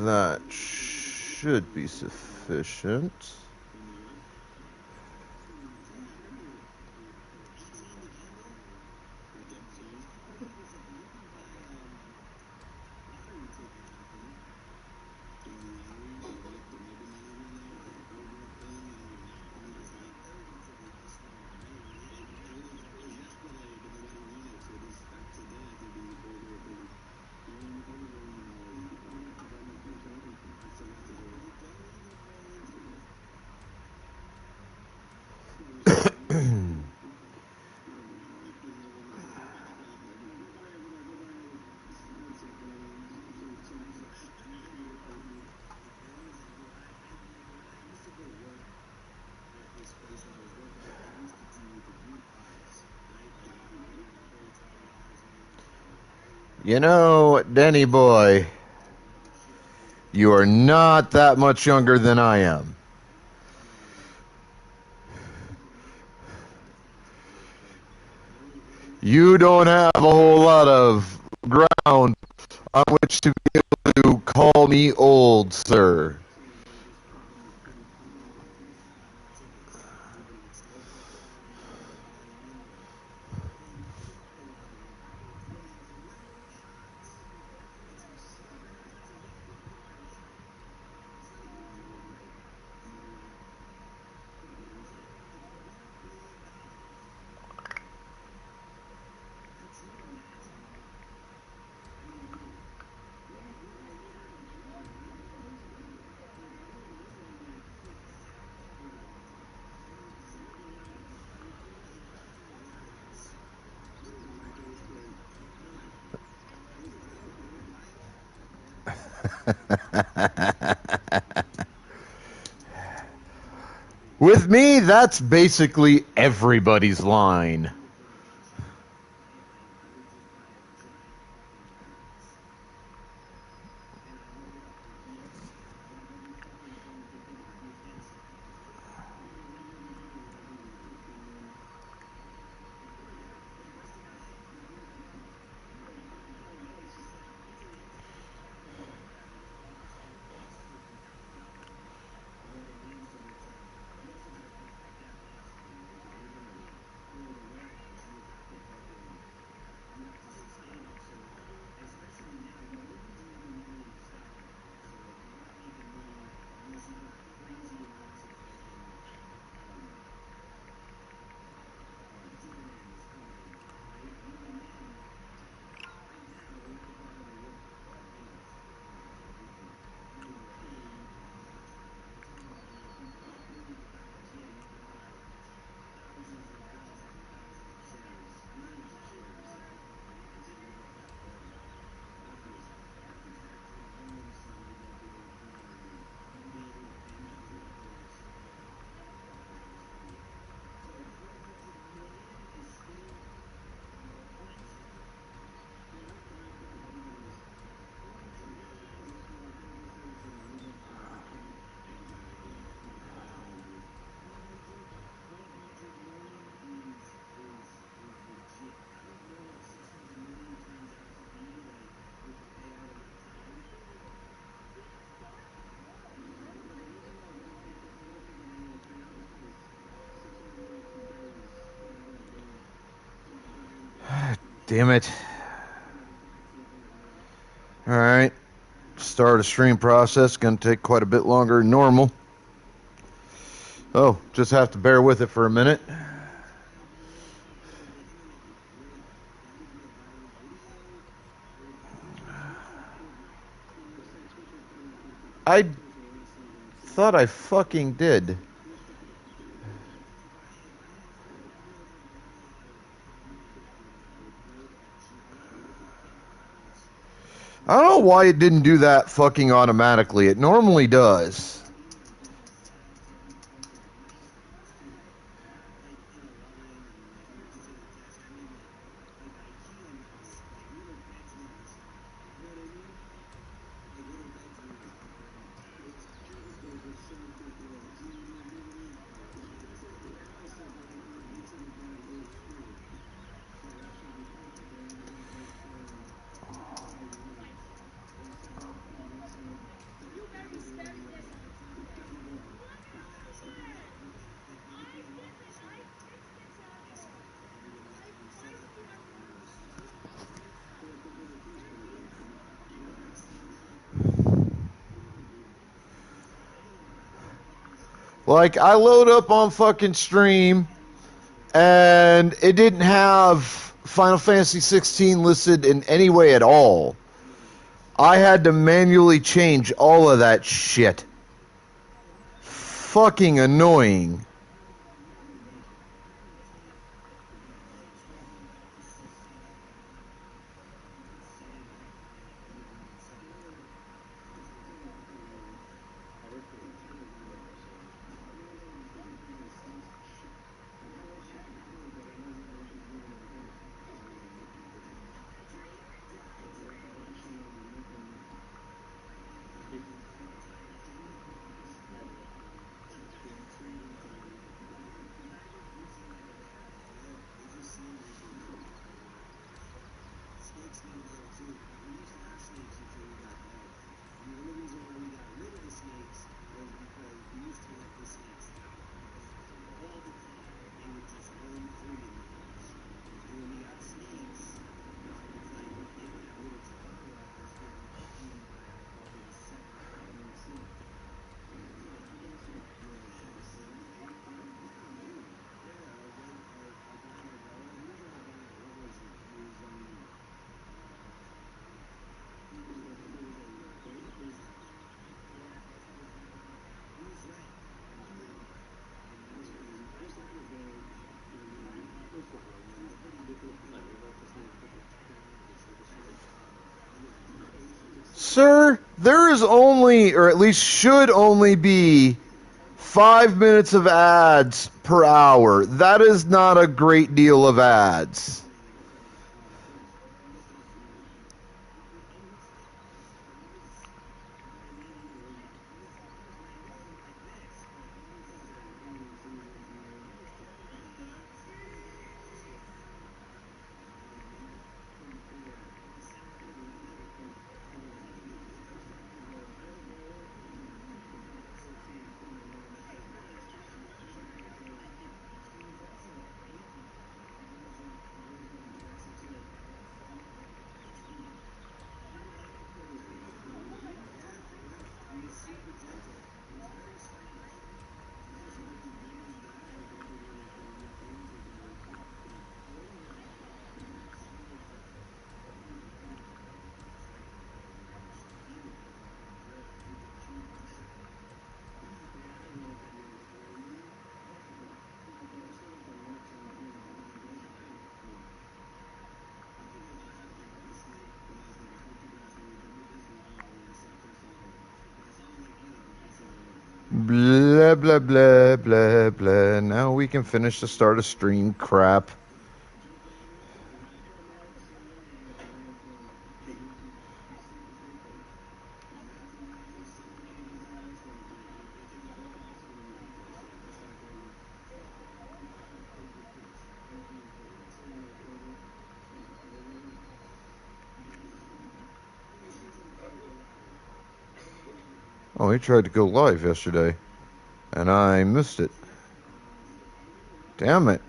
That should be sufficient. You know, Denny boy, you are not that much younger than I am. You don't have a whole lot of ground on which to be able to call me old, sir. With me, that's basically everybody's line. Damn it. Alright. Start a stream process. Gonna take quite a bit longer than normal. Oh, just have to bear with it for a minute. I thought I fucking did. I don't know why it didn't do that fucking automatically. It normally does. Like, I load up on fucking stream, and it didn't have Final Fantasy 16 listed in any way at all. I had to manually change all of that shit. Fucking annoying. Sir, there is only, or at least should only be, 5 minutes of ads per hour. That is not a great deal of ads. Blah, blah, blah, blah, blah. Now we can finish the start of stream crap. Oh, he tried to go live yesterday, and I missed it. Damn it.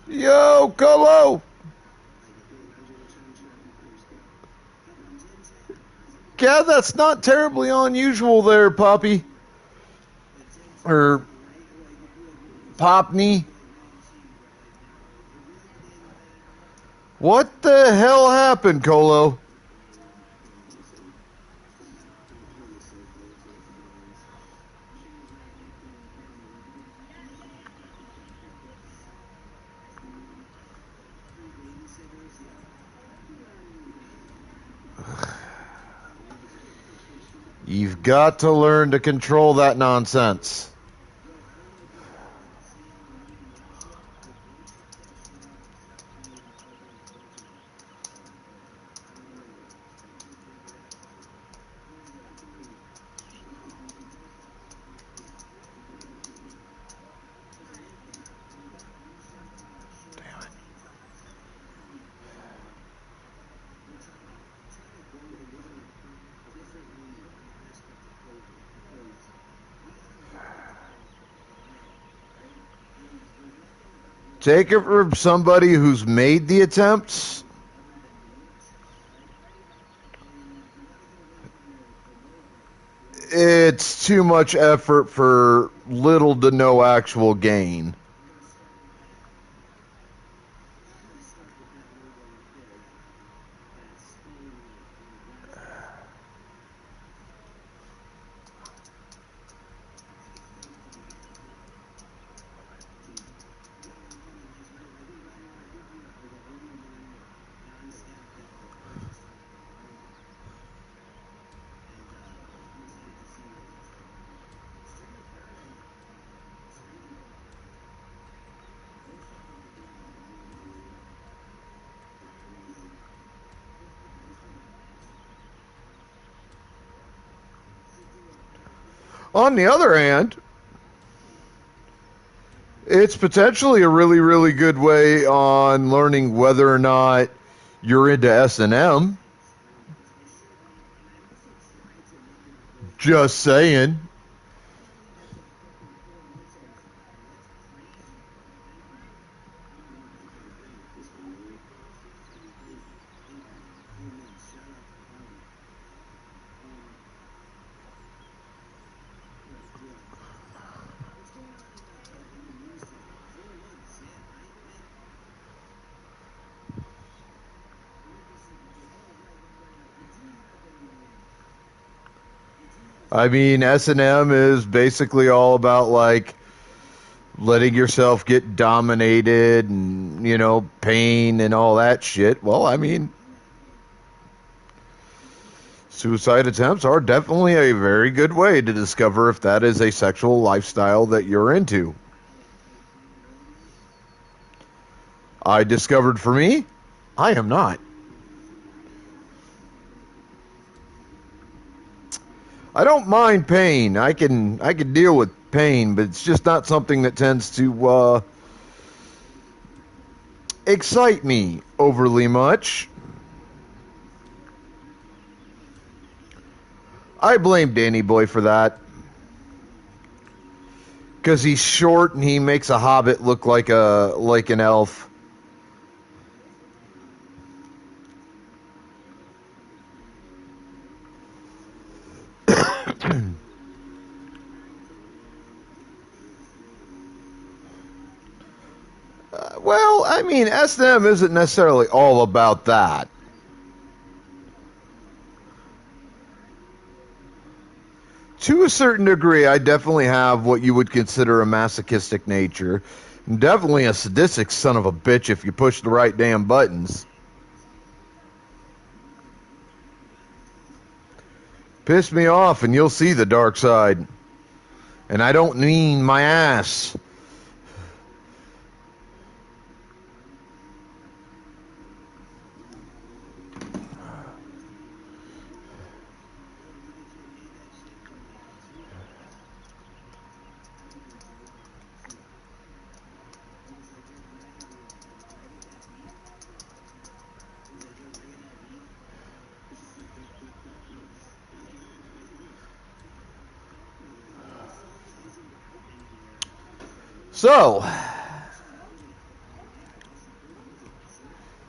Yo, Colo! yeah, that's not terribly unusual there, Poppy. Or Popney. What the hell happened, Colo? You've got to learn to control that nonsense. Take it from somebody who's made the attempts. It's too much effort for little to no actual gain. On the other hand, it's potentially a really, really good way on learning whether or not you're into S&M. Just saying. I mean, S&M is basically all about, like, letting yourself get dominated and, you know, pain and all that shit. Well, I mean, suicide attempts are definitely a very good way to discover if that is a sexual lifestyle that you're into. I discovered for me, I am not. I don't mind pain. I can deal with pain, but it's just not something that tends to excite me overly much. I blame Danny Boy for that. Because he's short and he makes a hobbit look like an elf. Well, I mean, S&M isn't necessarily all about that. To a certain degree, I definitely have what you would consider a masochistic nature. Definitely a sadistic son of a bitch if you push the right damn buttons. Piss me off and you'll see the dark side. And I don't mean my ass. So,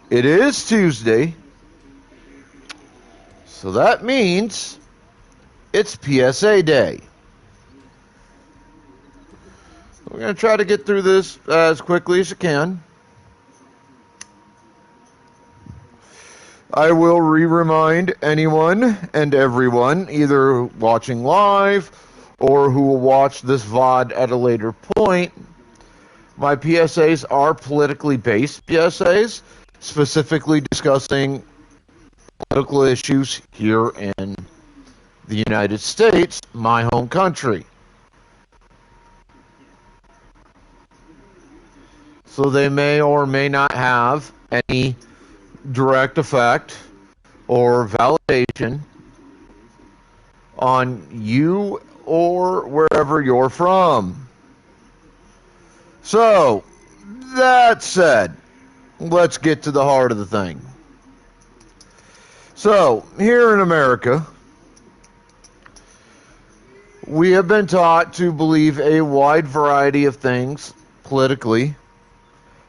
it is Tuesday. So that means it's PSA Day. We're going to try to get through this as quickly as you can. I will remind anyone and everyone, either watching live or who will watch this VOD at a later point, my PSAs are politically based PSAs, specifically discussing political issues here in the United States, my home country. So they may or may not have any direct effect or validation on you or wherever you're from. So, that said, let's get to the heart of the thing. So, here in America, we have been taught to believe a wide variety of things politically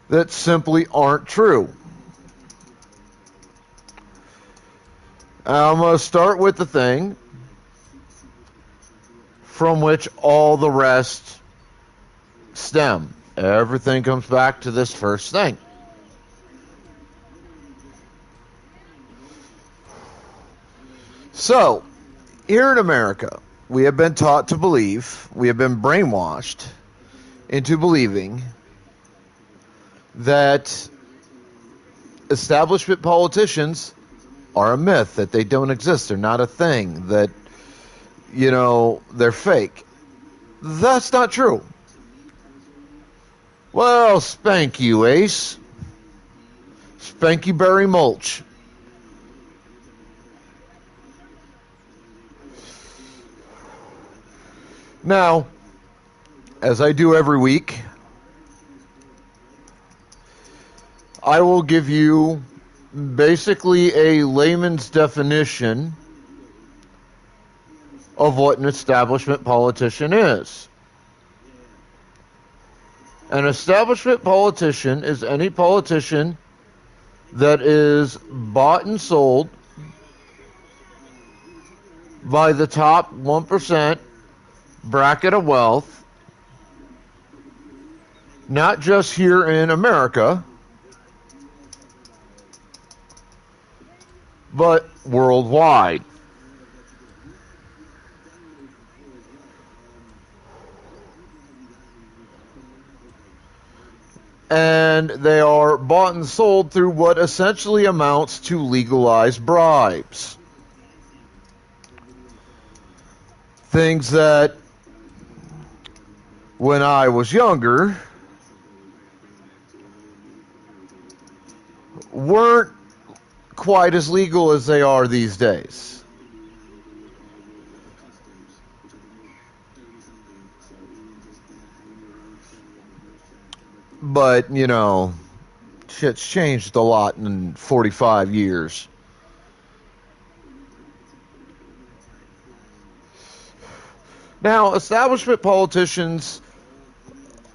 that simply aren't true. I'm going to start with the thing from which all the rest stem. Everything comes back to this first thing. So, here in America, we have been taught to believe, we have been brainwashed into believing that establishment politicians are a myth, that they don't exist, they're not a thing, that, you know, they're fake. That's not true. Well, spank you, Ace. Spank you, Barry Mulch. Now, as I do every week, I will give you basically a layman's definition of what an establishment politician is. An establishment politician is any politician that is bought and sold by the top 1% bracket of wealth, not just here in America, but worldwide. And they are bought and sold through what essentially amounts to legalized bribes. Things that, when I was younger, weren't quite as legal as they are these days. But, you know, shit's changed a lot in 45 years. Now, establishment politicians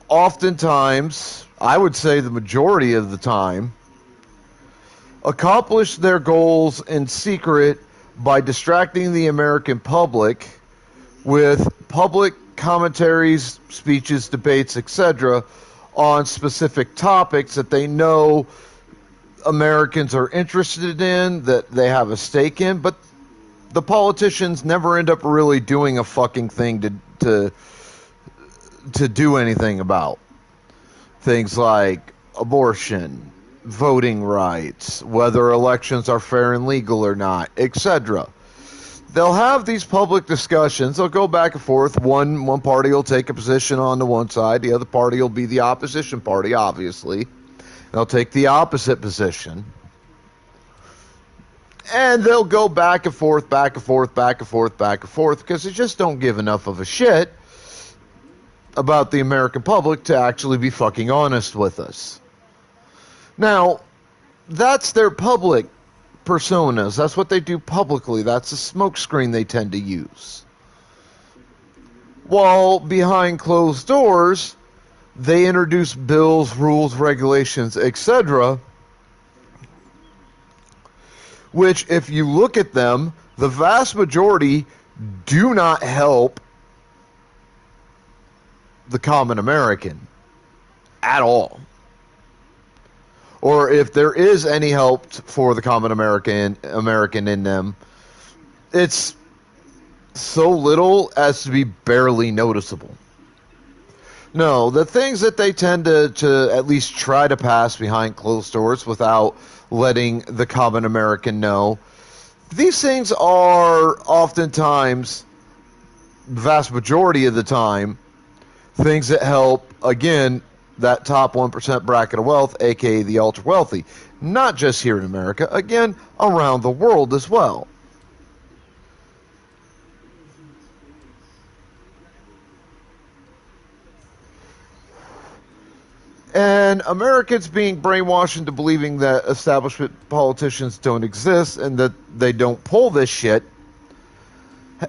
oftentimes, I would say the majority of the time, accomplish their goals in secret by distracting the American public with public commentaries, speeches, debates, etc., on specific topics that they know Americans are interested in, that they have a stake in, but the politicians never end up really doing a fucking thing to do anything about. Things like abortion, voting rights, whether elections are fair and legal or not, etc. They'll have these public discussions. They'll go back and forth. One party will take a position on the one side. The other party will be the opposition party, obviously. They'll take the opposite position. And they'll go back and forth, back and forth, back and forth, back and forth, because they just don't give enough of a shit about the American public to actually be fucking honest with us. Now, that's their public personas. That's what they do publicly. That's the smokescreen they tend to use. While behind closed doors, they introduce bills, rules, regulations, etc., which, if you look at them, the vast majority do not help the common American at all. Or if there is any help for the common American in them, it's so little as to be barely noticeable. No, the things that they tend to at least try to pass behind closed doors without letting the common American know, these things are oftentimes, the vast majority of the time, things that help, again, that top 1% bracket of wealth, aka the ultra wealthy. Not just here in America, again, around the world as well. And Americans being brainwashed into believing that establishment politicians don't exist and that they don't pull this shit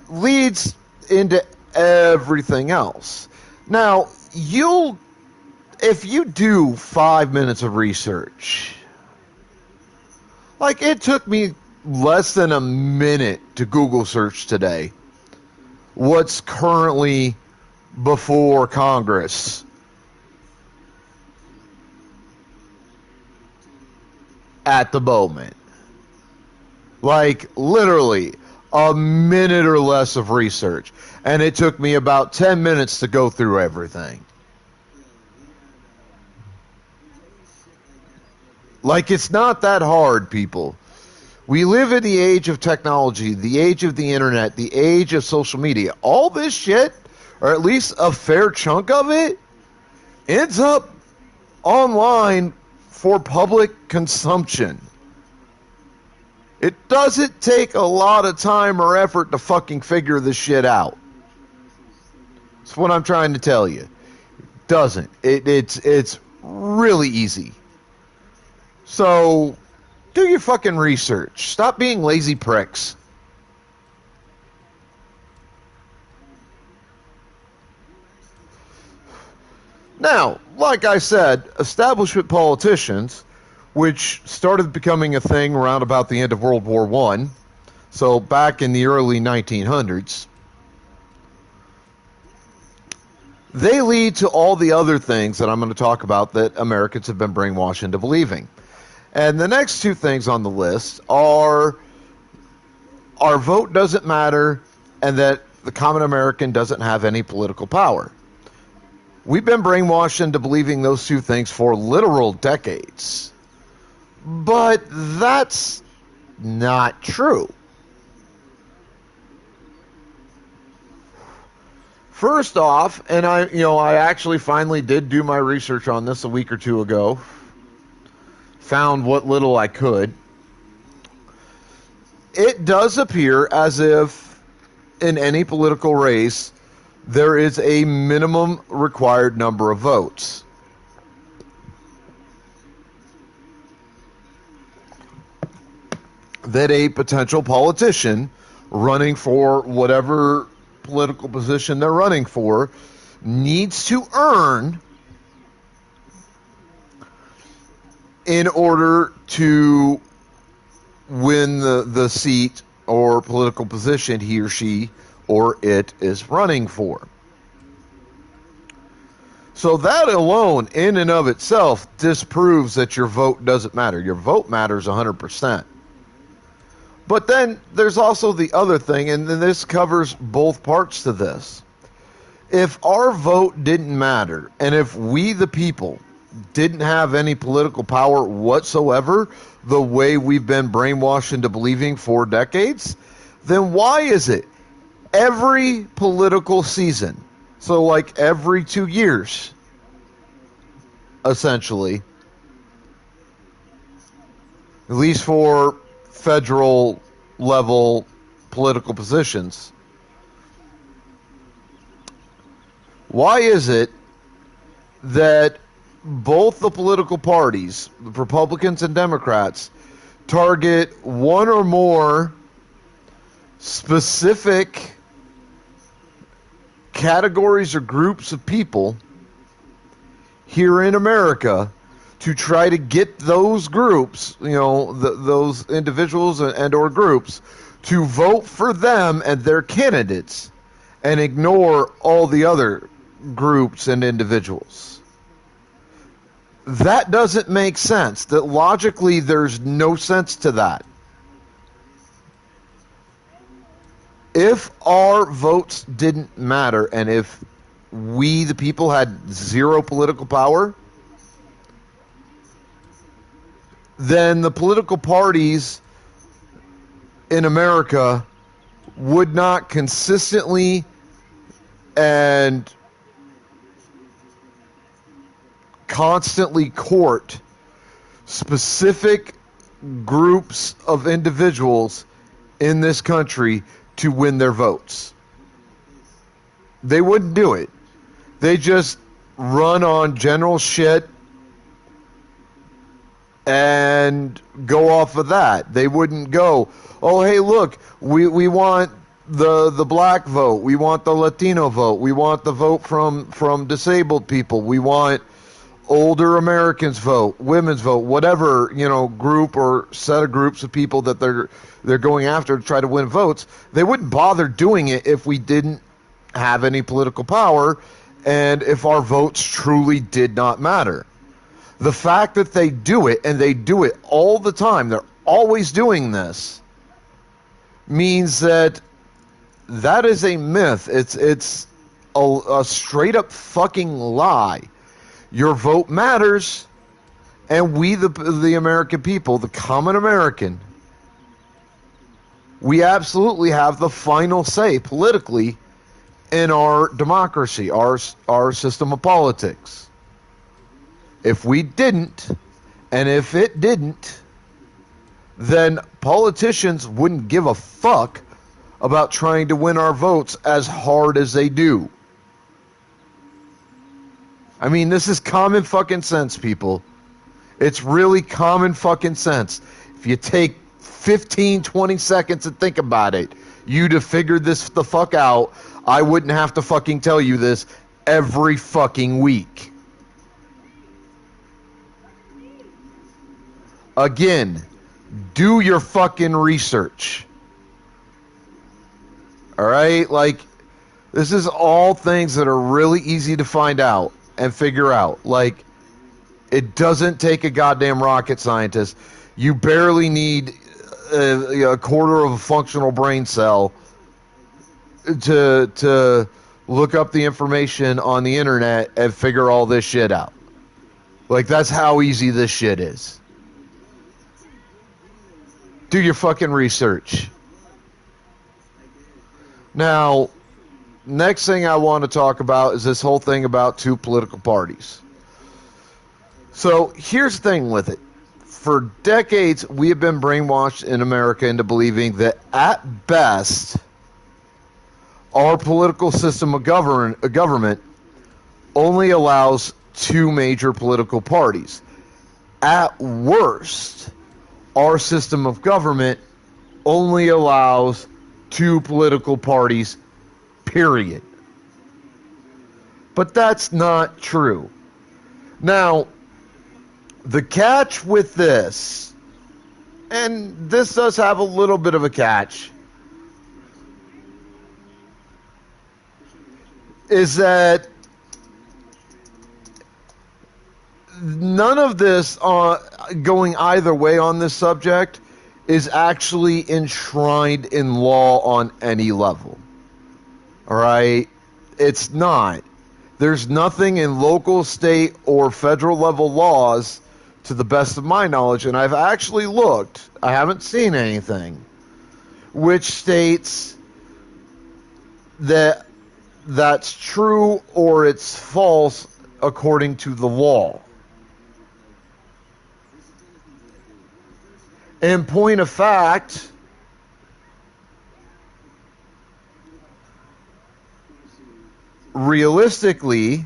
leads into everything else. Now, if you do 5 minutes of research, like it took me less than a minute to Google search today what's currently before Congress at the moment. Like literally a minute or less of research. And it took me about 10 minutes to go through everything. Like, it's not that hard, people. We live in the age of technology, the age of the internet, the age of social media. All this shit, or at least a fair chunk of it, ends up online for public consumption. It doesn't take a lot of time or effort to fucking figure this shit out. That's what I'm trying to tell you. It doesn't. It's really easy. So, do your fucking research. Stop being lazy pricks. Now, like I said, establishment politicians, which started becoming a thing around about the end of World War I, so back in the early 1900s, they lead to all the other things that I'm going to talk about that Americans have been brainwashed into believing. And the next two things on the list are our vote doesn't matter and that the common American doesn't have any political power. We've been brainwashed into believing those two things for literal decades. But that's not true. First off, and I actually finally did do my research on this a week or two ago. Found what little I could. It does appear as if in any political race there is a minimum required number of votes. That a potential politician running for whatever political position they're running for needs to earn in order to win the seat or political position he or she or it is running for. So that alone, in and of itself, disproves that your vote doesn't matter. Your vote matters 100%. But then there's also the other thing, and then this covers both parts to this. If our vote didn't matter, and if we, the people, didn't have any political power whatsoever, the way we've been brainwashed into believing for decades, then why is it every political season, so like every 2 years, essentially, at least for federal level political positions, why is it that both the political parties, the Republicans and Democrats, target one or more specific categories or groups of people here in America to try to get those groups, those individuals and or groups, to vote for them and their candidates and ignore all the other groups and individuals. That doesn't make sense. That logically, there's no sense to that. If our votes didn't matter and if we, the people, had zero political power, then the political parties in America would not consistently and constantly court specific groups of individuals in this country to win their votes. They wouldn't do it. They just run on general shit and go off of that. They wouldn't go, oh, hey, look, we want the black vote. We want the Latino vote. We want the vote from disabled people. We want older Americans vote, women's vote, whatever, group or set of groups of people that they're going after to try to win votes. They wouldn't bother doing it if we didn't have any political power and if our votes truly did not matter. The fact that they do it, and they do it all the time, they're always doing this, means that is a myth. It's a straight up fucking lie. Your vote matters, and we, the American people, the common American, we absolutely have the final say politically in our democracy, our system of politics. If we didn't, and if it didn't, then politicians wouldn't give a fuck about trying to win our votes as hard as they do. I mean, this is common fucking sense, people. It's really common fucking sense. If you take 15, 20 seconds to think about it, you'd have figured this the fuck out. I wouldn't have to fucking tell you this every fucking week. Again, do your fucking research. Alright? Like, this is all things that are really easy to find out and figure out. Like, it doesn't take a goddamn rocket scientist. You barely need a quarter of a functional brain cell to look up the information on the internet and figure all this shit out. Like, that's how easy this shit is. Do your fucking research. Now, next thing I want to talk about is this whole thing about two political parties. So here's the thing with it. For decades, we have been brainwashed in America into believing that at best, our political system of government only allows two major political parties. At worst, our system of government only allows two political parties, period. But that's not true. Now, the catch with this, and this does have a little bit of a catch, is that none of this going either way on this subject is actually enshrined in law on any level. All right? It's not. There's nothing in local, state, or federal level laws, to the best of my knowledge, and I've actually looked, I haven't seen anything, which states that that's true or it's false according to the law. In point of fact, realistically,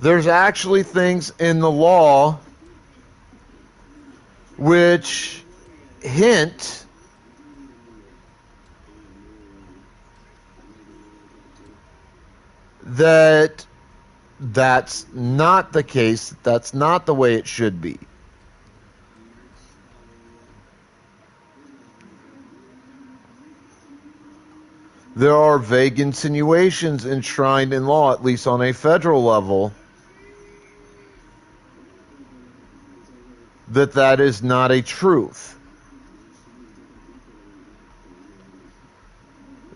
there's actually things in the law which hint that that's not the case. That's not the way it should be. There are vague insinuations enshrined in law, at least on a federal level, that is not a truth.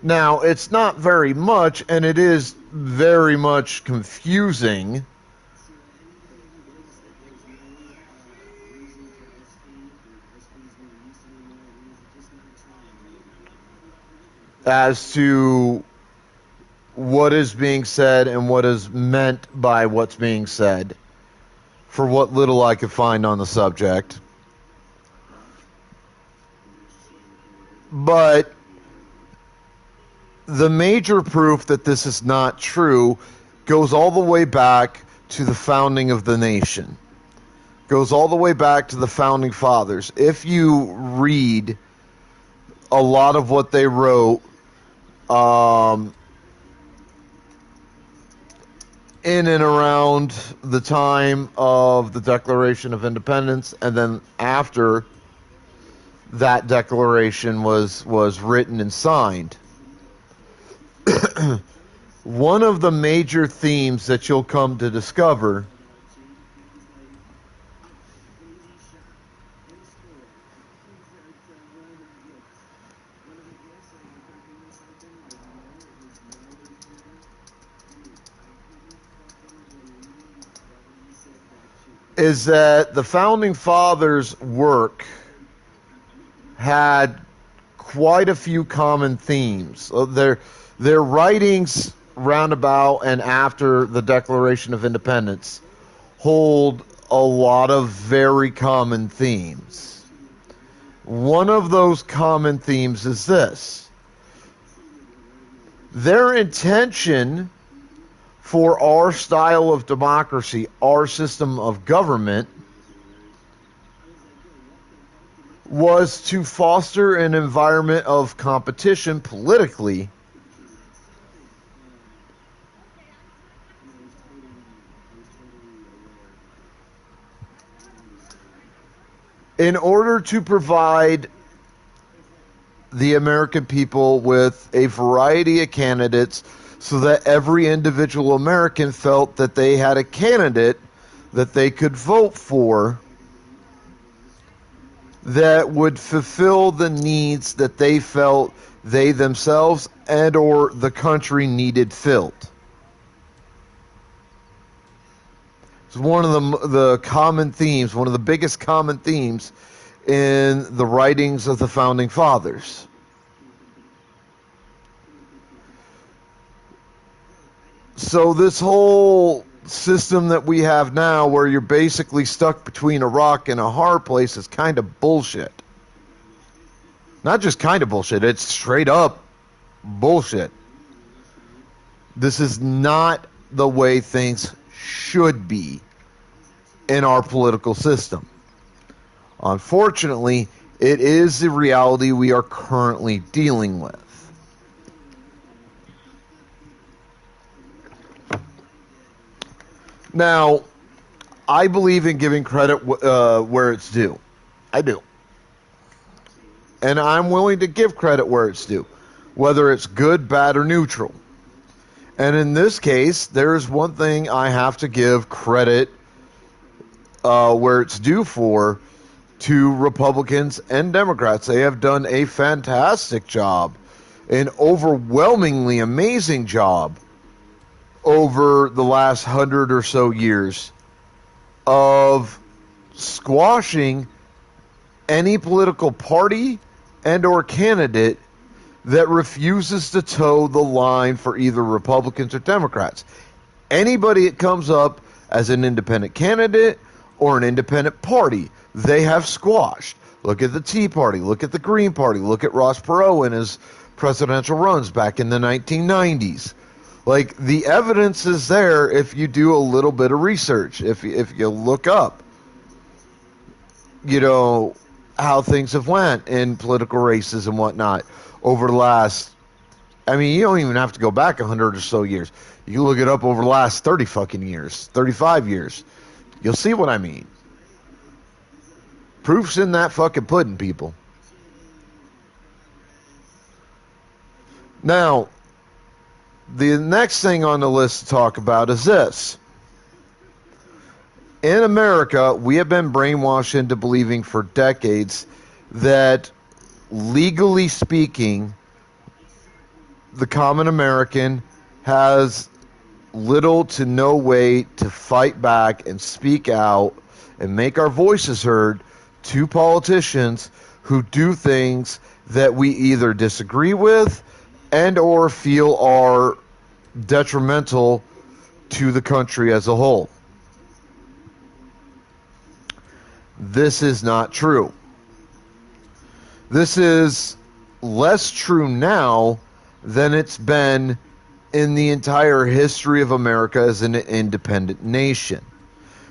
Now, it's not very much, and it is very much confusing as to what is being said and what is meant by what's being said, for what little I could find on the subject. But the major proof that this is not true goes all the way back to the founding of the nation. Goes all the way back to the founding fathers. If you read a lot of what they wrote in and around the time of the Declaration of Independence, and then after that declaration was written and signed, one of the major themes that you'll come to discover is that the Founding Fathers' work had quite a few common themes. Their writings roundabout and after the Declaration of Independence hold a lot of very common themes. One of those common themes is this: their intention for our style of democracy, our system of government, was to foster an environment of competition politically in order to provide the American people with a variety of candidates so that every individual American felt that they had a candidate that they could vote for that would fulfill the needs that they felt they themselves and or the country needed filled. It's one of the common themes, one of the biggest common themes in the writings of the Founding Fathers. So this whole system that we have now, where you're basically stuck between a rock and a hard place, is kind of bullshit. Not just kind of bullshit, it's straight up bullshit. This is not the way things should be in our political system. Unfortunately, it is the reality we are currently dealing with. Now, I believe in giving credit where it's due. I do. And I'm willing to give credit where it's due, whether it's good, bad, or neutral. And in this case, there is one thing I have to give credit where it's due for to Republicans and Democrats. They have done a fantastic job, an overwhelmingly amazing job over the last 100 or so years of squashing any political party and or candidate that refuses to toe the line for either Republicans or Democrats. Anybody that comes up as an independent candidate or an independent party, they have squashed. Look at the Tea Party, look at the Green Party, look at Ross Perot in his presidential runs back in the 1990s. Like, the evidence is there if you do a little bit of research, if you look up, how things have went in political races and whatnot over the last I mean, you don't even have to go back 100 or so years. You can look it up over the last 30 fucking years, 35 years. You'll see what I mean. Proof's in that fucking pudding, people. Now, the next thing on the list to talk about is this. In America, we have been brainwashed into believing for decades that, legally speaking, the common American has little to no way to fight back and speak out and make our voices heard to politicians who do things that we either disagree with and or feel are detrimental to the country as a whole. This is not true. This is less true now than it's been in the entire history of America as an independent nation.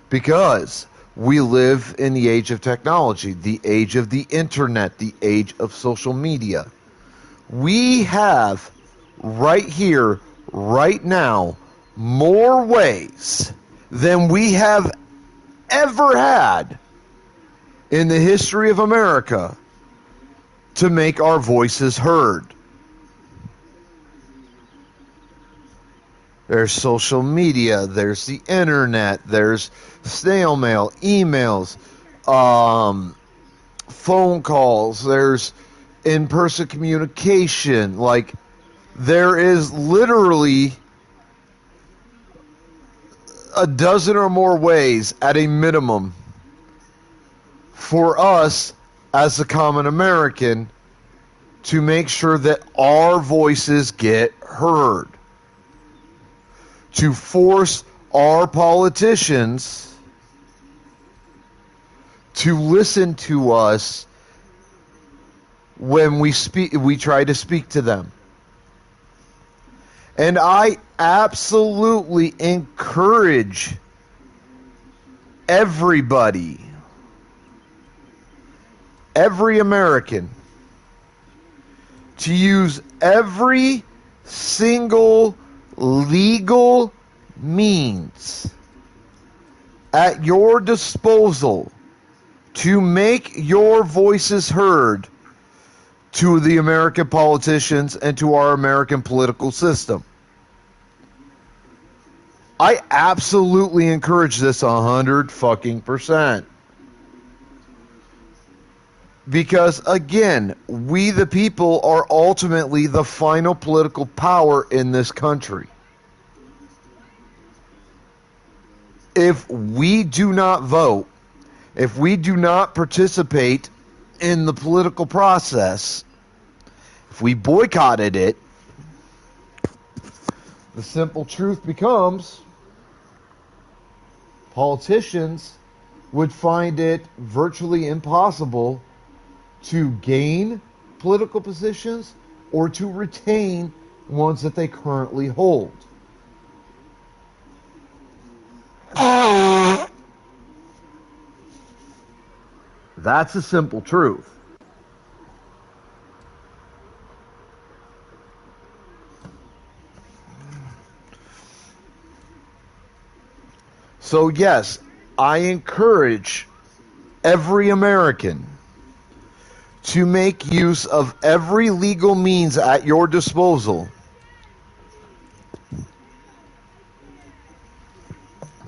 Because we live in the age of technology, the age of the internet, the age of social media. We have right here, right now, more ways than we have ever had in the history of America to make our voices heard. There's social media, there's the internet, there's snail mail, emails, phone calls, there's in-person communication. Like, there is literally a dozen or more ways at a minimum for us as a common American to make sure that our voices get heard. To force our politicians to listen to us when we try to speak to them. And I absolutely encourage everybody, every American, to use every single legal means at your disposal to make your voices heard to the American politicians and to our American political system. I absolutely encourage this 100%. Because, again, we the people are ultimately the final political power in this country. If we do not vote, if we do not participate in the political process, if we boycotted it, the simple truth becomes politicians would find it virtually impossible to gain political positions or to retain ones that they currently hold. That's the simple truth. So yes, I encourage every American to make use of every legal means at your disposal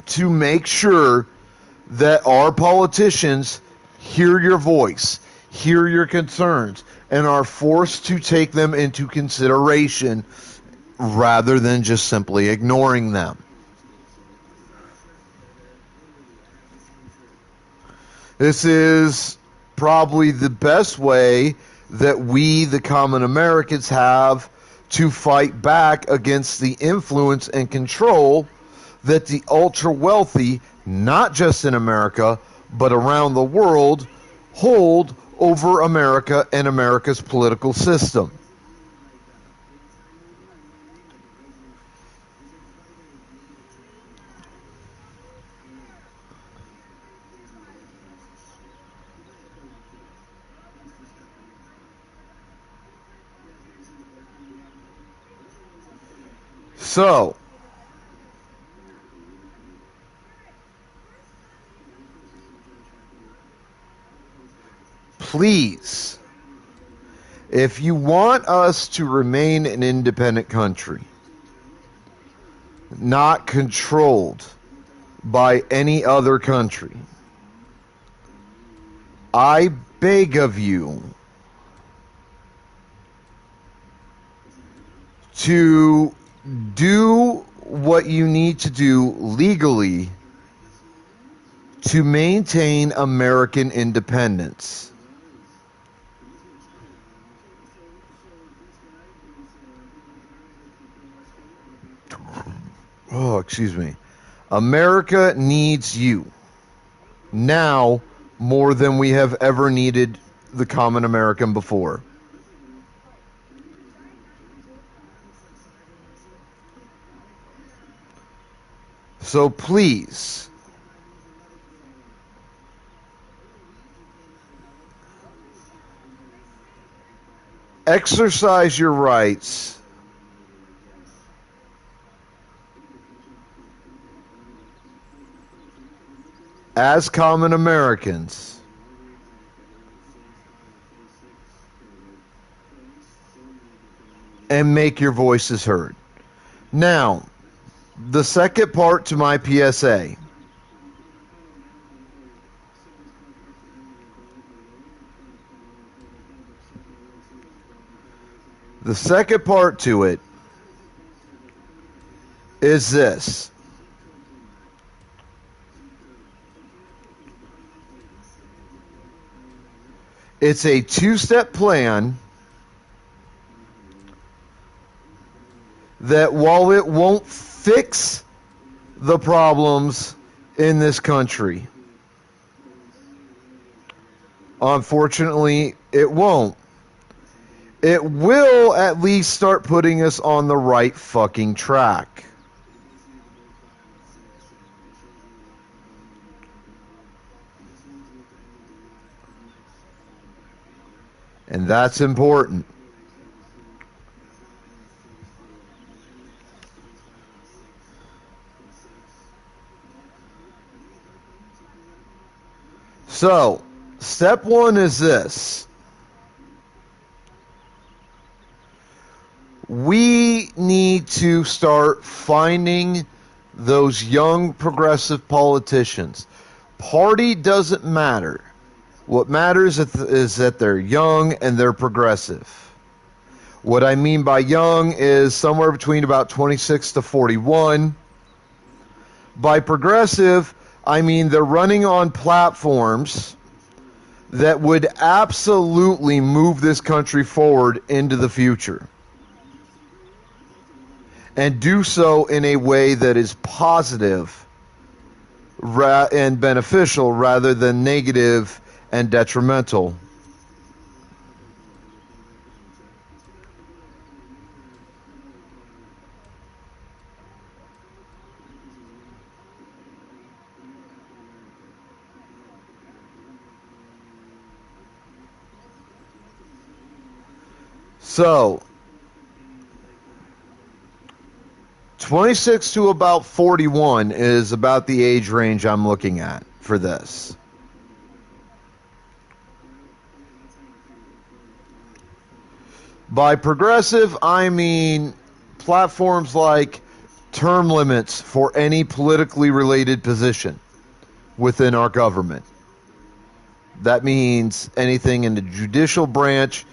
to make sure that our politicians hear your voice, hear your concerns, and are forced to take them into consideration rather than just simply ignoring them. This is probably the best way that we, the common Americans, have to fight back against the influence and control that the ultra-wealthy, not just in America, but around the world, hold over America and America's political system. So, please, if you want us to remain an independent country, not controlled by any other country, I beg of you to do what you need to do legally to maintain American independence. Oh, excuse me. America needs you now more than we have ever needed the common American before. So please, exercise your rights as common Americans and make your voices heard. Now, the second part to my PSA. The second part to it is this. It's a two-step plan that while it won't fix the problems in this country, unfortunately, it won't. It will at least start putting us on the right fucking track. And that's important. So, step one is this. We need to start finding those young progressive politicians. Party doesn't matter. What matters is that they're young and they're progressive. What I mean by young is somewhere between about 26 to 41. By progressive, I mean they're running on platforms that would absolutely move this country forward into the future. And do so in a way that is positive and beneficial rather than negative and detrimental. So, 26 to about 41 is about the age range I'm looking at for this. By progressive, I mean platforms like term limits for any politically related position within our government. That means anything in the judicial branch,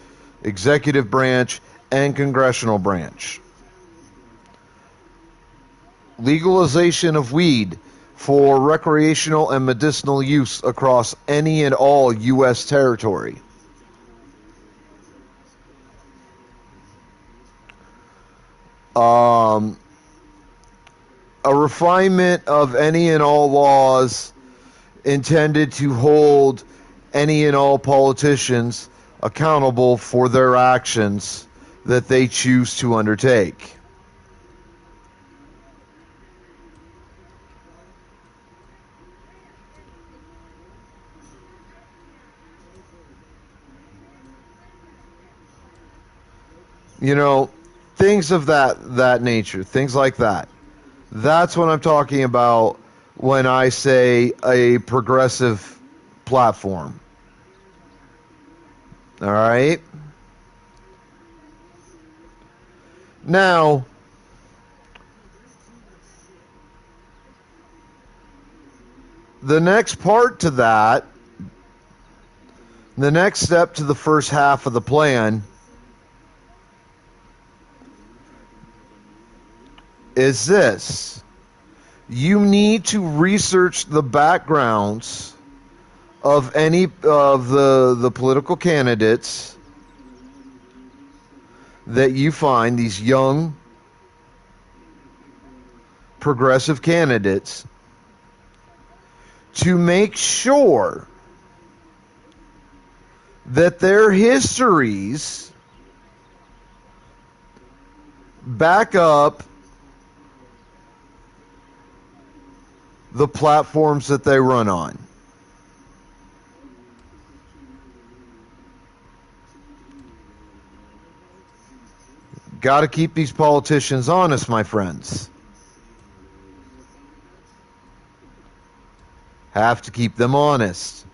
executive branch, and congressional branch. Legalization of weed for recreational and medicinal use across any and all U.S. territory. A refinement of any and all laws intended to hold any and all politicians accountable for their actions that they choose to undertake. You know, things of that nature, things like that. That's what I'm talking about when I say a progressive platform. All right? Now, the next part to that, the next step to the first half of the plan is this. You need to research the backgrounds of any of the political candidates that you find, these young progressive candidates, to make sure that their histories back up the platforms that they run on. Got to keep these politicians honest, my friends. Have to keep them honest.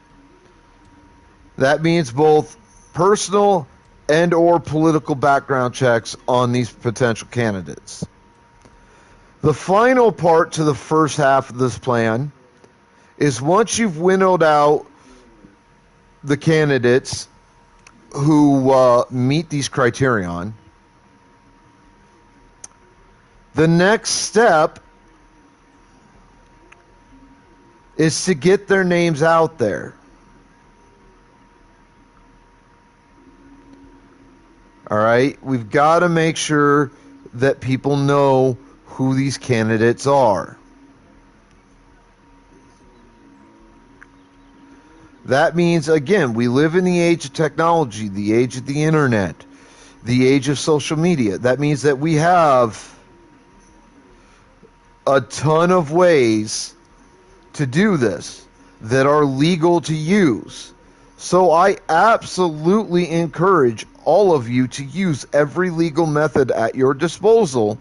That means both personal and or political background checks on these potential candidates. The final part to the first half of this plan is once you've winnowed out the candidates who meet these criterion, the next step is to get their names out there. All right? We've got to make sure that people know who these candidates are. That means, again, we live in the age of technology, the age of the internet, the age of social media. That means that we have a ton of ways to do this that are legal to use. So I absolutely encourage all of you to use every legal method at your disposal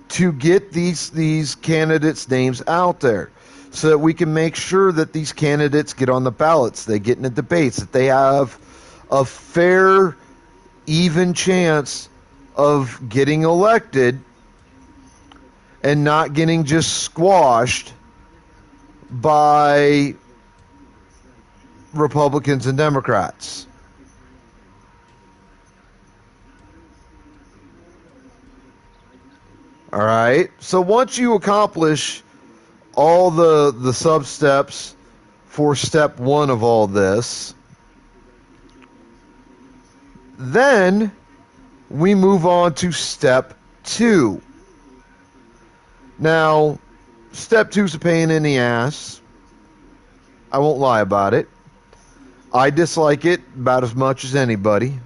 to get these candidates' names out there so that we can make sure that these candidates get on the ballots, they get in the debates, that they have a fair, even chance of getting elected and not getting just squashed by Republicans and Democrats. All right? So once you accomplish all the sub-steps for step one of all this, then we move on to step two. Now, step two is a pain in the ass. I won't lie about it. I dislike it about as much as anybody.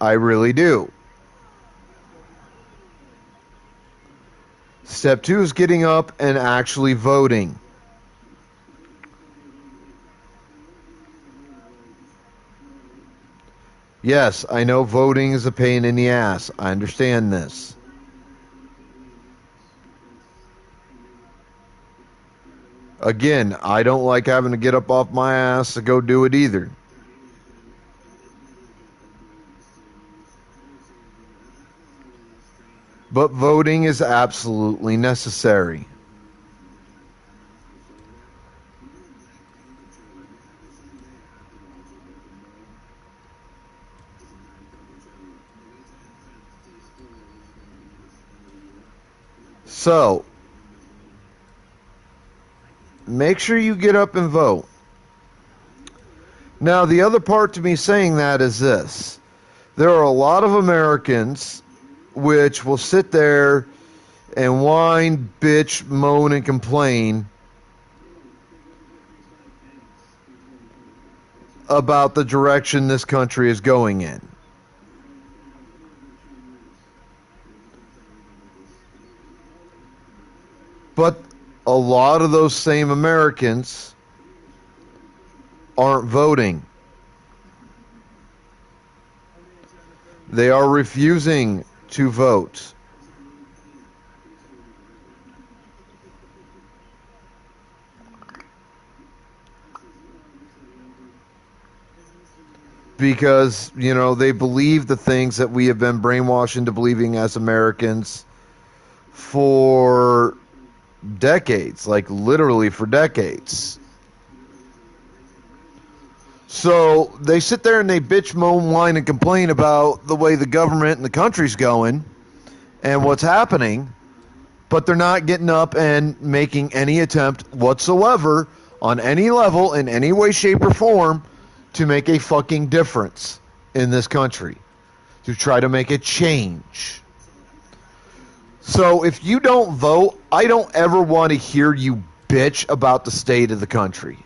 I really do. Step two is getting up and actually voting. Yes, I know voting is a pain in the ass. I understand this. Again, I don't like having to get up off my ass to go do it either. But voting is absolutely necessary. So, make sure you get up and vote. Now, the other part to me saying that is this. There are a lot of Americans which will sit there and whine, bitch, moan, and complain about the direction this country is going in. But a lot of those same Americans aren't voting. They are refusing to vote. Because, you know, they believe the things that we have been brainwashed into believing as Americans for decades, like literally for decades. So they sit there and they bitch, moan, whine, and complain about the way the government and the country's going and what's happening, but they're not getting up and making any attempt whatsoever on any level, in any way, shape, or form, to make a fucking difference in this country, to try to make a change. So if you don't vote, I don't ever want to hear you bitch about the state of the country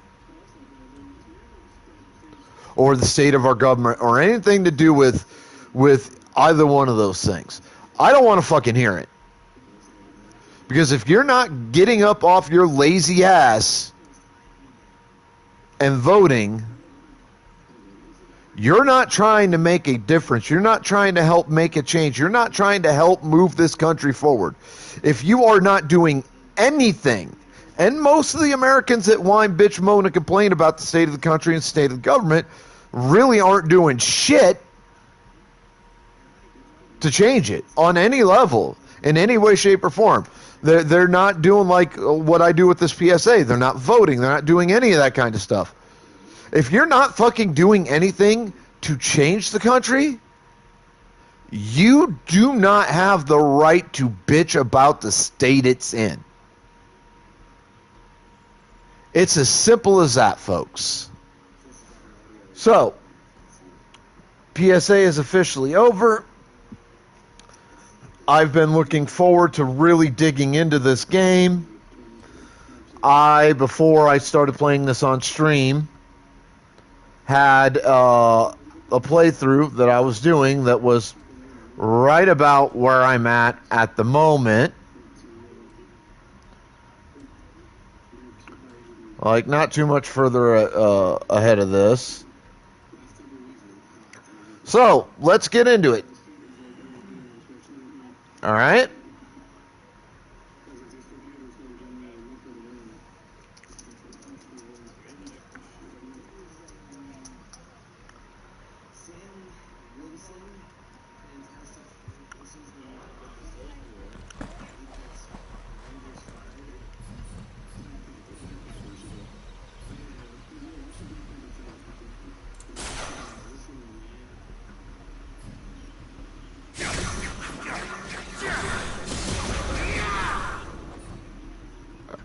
or the state of our government or anything to do with either one of those things. I don't want to fucking hear it. Because if you're not getting up off your lazy ass and voting, you're not trying to make a difference. You're not trying to help make a change. You're not trying to help move this country forward. If you are not doing anything, and most of the Americans that whine, bitch, moan, and complain about the state of the country and state of the government really aren't doing shit to change it on any level, in any way, shape, or form. They're not doing like what I do with this PSA. They're not voting. They're not doing any of that kind of stuff. If you're not fucking doing anything to change the country, you do not have the right to bitch about the state it's in. It's as simple as that, folks. So, PSA is officially over. I've been looking forward to really digging into this game. Before I started playing this on stream, had a playthrough that I was doing that was right about where I'm at the moment. Like, not too much further ahead of this. So, let's get into it. All right?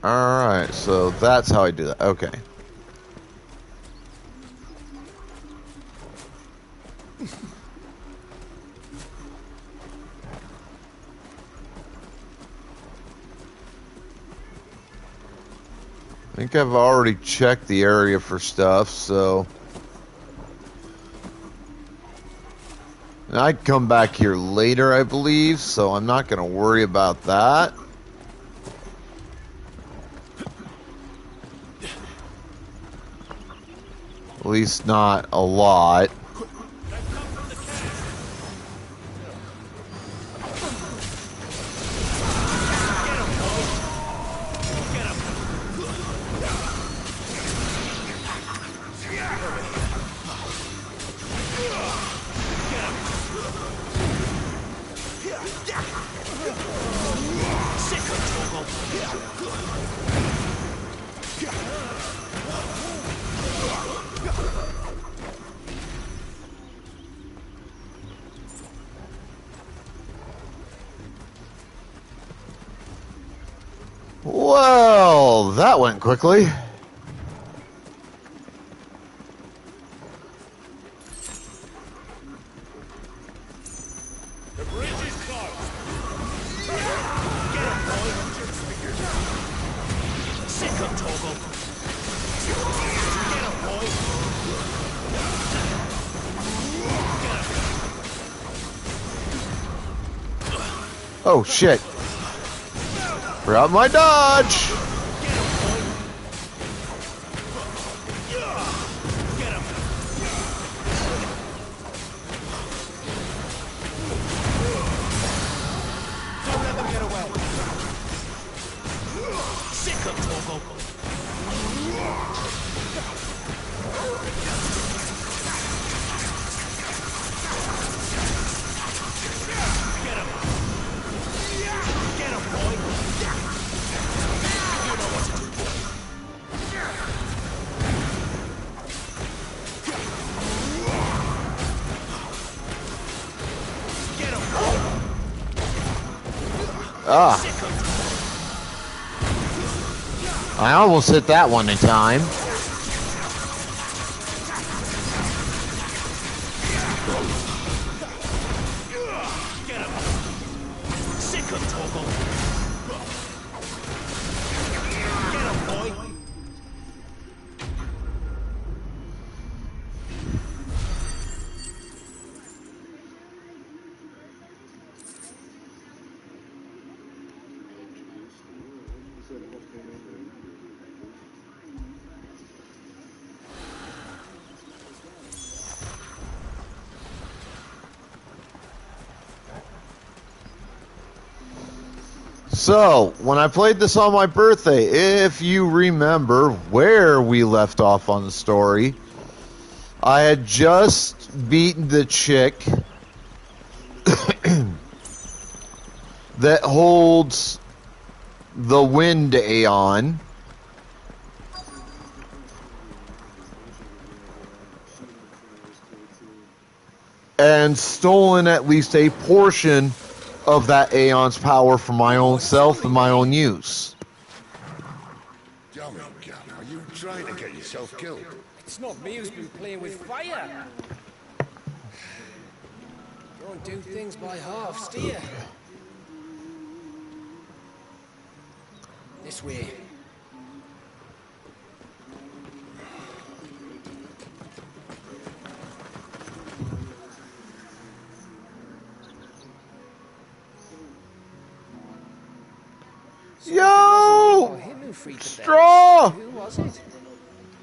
Alright, so that's how I do that. Okay. I think I've already checked the area for stuff, so and I come back here later, I believe, so I'm not going to worry about that. At least not a lot. Well, that went quickly. Oh shit. Forgot my dodge. Sick of Togo. Get him. Get him, boy. You know what's coming. Get him, boy. Ah. I almost hit that one in time. Get him. Sick of Togo. Get him, boy. So, when I played this on my birthday, if you remember where we left off on the story, I had just beaten the chick that holds the Wind Aeon. And stolen at least a portion of that Aeon's power for my own self and my own use. Damn it, Gal, are you trying to get yourself killed? It's not me who's been playing with fire. Don't do things by halves, do you? This way. Yo! Straw! Who was it?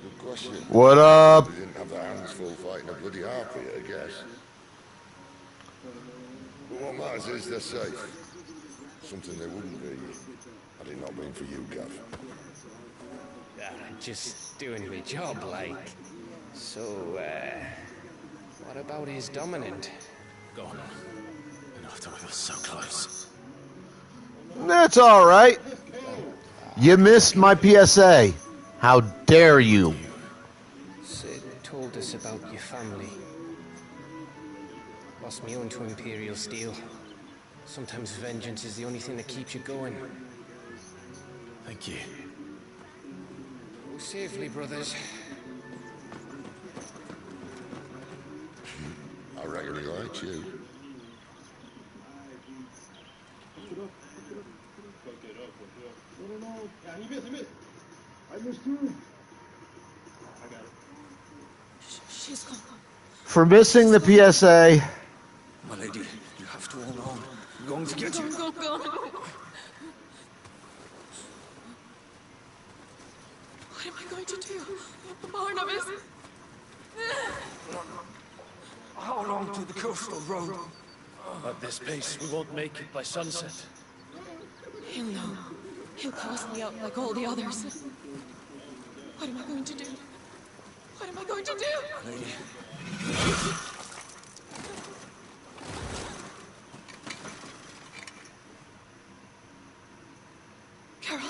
Good question. What up? We didn't have the hands full fighting a bloody harpy, I guess. But what matters is they're safe. Something they wouldn't be had it not been for you, Gav. Just doing my job, like. So, what about his dominant? Gone. And after we were so close. That's alright. You missed my PSA. How dare you? Sid told us about your family. Lost me own to Imperial Steel. Sometimes vengeance is the only thing that keeps you going. Thank you. Go safely, brothers. I reckon he likes you. She's gone. For missing the PSA, My lady, you have to hold on. I'm going to get you. Go. What am I going to do? Barnabas? How long to the coastal road? At this pace, we won't make it by sunset. He'll know. He'll cast me out like all the others. What am I going to do? What am I going to do? Lady. Carol.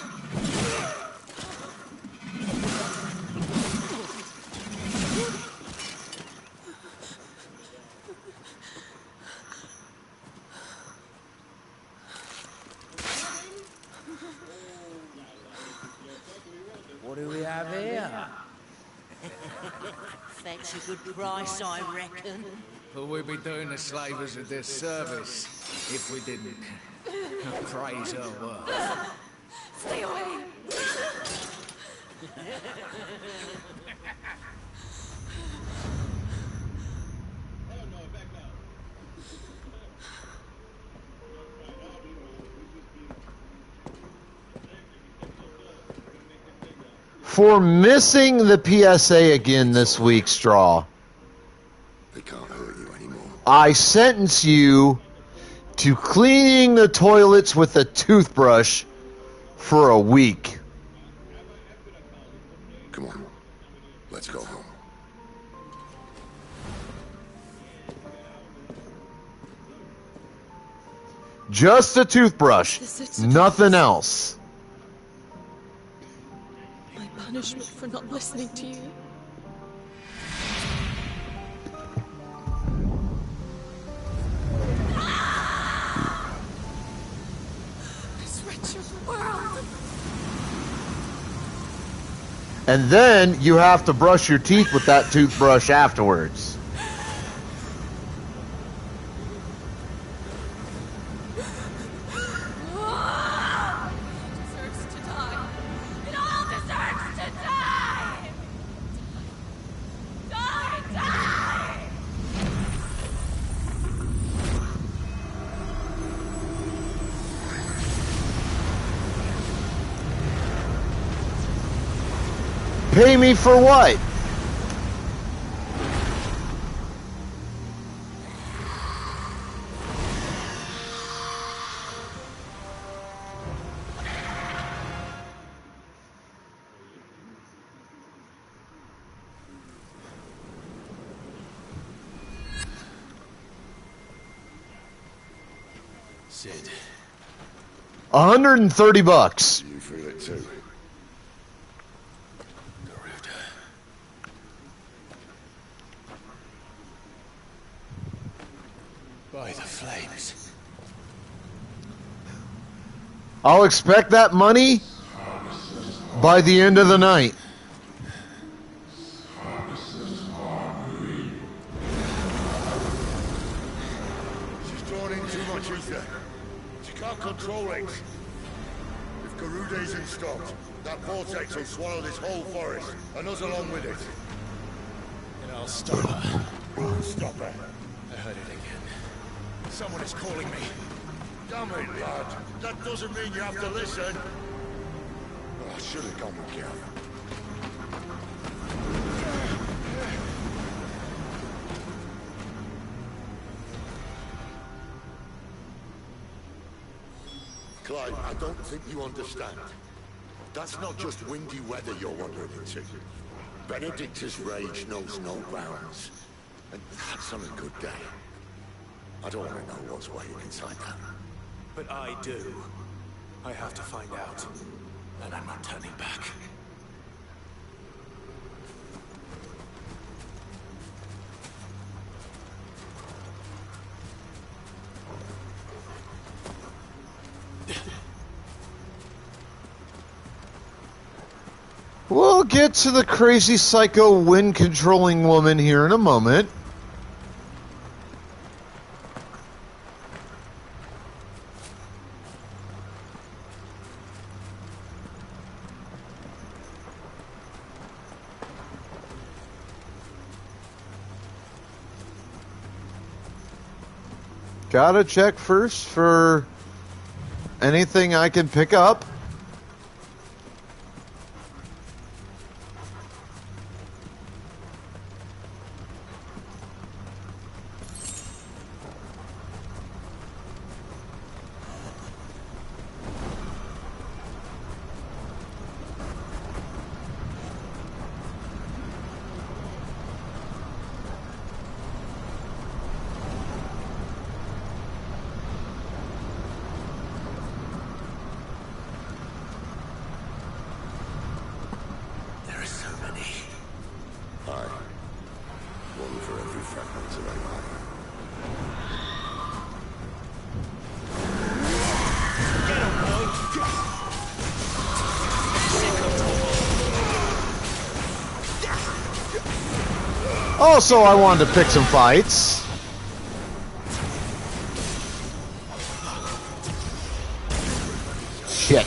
What do we have here? Fetch a good price, I reckon. But we'd be doing the slavers a disservice if we didn't praise her work. Stay away. for missing the PSA again this week, Straw, They can't hurt you anymore. I sentence you to cleaning the toilets with a toothbrush for a week. Come on. Let's go home. Just a toothbrush, nothing else. My punishment for not listening to you. This wretched world. And then you have to brush your teeth with that toothbrush afterwards. Deserves to die. It all deserves to die. Die, die. Pay me for what? Sid. $130. You feel it too? Garuda. By the flames. I'll expect that money by the end of the night. She's drawn in too much ether. She can't control it. If Garuda isn't stopped, that vortex will swallow this whole forest, and us along with it. And I'll stop her. Stop her. I heard it again. Someone is calling me. Damn it, lad. That doesn't mean you have to listen. Oh, I should have gone with Gav. Clive, I don't think you understand. That's not just windy weather you're wandering into. Benedictus' rage knows no bounds. And that's on a good day. I don't want to know what's waiting inside that. But I do. I have to find out. And I'm not turning back. We'll get to the crazy psycho wind controlling woman here in a moment. Gotta check first for anything I can pick up. There are so many. Aye. One for every fragment of empire. Also, I wanted to pick some fights. Shit.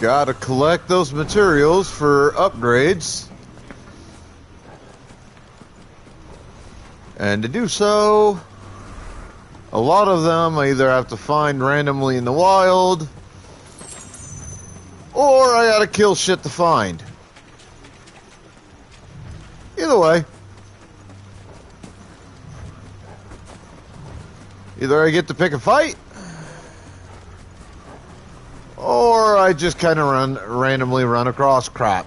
Gotta collect those materials for upgrades. And to do so, a lot of them I either have to find randomly in the wild, or I gotta kill shit to find. Either way. Either I get to pick a fight, or I just kind of randomly run across crap.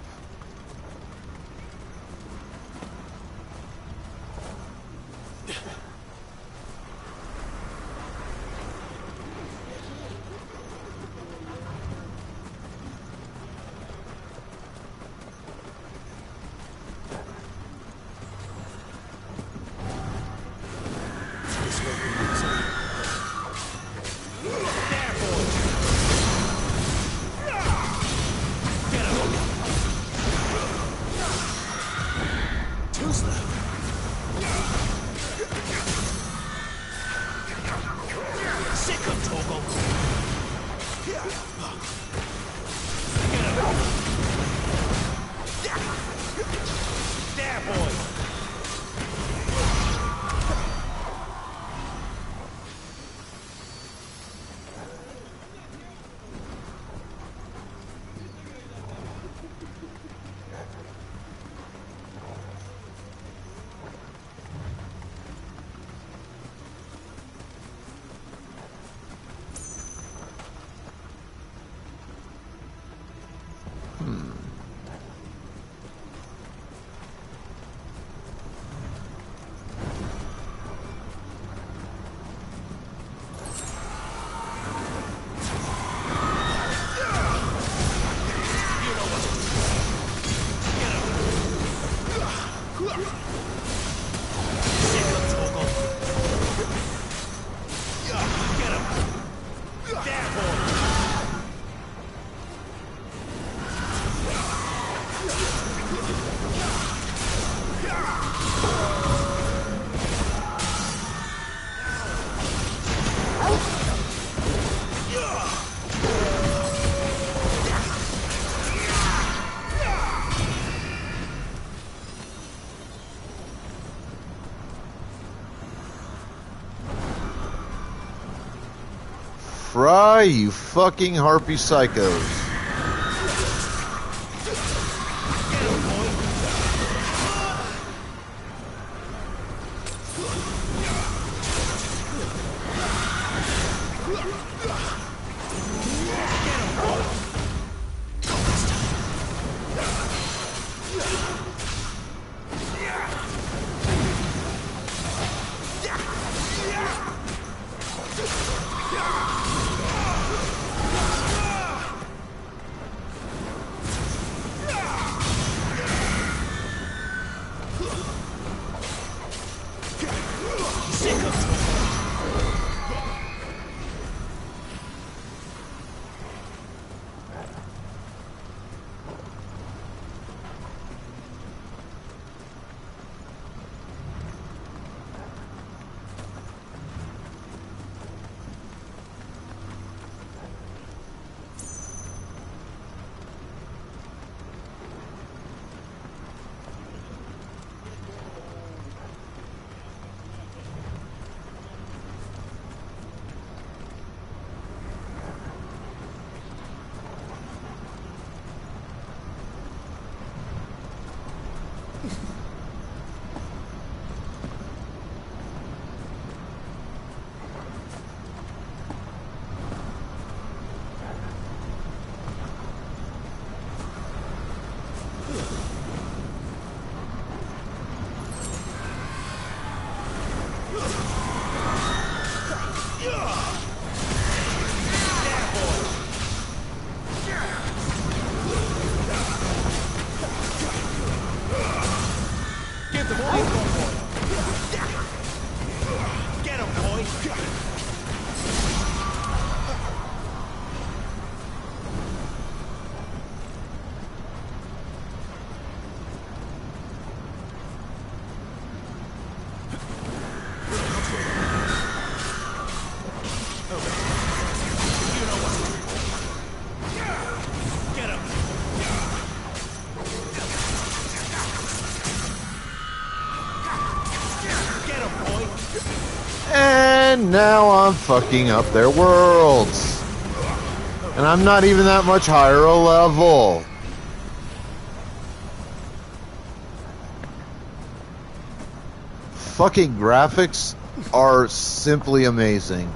Fry, you fucking harpy psychos. And now I'm fucking up their worlds. And I'm not even that much higher a level. Fucking graphics are simply amazing.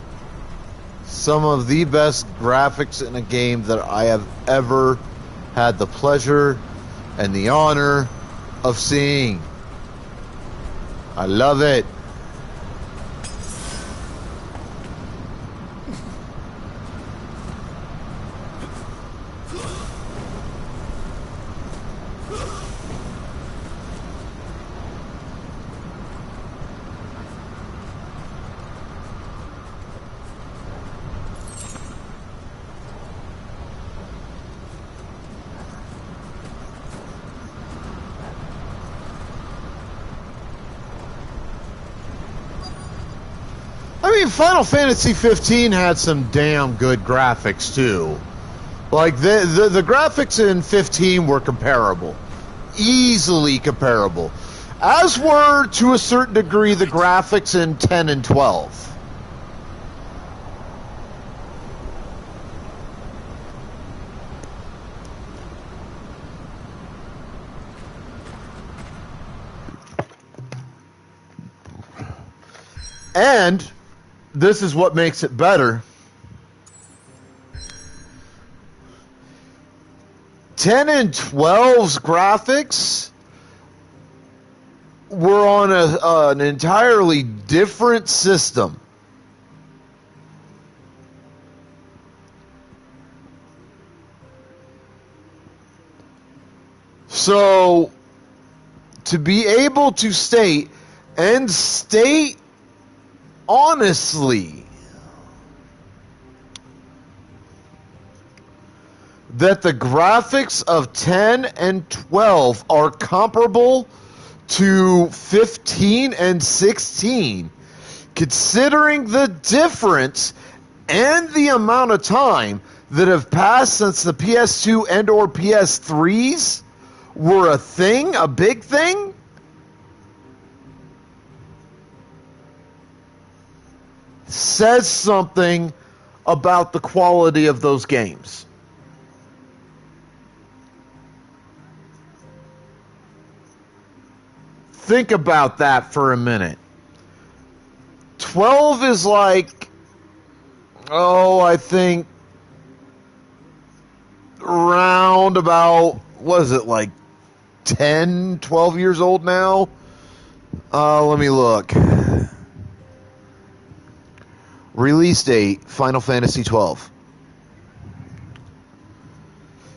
Some of the best graphics in a game that I have ever had the pleasure and the honor of seeing. I love it. I mean, Final Fantasy 15 had some damn good graphics too. Like the graphics in 15 were comparable, easily comparable, as were to a certain degree the graphics in 10 and 12. And this is what makes it better. 10 and 12's graphics were on an entirely different system. So, to be able to state honestly that the graphics of 10 and 12 are comparable to 15 and 16, considering the difference and the amount of time that have passed since the PS2 and or PS3s were a thing, a big thing, says something about the quality of those games. Think about that for a minute. 12 is like, I think around about, what is it, like 10, 12 years old now? Let me look. Release date, Final Fantasy 12.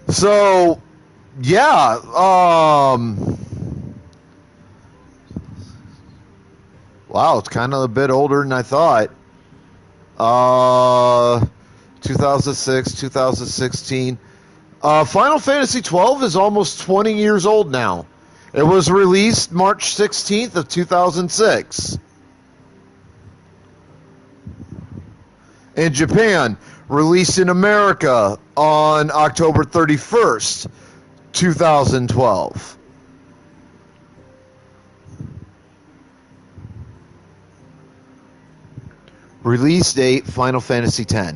So, yeah, wow, it's kind of a bit older than I thought. 2006, 2016. Final Fantasy 12 is almost 20 years old now. It was released March 16th of 2006. In Japan, released in America on October 31st, 2012. Release date, Final Fantasy X.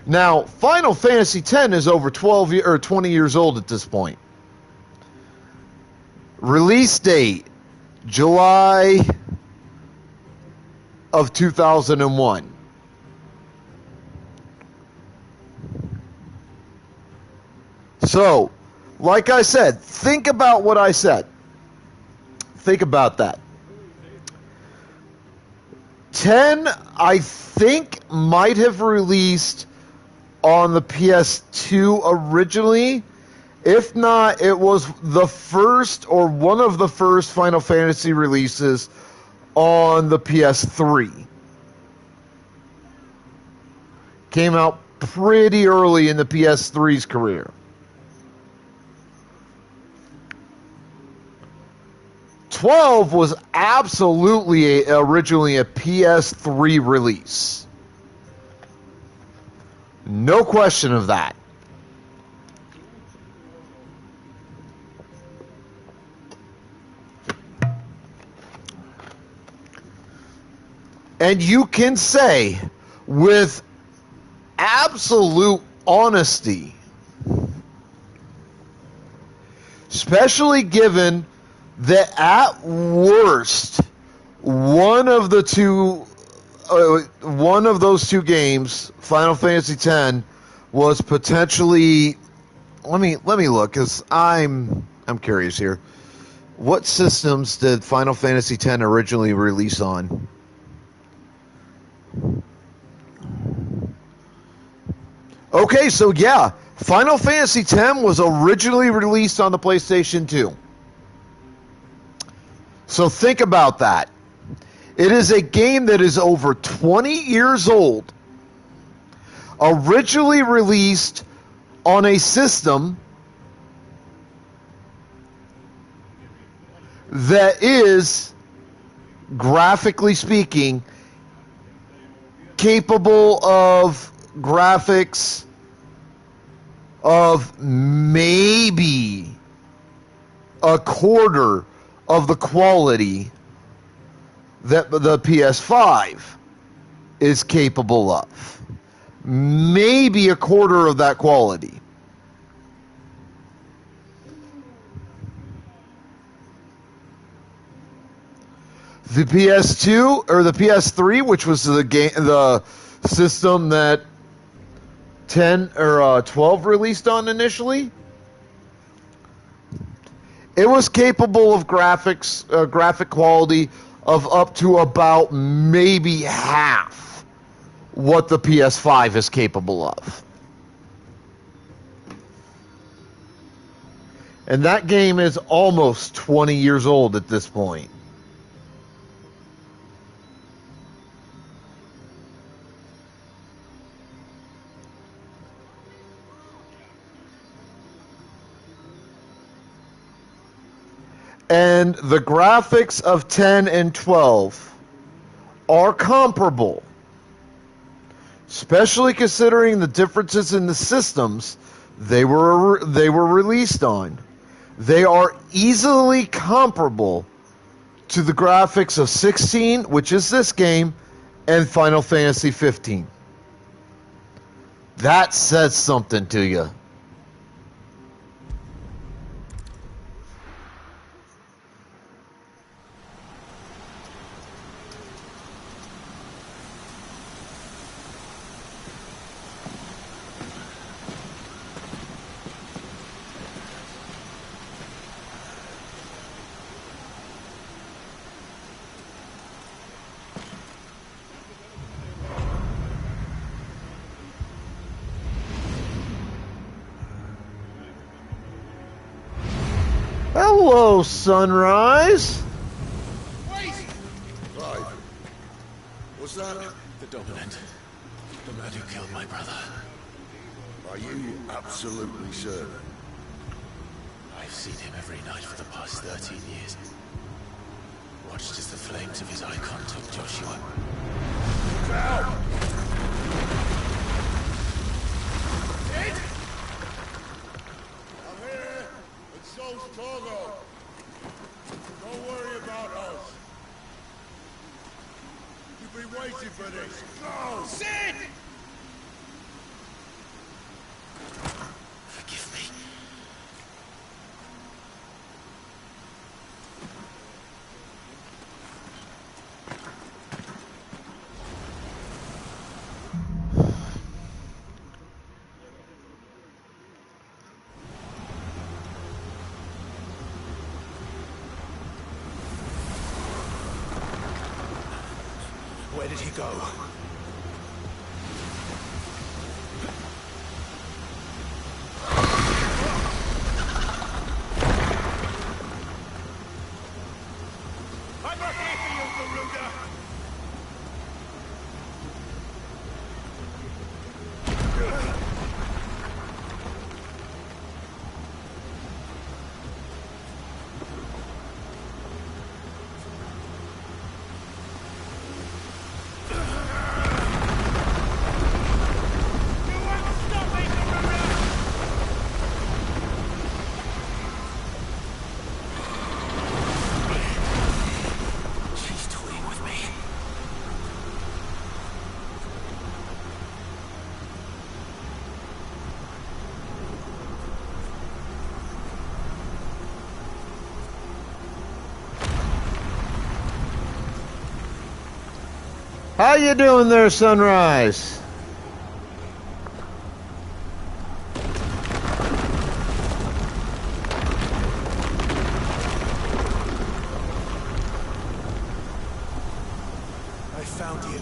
Now, Final Fantasy X is over 20 years old at this point. Release date, July of 2001. So, like I said, think about what I said. Think about that. 10, I think, might have released on the PS2 originally. If not, it was the first or one of the first Final Fantasy releases on the PS3. Came out pretty early in the PS3's career. 12 was absolutely originally a PS3 release. No question of that. And you can say with absolute honesty, especially given that at worst, one of those two games, Final Fantasy X, was potentially. Let me look, because I'm curious here. What systems did Final Fantasy X originally release on? Okay, so yeah, Final Fantasy X was originally released on the PlayStation 2. So think about that. It is a game that is over 20 years old, originally released on a system that is, graphically speaking, capable of graphics of maybe a quarter of the quality that the PS5 is capable of. Maybe a quarter of that quality. The PS2 or the PS3, which was the system that 10 or 12 released on initially, it was capable of graphic quality of up to about maybe half what the PS5 is capable of. And that game is almost 20 years old at this point. And the graphics of 10 and 12 are comparable, especially considering the differences in the systems they were released on. They are easily comparable to the graphics of 16, which is this game, and Final Fantasy 15. That says something to you. Hello, Sunrise. Wait! Clive, was that? The Dominant. The man who killed my brother. Are you absolutely certain? I've seen him every night for the past 13 years. Watched as the flames of his icon took Joshua. Out! I'm here, and so's Torgo. Don't worry about us. You've been waiting for this. Go! Sid! Forgive me. Where did he go? I'm not here for you, Garuda! How you doing there, Sunrise? I found you.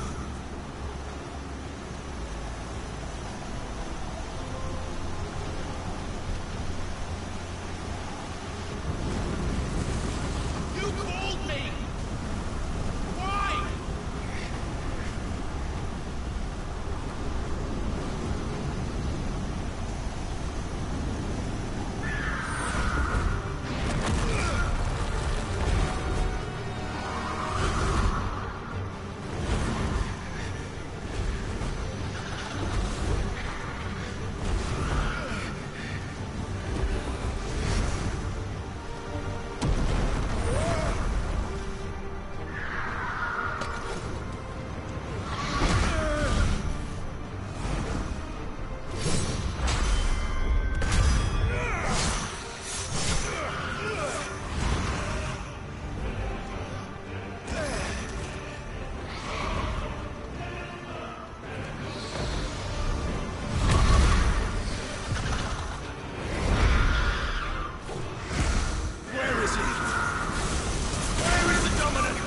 You called me! Why? Where is he? Where is the Dominant?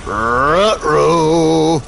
Ruh-roh.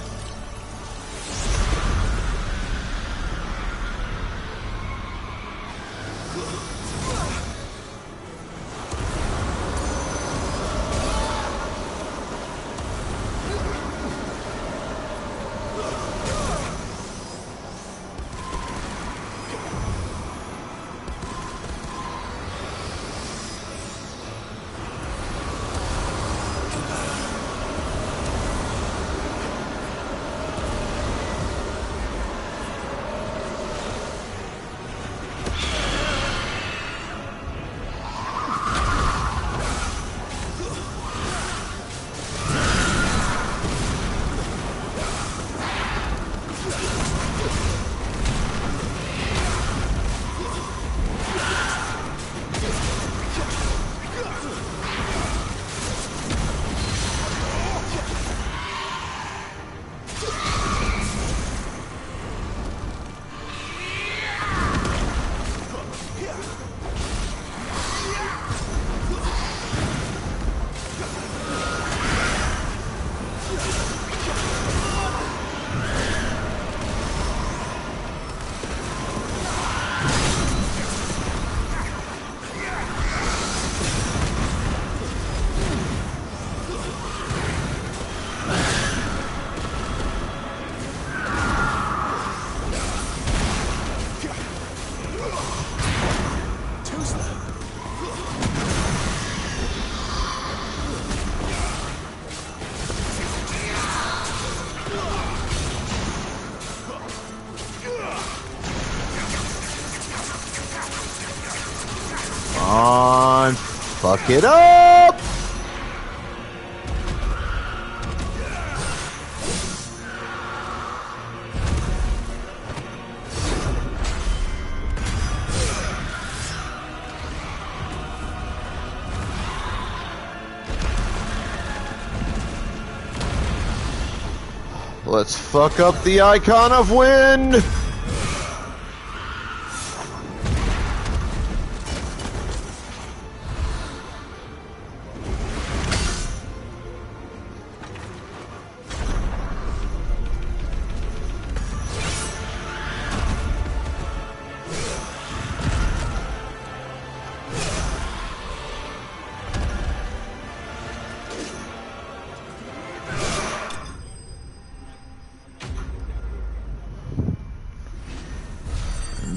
On, fuck it up. Let's fuck up the icon of wind!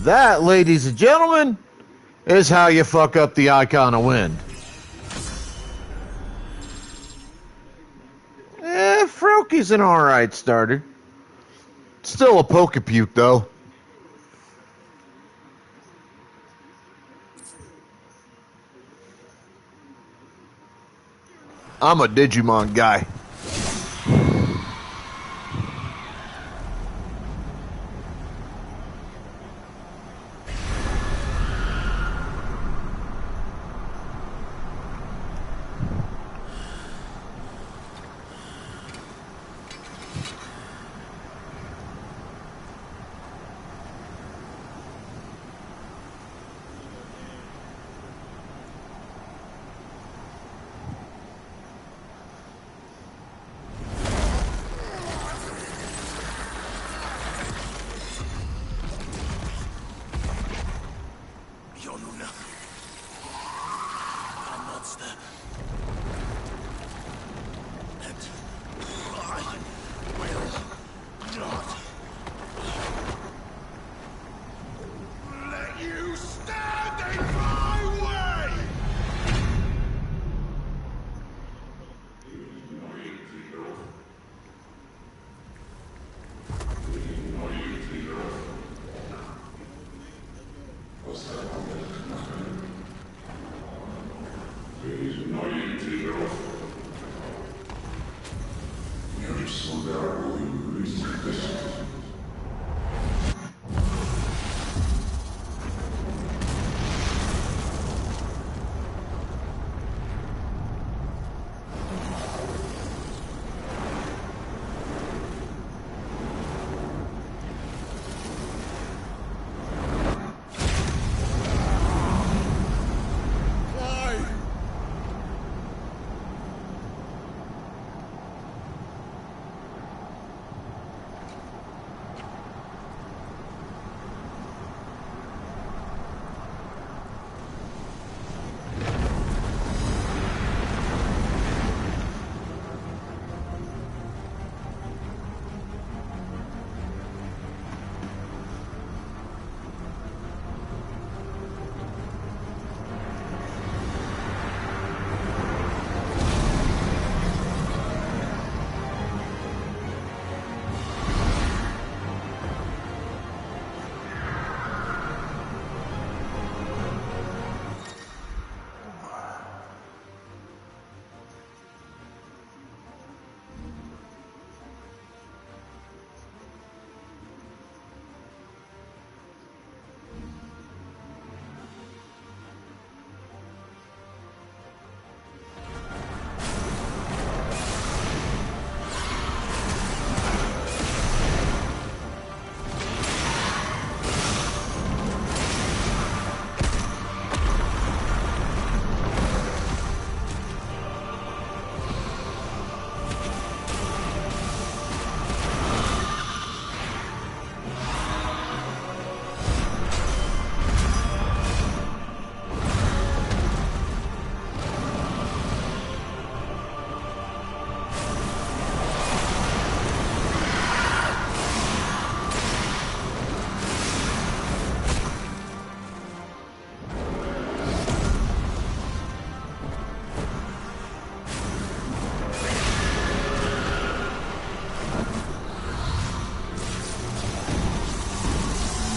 That, ladies and gentlemen, is how you fuck up the icon of wind. Froakies an alright starter. Still a Pokepuke, though. I'm a Digimon guy.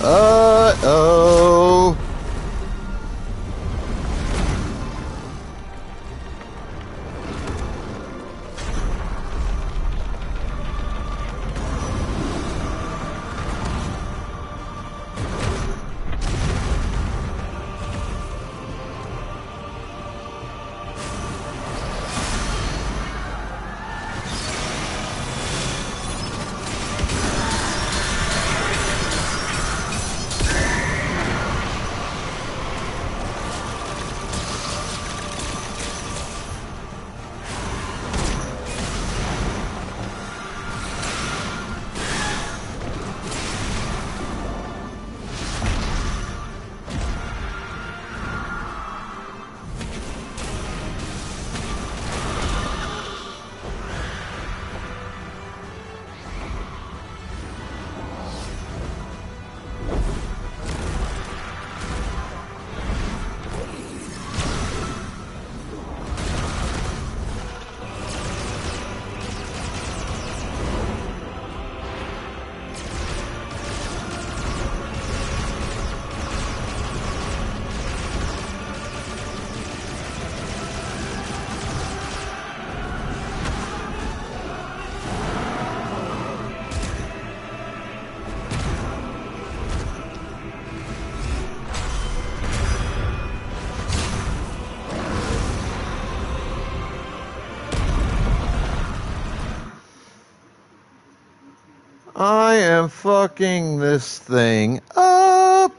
Uh-oh. I am fucking this thing up.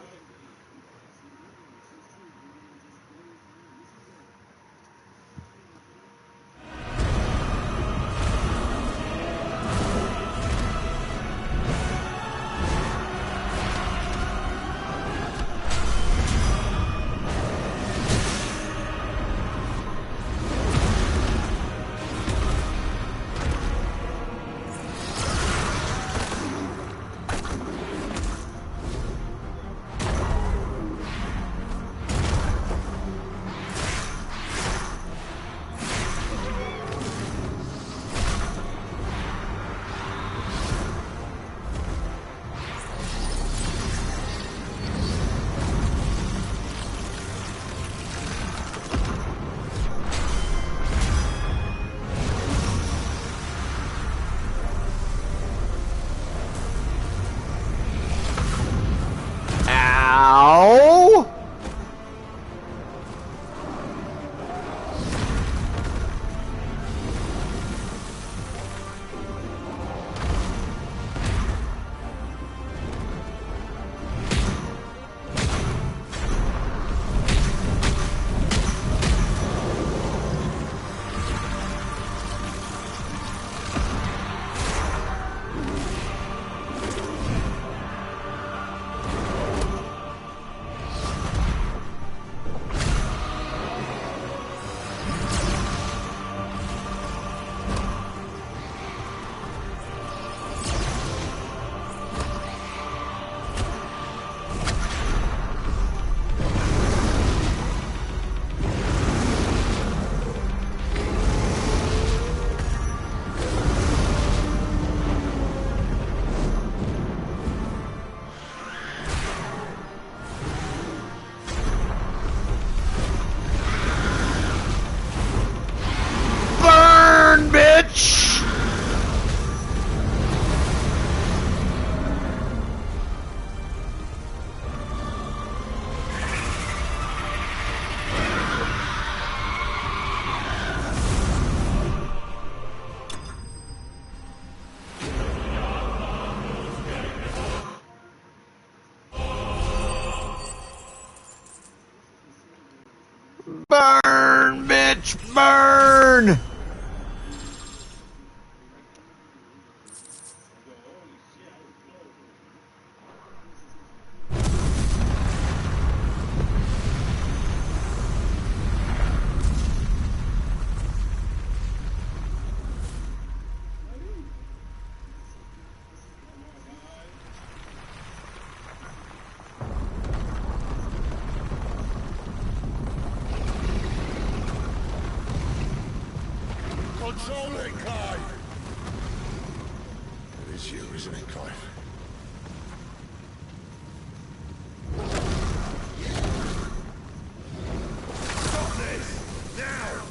Ow! Burn, bitch! Burn, bitch, burn! Control it, Clive! It is you, isn't it, Clive? Stop this! Now!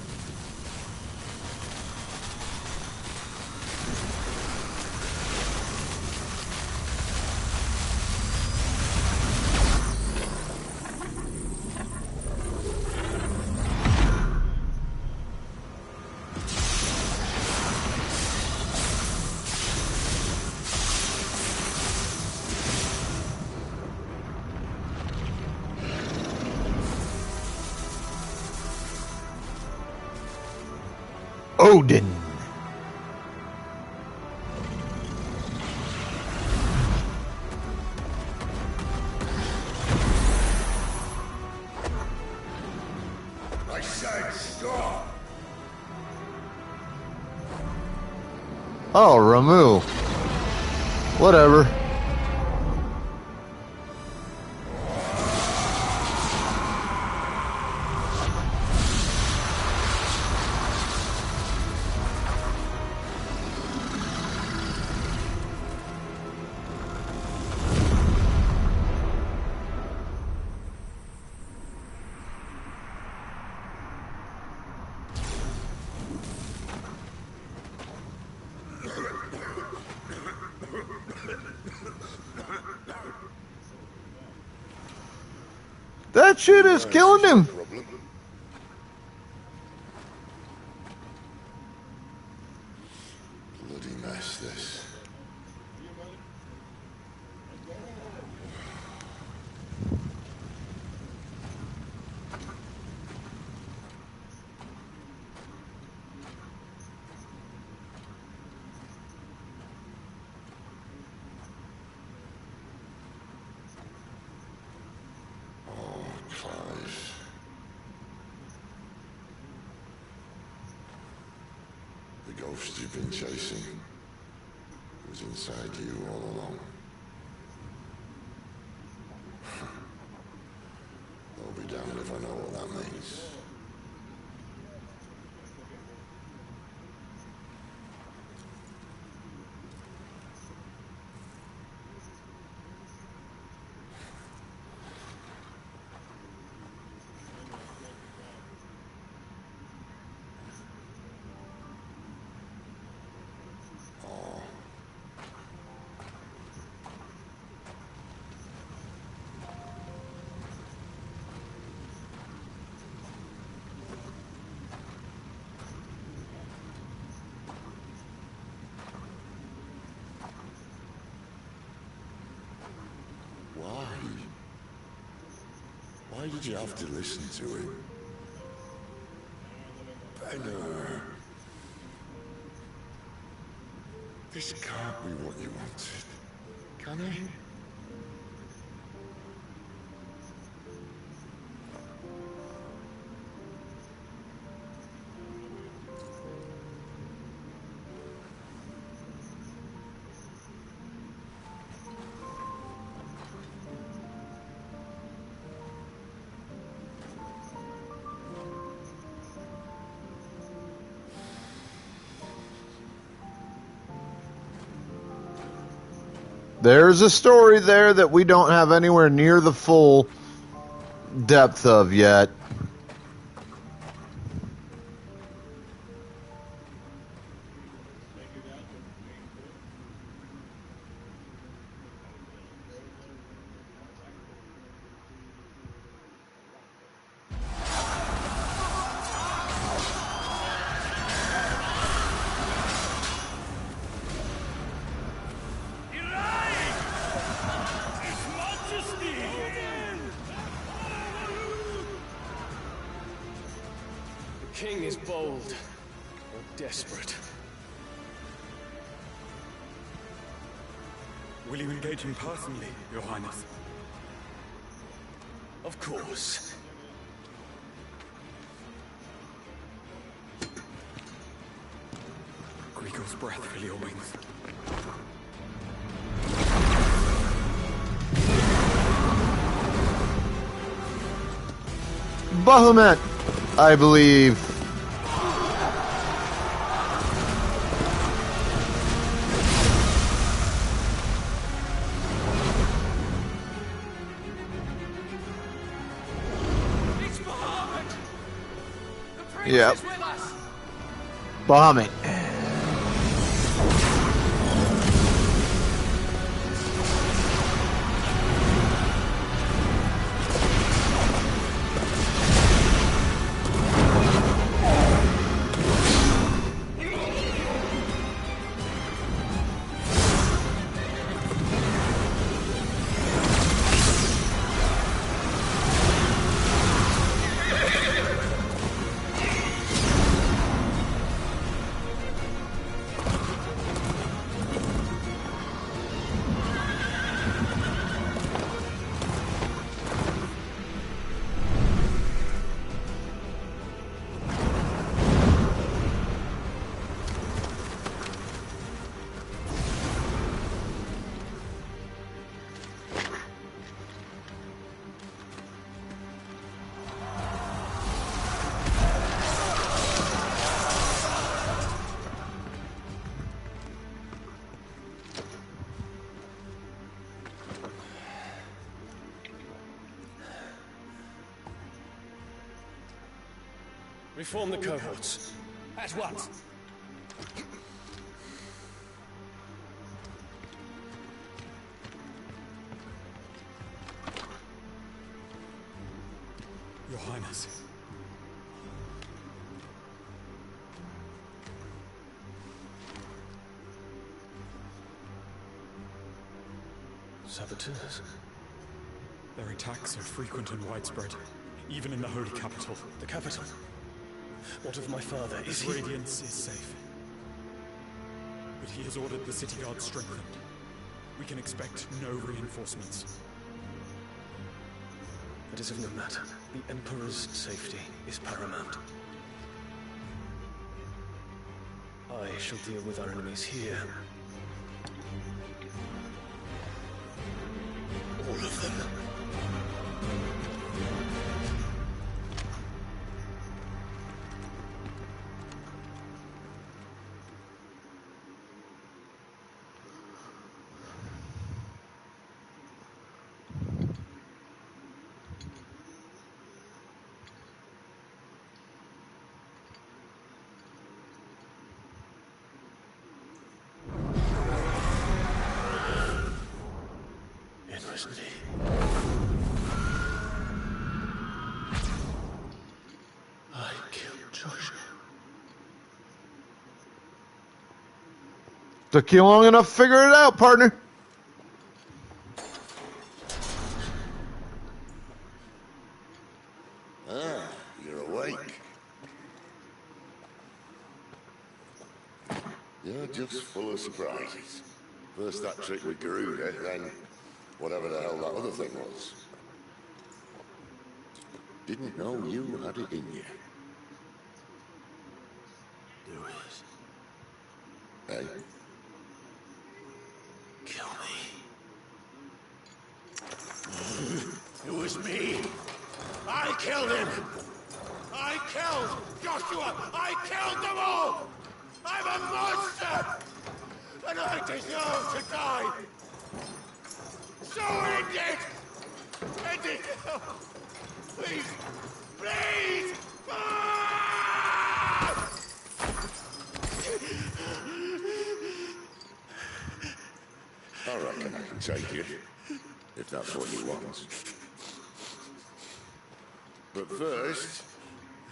Odin. I said stop! Oh, Ramu. Whatever. That shit is killing him. Problem. Bloody mess, this. ghost you've been chasing was inside you all along. I'll be damned if I know what that means. Why did you have to listen to him? Benner. This can't be what you wanted, can it? There's a story there that we don't have anywhere near the full depth of yet. The king is bold or desperate. Will you engage him personally, Your Highness? Of course. Grigor's breath fill your wings. Bahamut, I believe. It's Bahamut! The prince Yep. is with us! Bahamut. Reform the cohorts. At once. Your Highness. Saboteurs? Their attacks are frequent and widespread, even in the Holy Capital. The capital? What of my father? Is His he... radiance is safe. But he has ordered the city guard strengthened. We can expect no reinforcements. It is of no matter. The Emperor's safety is paramount. I shall deal with our enemies here. All of them. I killed Joshua. Took you long enough to figure it out, partner. Ah, you're awake. You're just full of surprises. First that trick with Garuda, then whatever the hell that other thing was. Didn't know you had it in you. Do it. Hey? Kill me. It was me. I killed him. I killed Joshua. I killed them all. I'm a monster. And I deserve to die. So end it. End it. Please. Please. Ah! I reckon I can take you, if that's what you want. But first,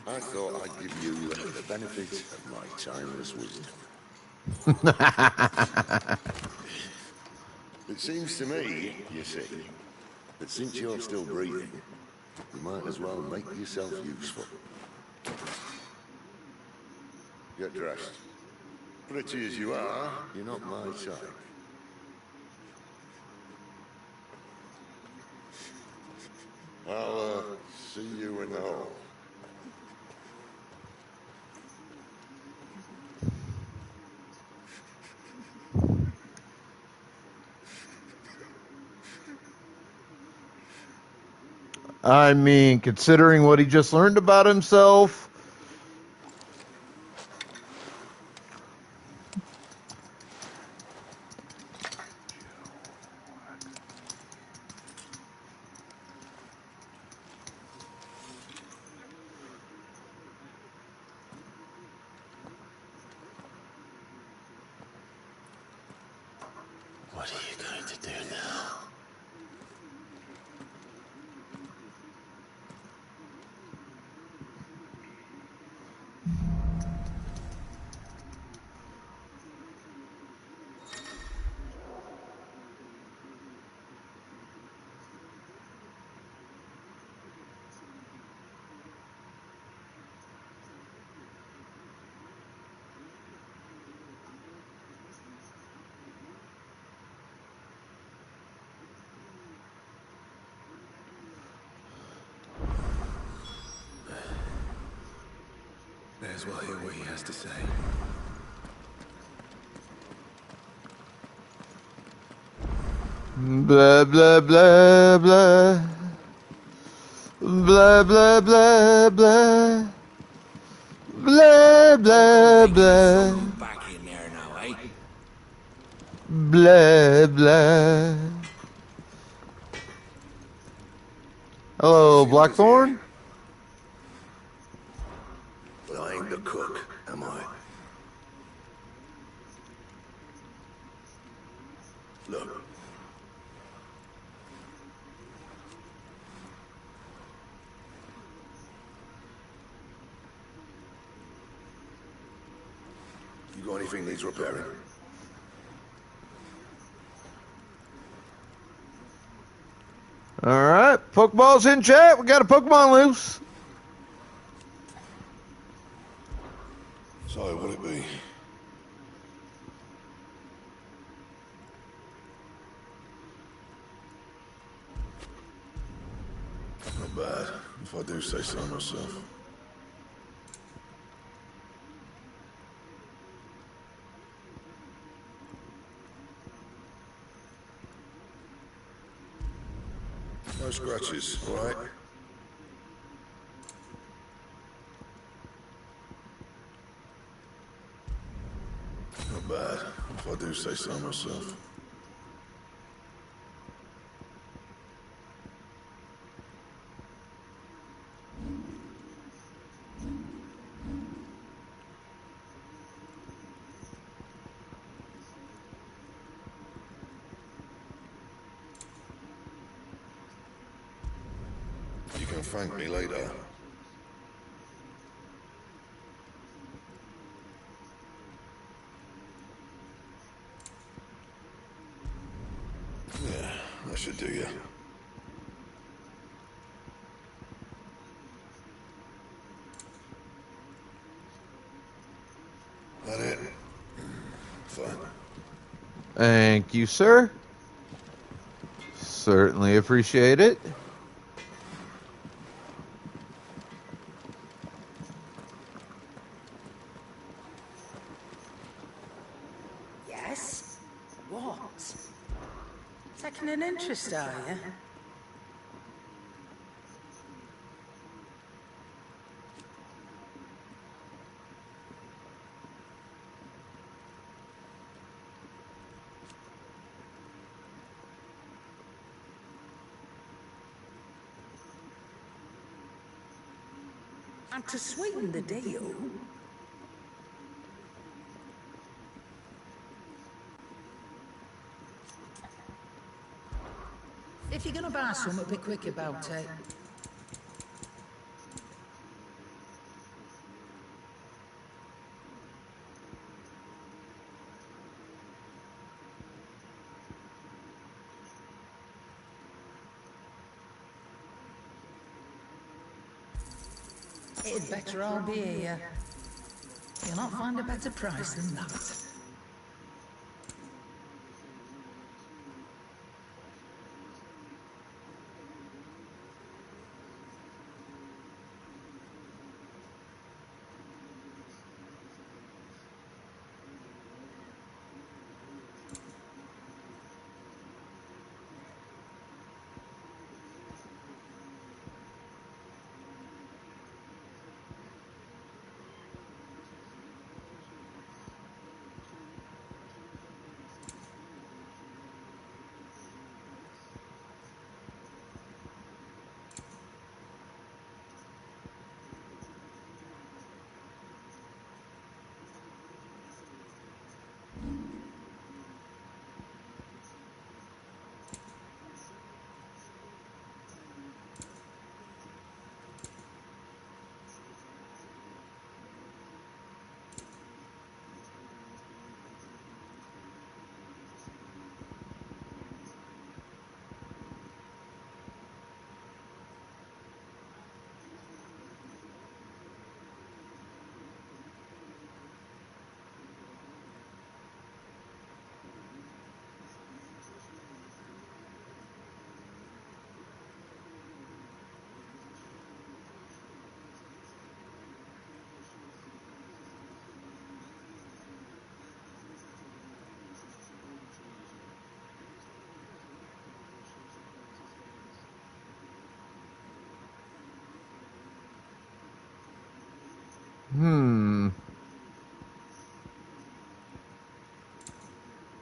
I thought I'd give you the benefit of my timeless wisdom. It seems to me, you see, that since you're still breathing, you might as well make yourself useful. Get dressed. Pretty as you are, you're not my type. I'll, see you in the hall. I mean, considering what he just learned about himself. What are you going to do now? May as well hear what he has to say. Blah, blah, blah, blah. Blah, blah, blah, blah. Blah, blah, blah. Back in there now, eh? Blah, blah. Hello, Blackthorn? But I ain't the cook, am I? Look. You got anything needs repairing? Alright, Pokeballs in chat. We got a Pokemon loose. So, what'll it be? Not bad, if I do say so myself. No scratches, all right? Not bad, if I do say so myself. You can thank me later. Yeah, that should do you. That it? Fine. Thank you, sir. Certainly appreciate it. Yes? What? Taking an interest, are you? And to sweeten the deal, if you're gonna buy something, be quick about it. It'd better all be here. You'll not find a better price than that.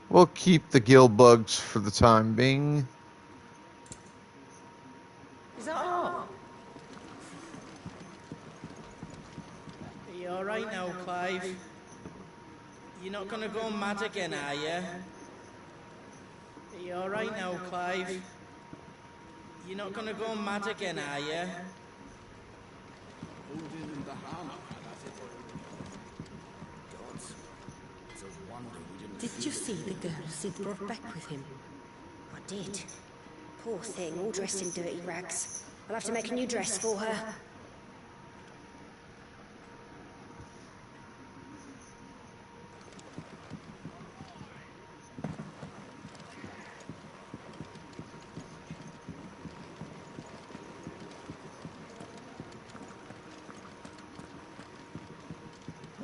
We'll keep the gill bugs for the time being. Is that all? Are you alright now, Clive? You're not gonna go mad again, are you? Are you alright now, Clive? You're not gonna go mad again, are you? Did you see the girl Sid brought back with him? I did. Poor thing, all dressed in dirty rags. I'll have to make a new dress for her.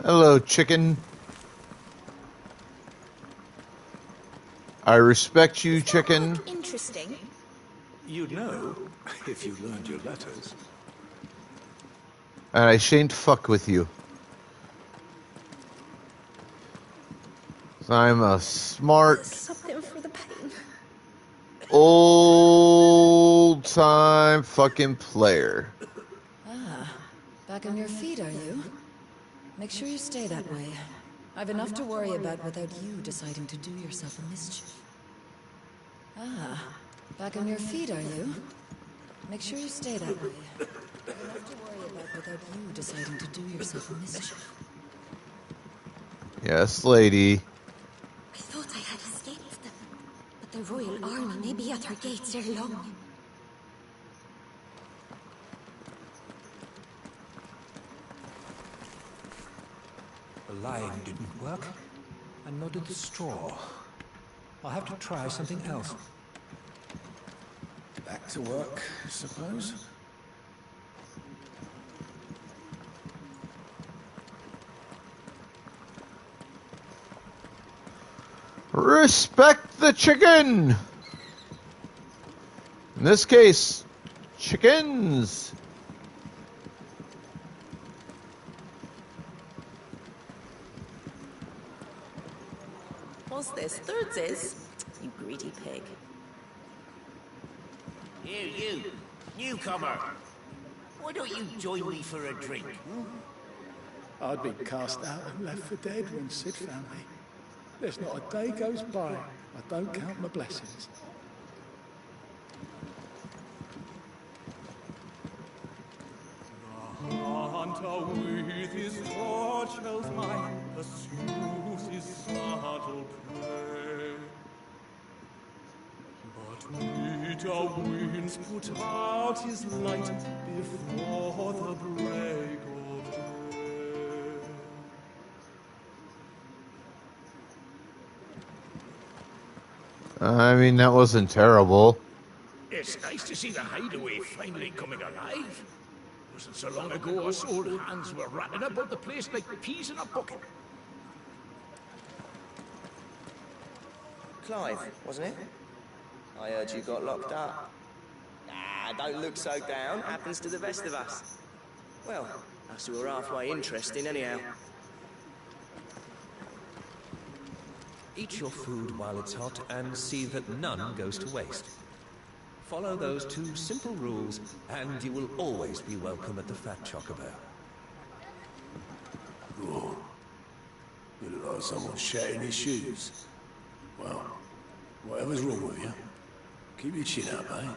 Hello, chicken. I respect you, chicken. Interesting. You'd know if you learned your letters. And I shan't fuck with you. I'm a smart, Something for the pain. old-time fucking player. Ah, back on your feet, are you? Make sure you stay that way. I've enough to worry about without you deciding to do yourself a mischief. Ah, back on your feet, are you? Make sure you stay that way. I've enough to worry about without you deciding to do yourself a mischief. Yes, lady. I thought I had escaped them, but the Royal Army may be at our gates ere long. The lying didn't work, and nor did the straw. I'll have to try something else. Back to work, I suppose. Respect the chicken! In this case, chickens. What's this? Thirdsies? You greedy pig. You, newcomer. Why don't you join me for a drink? I'd be cast out and left for dead when Sid found me. There's not a day goes by I don't count my blessings. The hunter with his torch held high pursues his subtle prey. But bitter winds put out his light before the break of day. I mean, that wasn't terrible. It's nice to see the hideaway finally coming alive. Wasn't so long ago us old hands were ratting about the place like peas in a bucket. Clive, wasn't it? I heard you got locked up. Ah, don't look so down. Happens to the best of us. Well, us who are halfway interesting anyhow. Eat your food while it's hot and see that none goes to waste. Follow those 2 simple rules and you will always be welcome at the Fat Chocobo. Oh. You look like someone shat in his shoes. Well, whatever's wrong with you, keep your chin up, eh?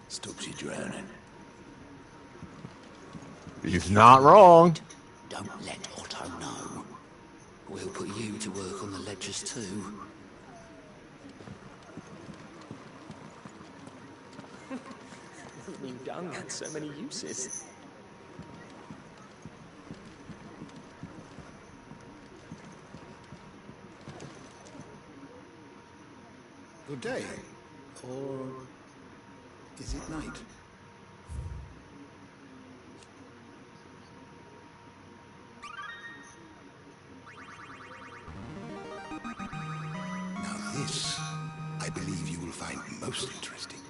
Stops you drowning. He's not wrong. Don't let Otto know. We'll put you to work on the ledgers too. New dung had so many uses. Good day. Or is it night? Now this, I believe you will find most interesting.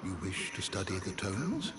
You wish to study the tomes?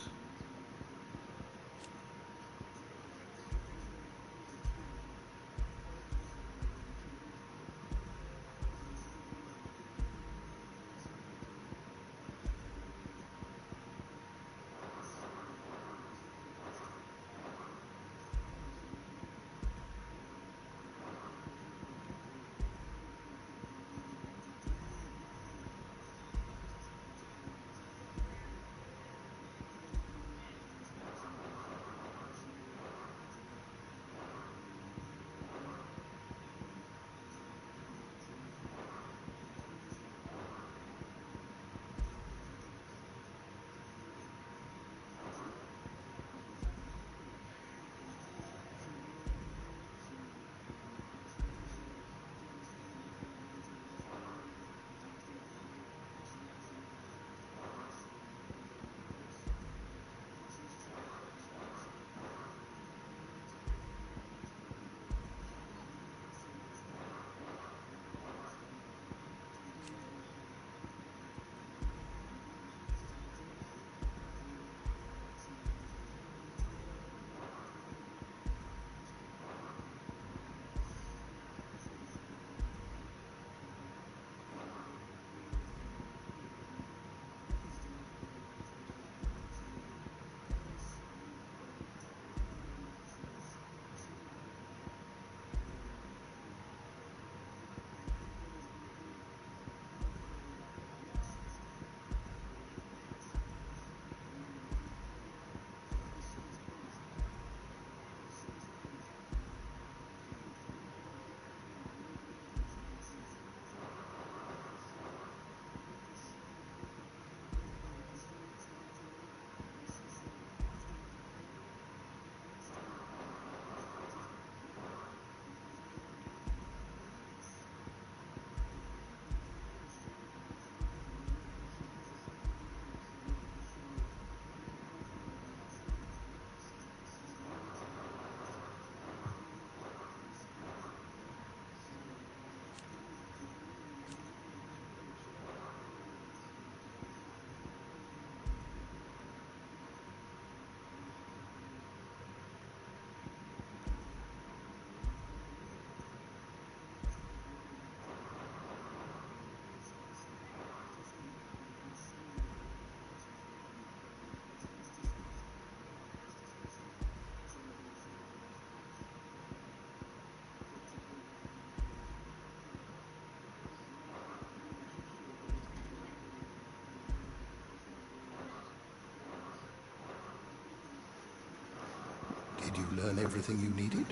Did you learn everything you needed?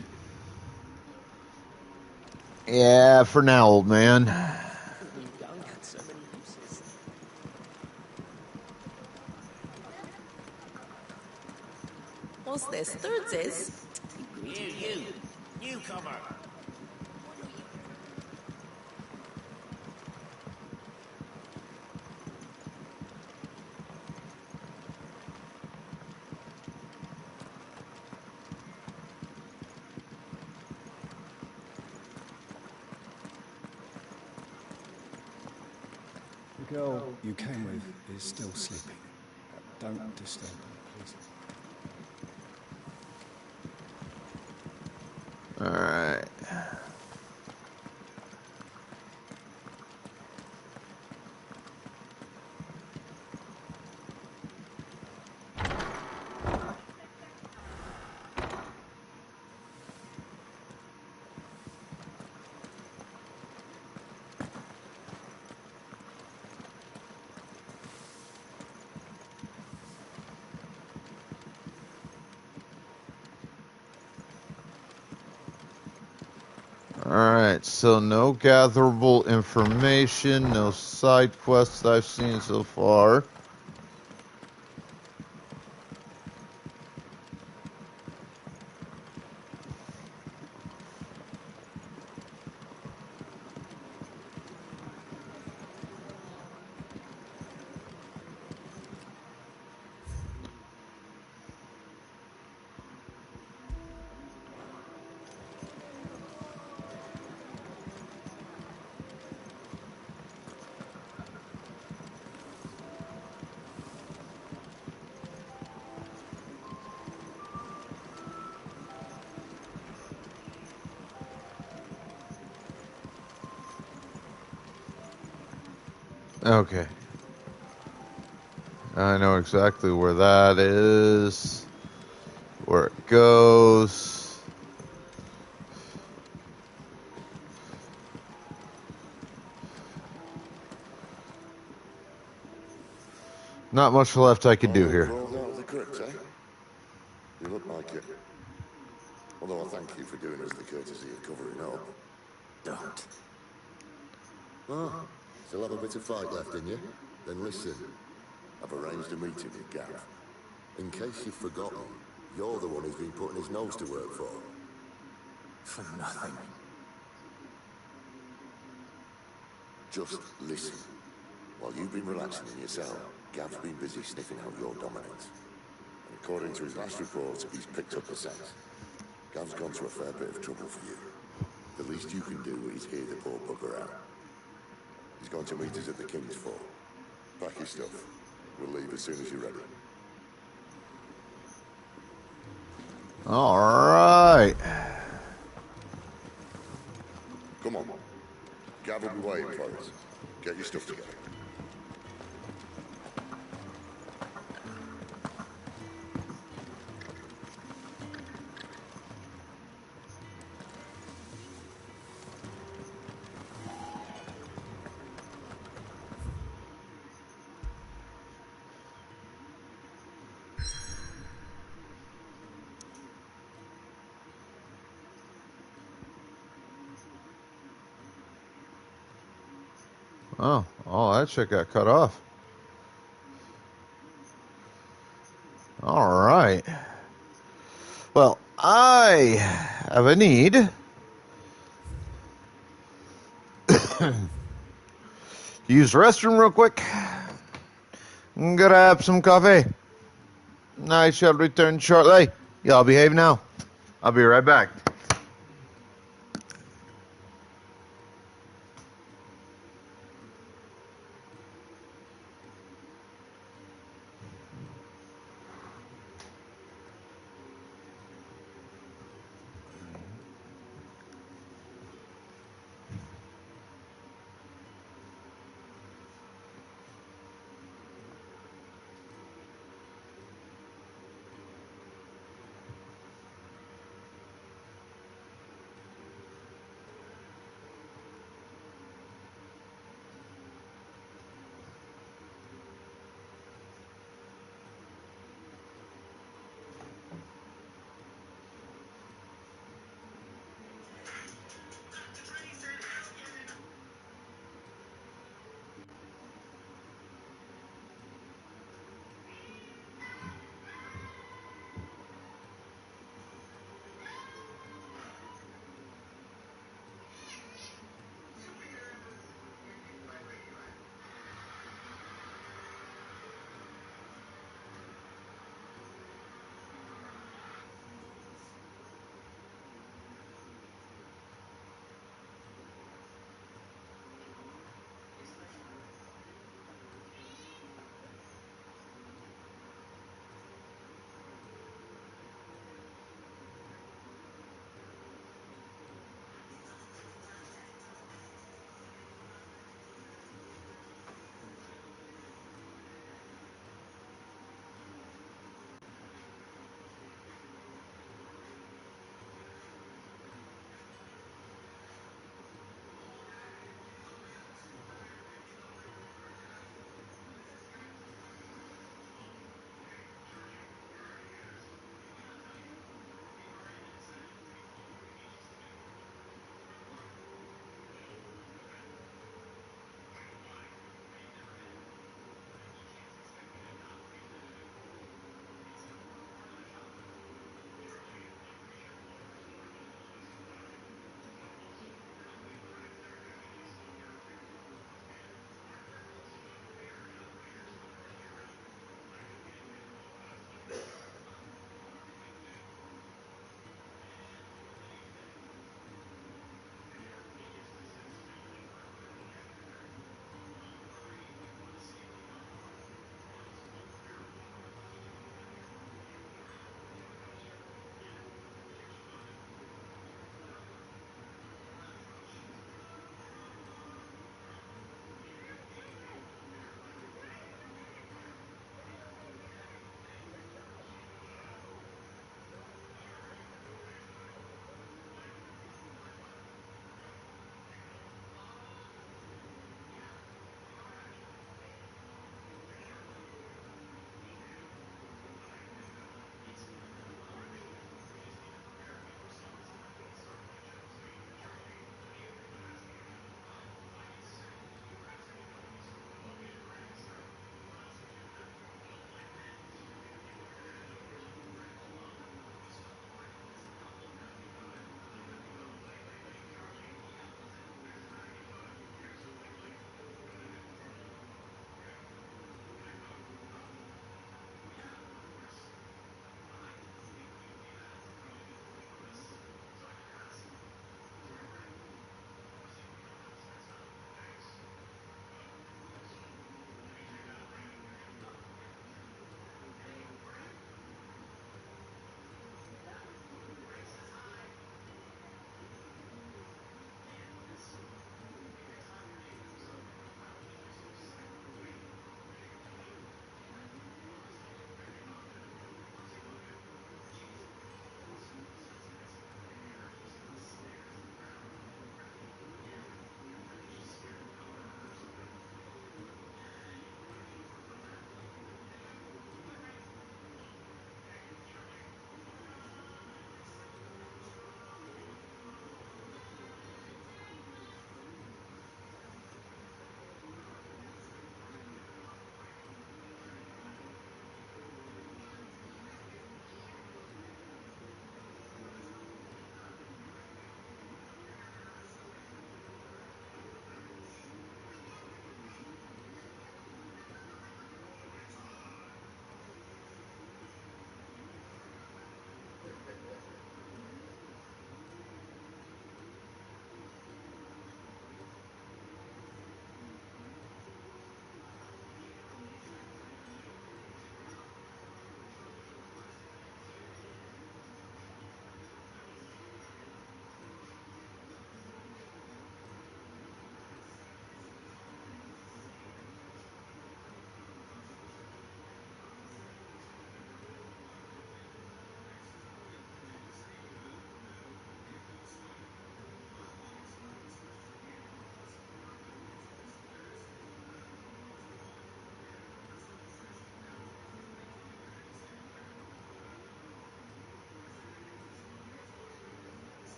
Yeah, for now, old man. Young had so many uses. What's this? Thirds is? You, newcomer. The girl you came with is still sleeping. Don't disturb her, please. Alright. Alright, so no gatherable information, no side quests I've seen so far. Okay. I know exactly where that is. Where it goes. Not much left I could do here. Crawled out of the crypt, eh? You look like it. Although I thank you for doing us the courtesy of covering up. Don't. Oh, still have a bit of fight left in you? Then listen. I've arranged a meeting with Gav. In case you've forgotten, you're the one who's been putting his nose to work for. For nothing. Just listen. While you've been relaxing in your cell, Gav's been busy sniffing out your dominance. And according to his last report, he's picked up the scent. Gav's gone to a fair bit of trouble for you. The least you can do is hear the poor bugger out. He's going to meet us at the King's Fort. Pack your stuff. We'll leave as soon as you're ready. All right. Come on. Gav will be waiting for us. Get your stuff together. Oh, that shit got cut off. All right. Well, I have a need. Use the restroom real quick. Grab some coffee. I shall return shortly. Y'all behave now. I'll be right back.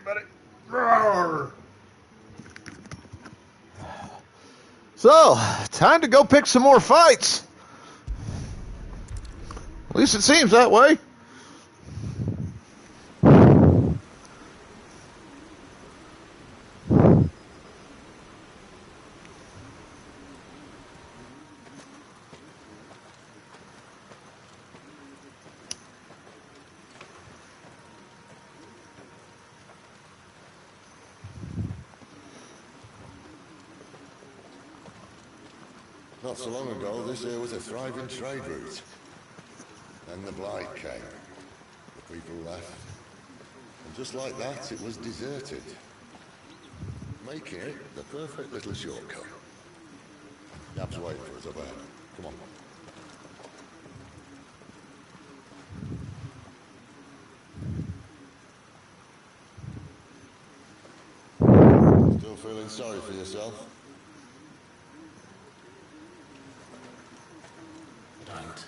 buddy. Roar. So, time to go pick some more fights. At least it seems that way. Not so long ago, this here was a thriving trade route. Then the Blight came. The people left. And just like that, it was deserted. Making it the perfect little shortcut. Yab's waiting for us up ahead. Come on. Still feeling sorry for yourself? Don't.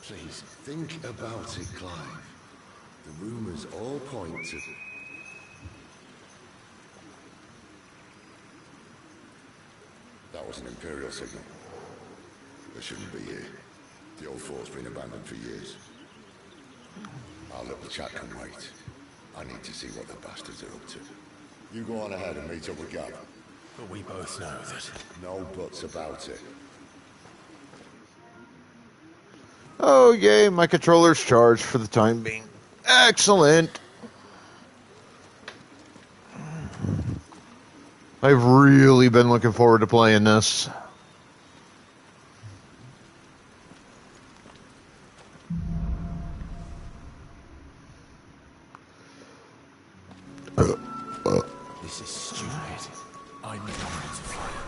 Please, think about it, Clive. The rumors all point to... That was an Imperial signal. They shouldn't be here. The old fort's been abandoned for years. Our little chat can wait. I need to see what the bastards are up to. You go on ahead and meet up with Gab. But we both know that... No buts about it. Oh, yay, my controller's charged for the time being. Excellent. I've really been looking forward to playing this. This is stupid. I'm the comrades of fire.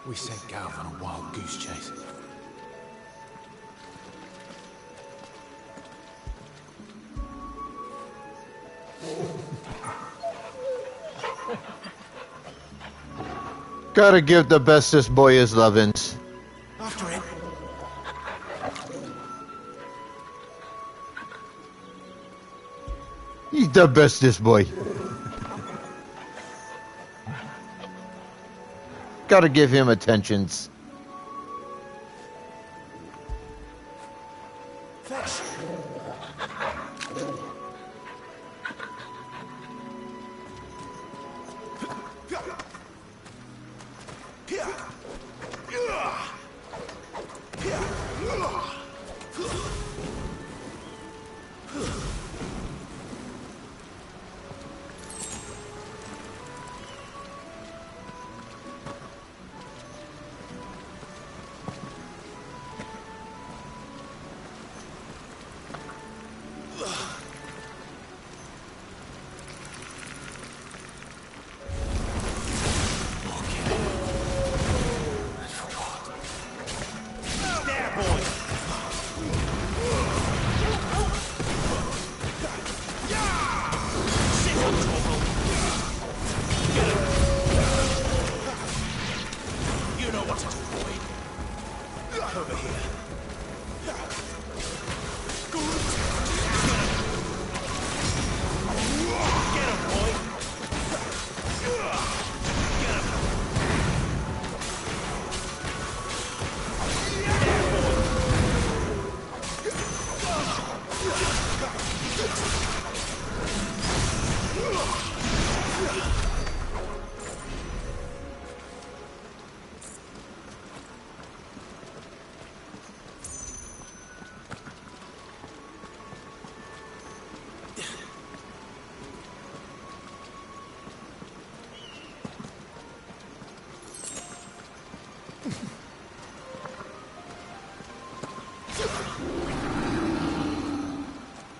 We sent Gav on a wild goose chase. Gotta give the bestest boy his lovin's. After him. He's the bestest boy. Gotta give him attentions. Fetch.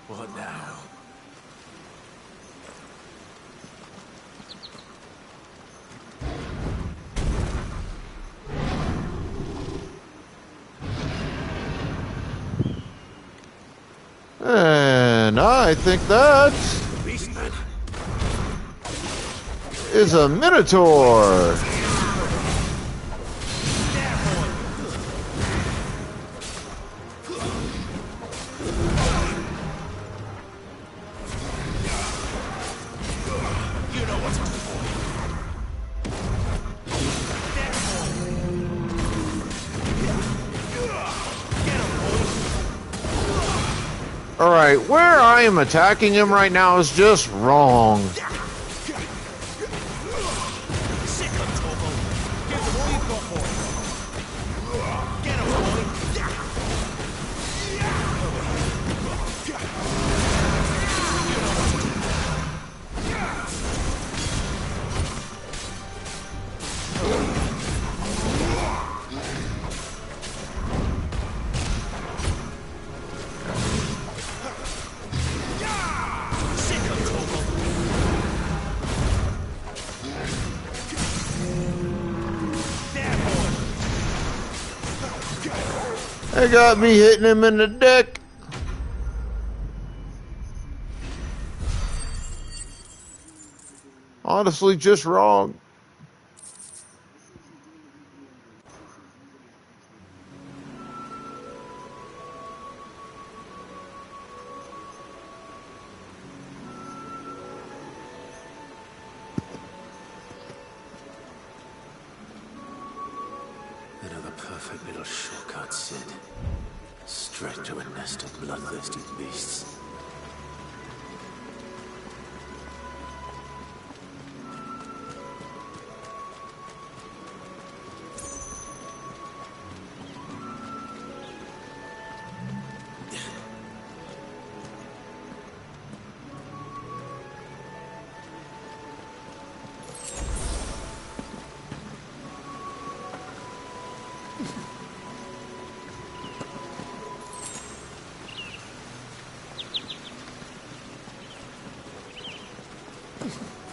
What now? And I think that is a Minotaur. Alright, where I am attacking him right now is just wrong. They got me hitting him in the dick. Honestly, just wrong. Another perfect little shortcut, Sid. Straight to a nest of bloodthirsty beasts.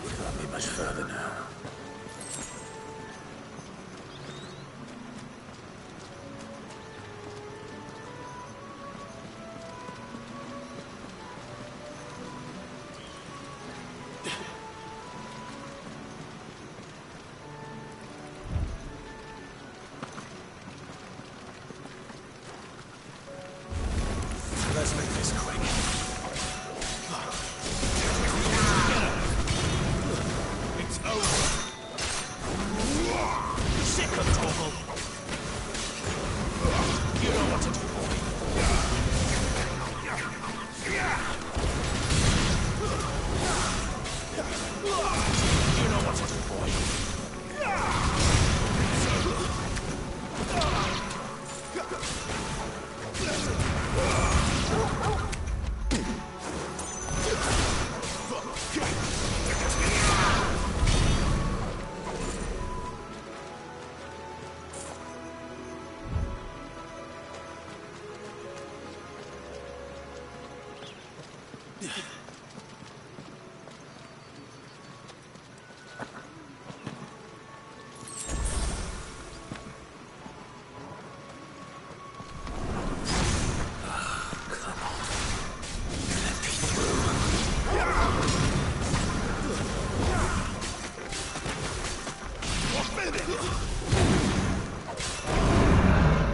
Can't be much further now. Let's make this quick. It's over. Sick of Torval. You know what to do, boy. You know what to do, boy.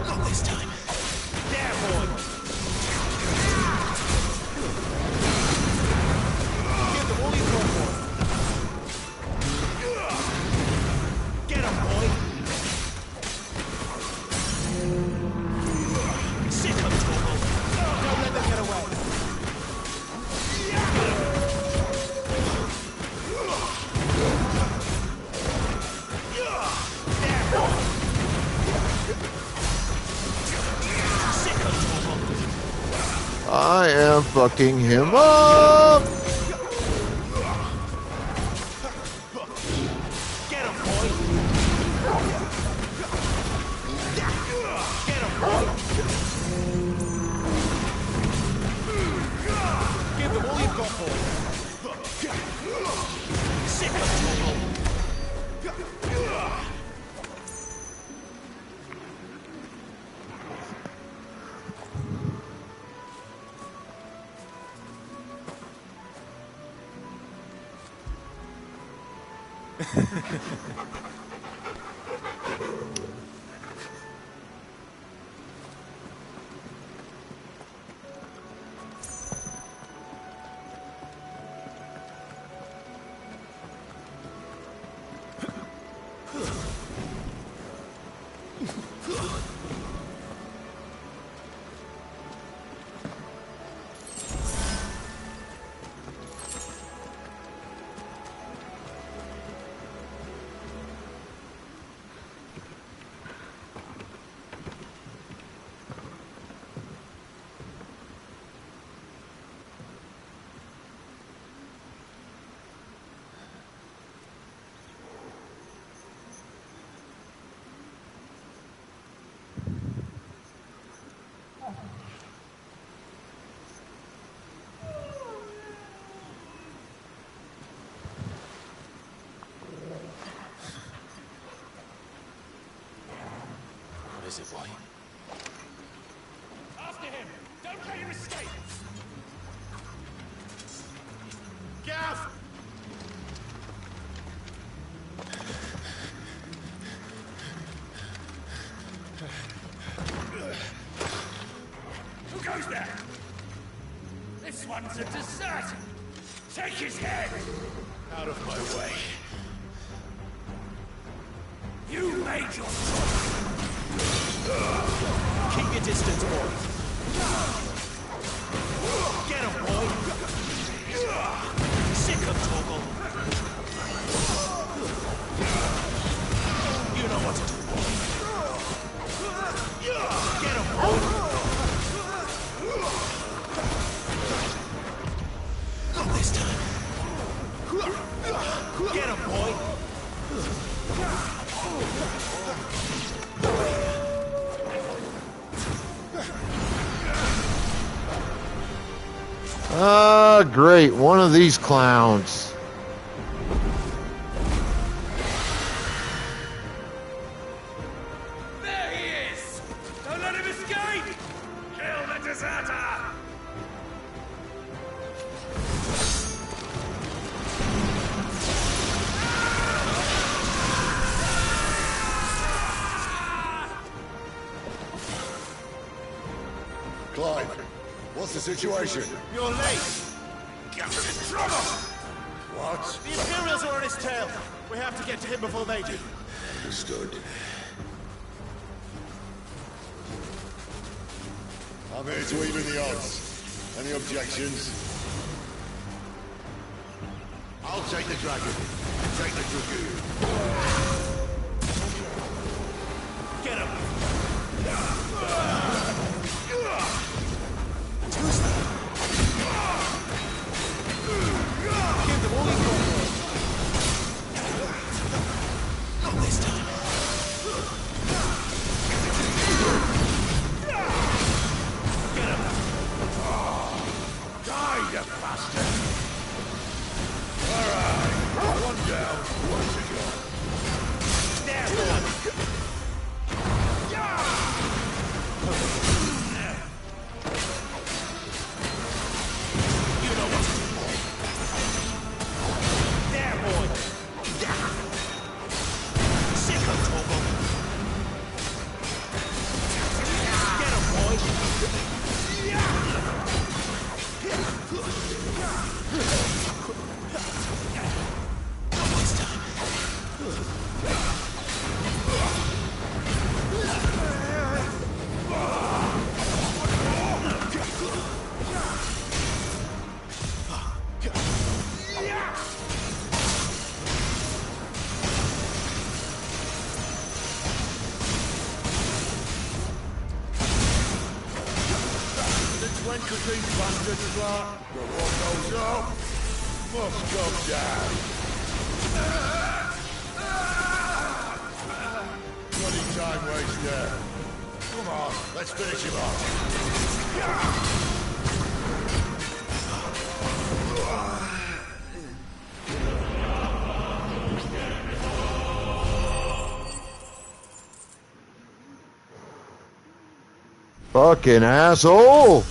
Not this time. There, boy. Give them all you've got for. Get him, boy. Sick of Torval. Don't let them get away. I am fucking him up. Get him, boy. Get him, boy. Give them all you've got, boy. Sick of Torval. is it, boy? After him! Don't let him escape! Gav! Who goes there? This one's a deserter! Take his head! Out of my way. You made your choice! Keep your distance, boy. Get him, boy. Sick of Torgal. You know what to do, boy. Get him, boy. Not this time. Get him, boy. Ah, great. One of these clowns. There he is! Don't let him escape! Kill the deserter! Clive, what's the situation? You're late. Get him in trouble! What? The Imperials are on his tail. We have to get to him before they do. Understood. I'm here to even the odds. Any objections? I'll take the dragon. Take the dragoon. Get him. Give them all you've got. Not this time. Get him. Die, you bastard! Alright, one down. What's it got? There, boy. You know what to do, boy. There, boy. Sick of Torgal. Get him, boy. Not this time. Since when could these bastards start? But what goes up must come down. Bloody time waster. Come on, let's finish him off. Fucking asshole!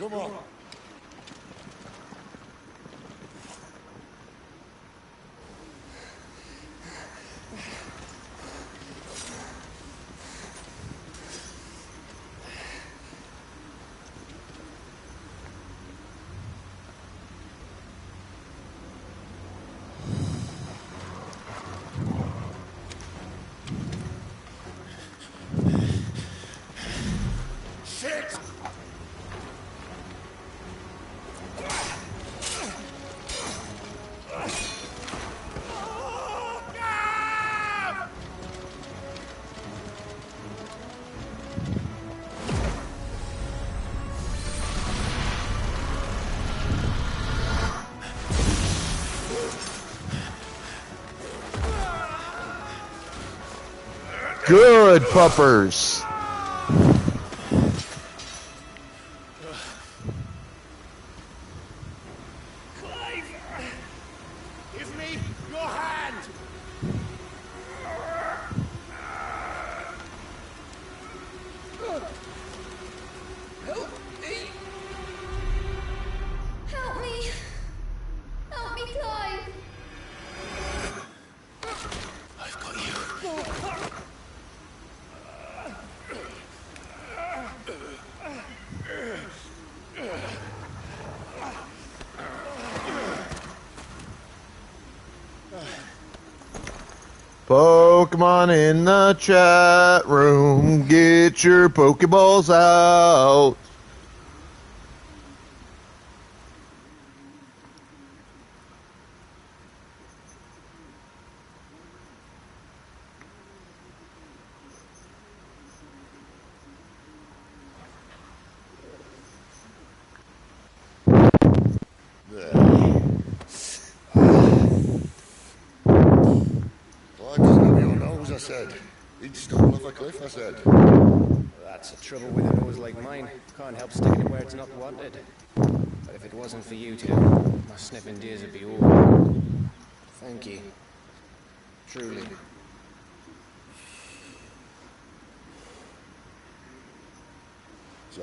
Come on. Shit! Good puppers. Clive! Give me your hand! Help me! Help me! Help me, Clive! I've got you. Pokemon in the chat room, get your Pokeballs out. Clive doesn't have your nose, I said. He'd stumble off a cliff, I said. That's the trouble with a nose like mine. Can't help sticking it where it's not wanted. But if it wasn't for you two, my sniffing days would be over. Thank you. Truly. So,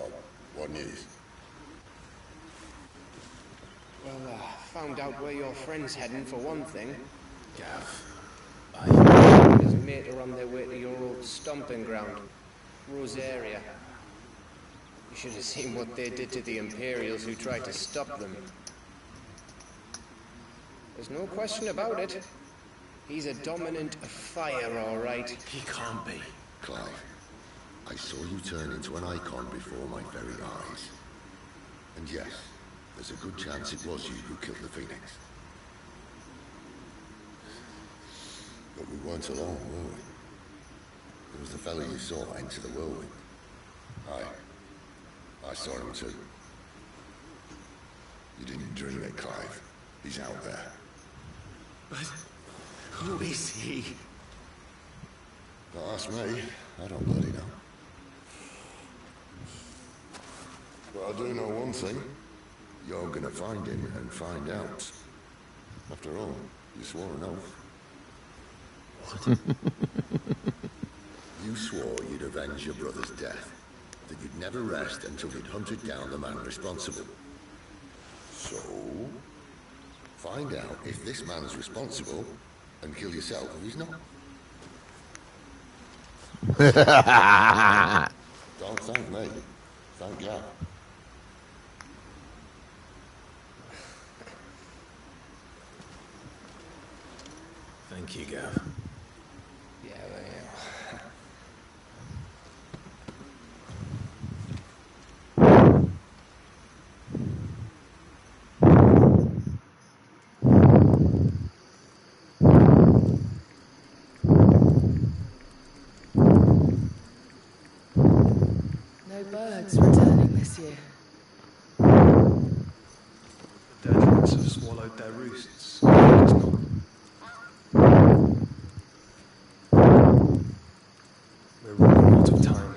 what news? Well, found out where your friend's heading for one thing. Gav, He and his mate are on their way to your old stomping ground, Rosaria. You should have seen what they did to the Imperials who tried to stop them. There's no question about it. He's a dominant fire, all right. he can't be. Clive, I saw you turn into an icon before my very eyes. And yes, there's a good chance it was you who killed the Phoenix. But we weren't alone, were we? There was the fellow you saw enter the whirlwind. I saw him too. You didn't dream it, Clive. He's out there. But who is he? Don't ask me. I don't bloody know. But I do know one thing. You're gonna find him and find out. After all, you swore an oath. What? You swore you'd avenge your brother's death. That you'd never rest until you'd hunted down the man responsible. So, find out if this man's responsible and kill yourself if he's not. Don't thank me. Thank God. Thank you, Gav. Yeah, well, yeah. No birds returning this year. The dead ones have swallowed their roosts. We're running out of time.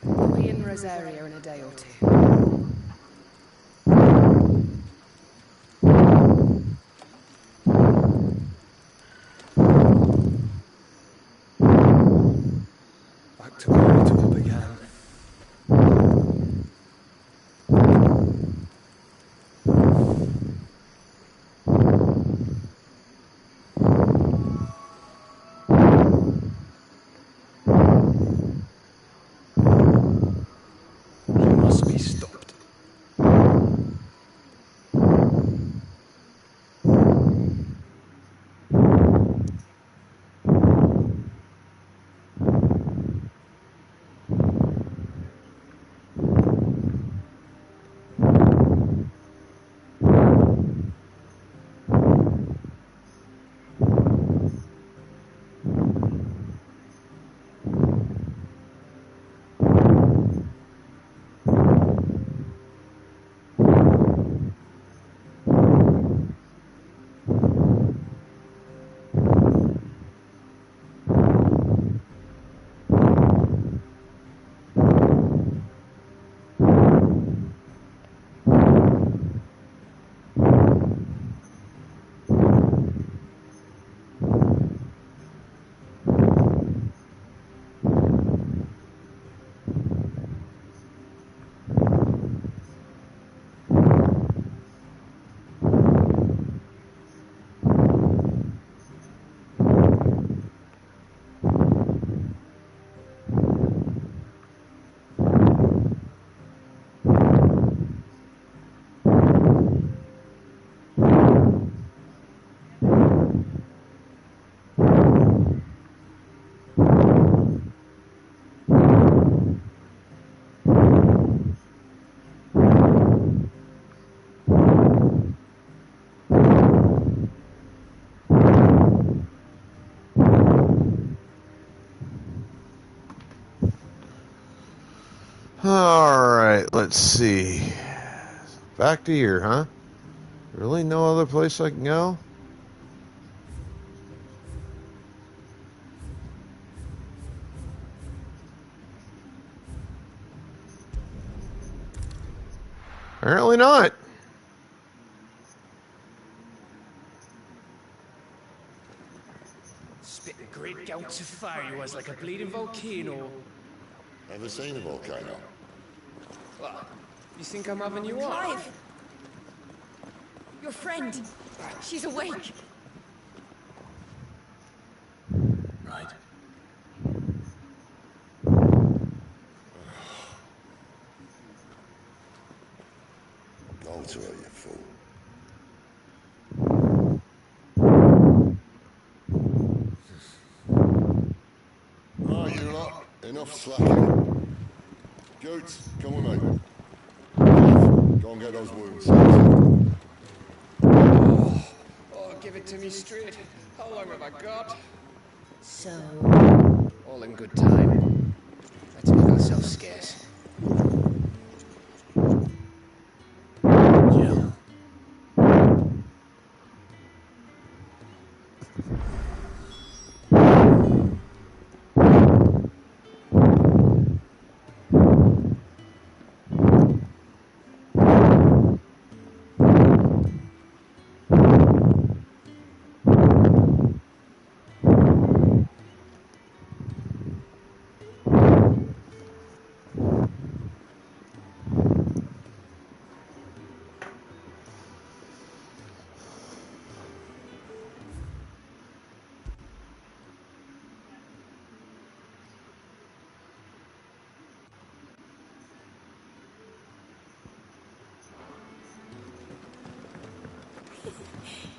We'll be in Rosaria in a day or two. Back to where it all began. Let's see. Back to here, huh? Really no other place I can go? Apparently not. Spitting great gouts of fire he was like a bleeding volcano. Ever seen a volcano? What? You think I'm having you on? Clive! Your friend. She's awake. Right. Go to her, you fool. Right, you lot. Enough slacking. Goots, come on, mate. Go and get those wounds. Oh, give it to me straight. How long have I got? So... All in good time. Let's make ourselves scarce. Jill.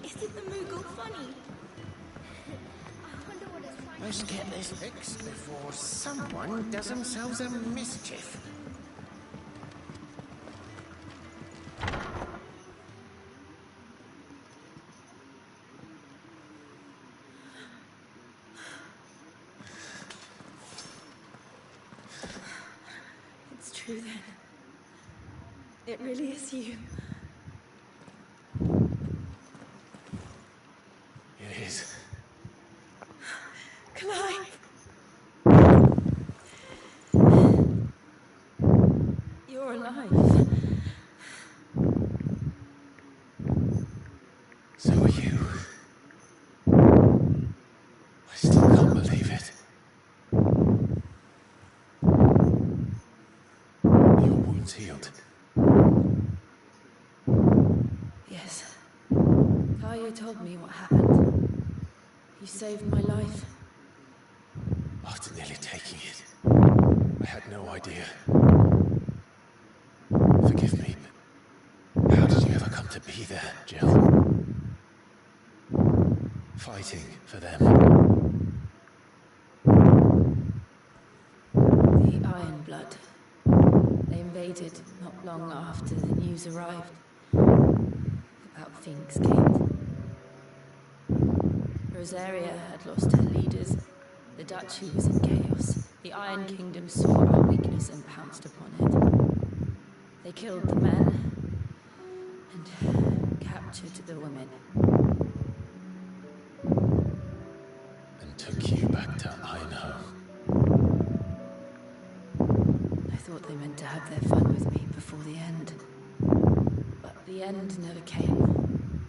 Isn't the Moogle funny? Let's get this fixed before someone does themselves a mischief. It's true then. It really is you. It is. Clive! You're alive. So are you. I still can't believe it. Your wound's healed. Yes. Talia told me what happened. You saved my life. After nearly taking it, I had no idea. Forgive me, but how did you ever come to be there, Jill? Fighting for them. The Iron Blood. They invaded not long after the news arrived about Phoenix Gate. Rosaria had lost her leaders. The Duchy was in chaos. The Iron Kingdom saw our weakness and pounced upon it. They killed the men and captured the women. And took you back to Ironhome. I thought they meant to have their fun with me before the end. But the end never came.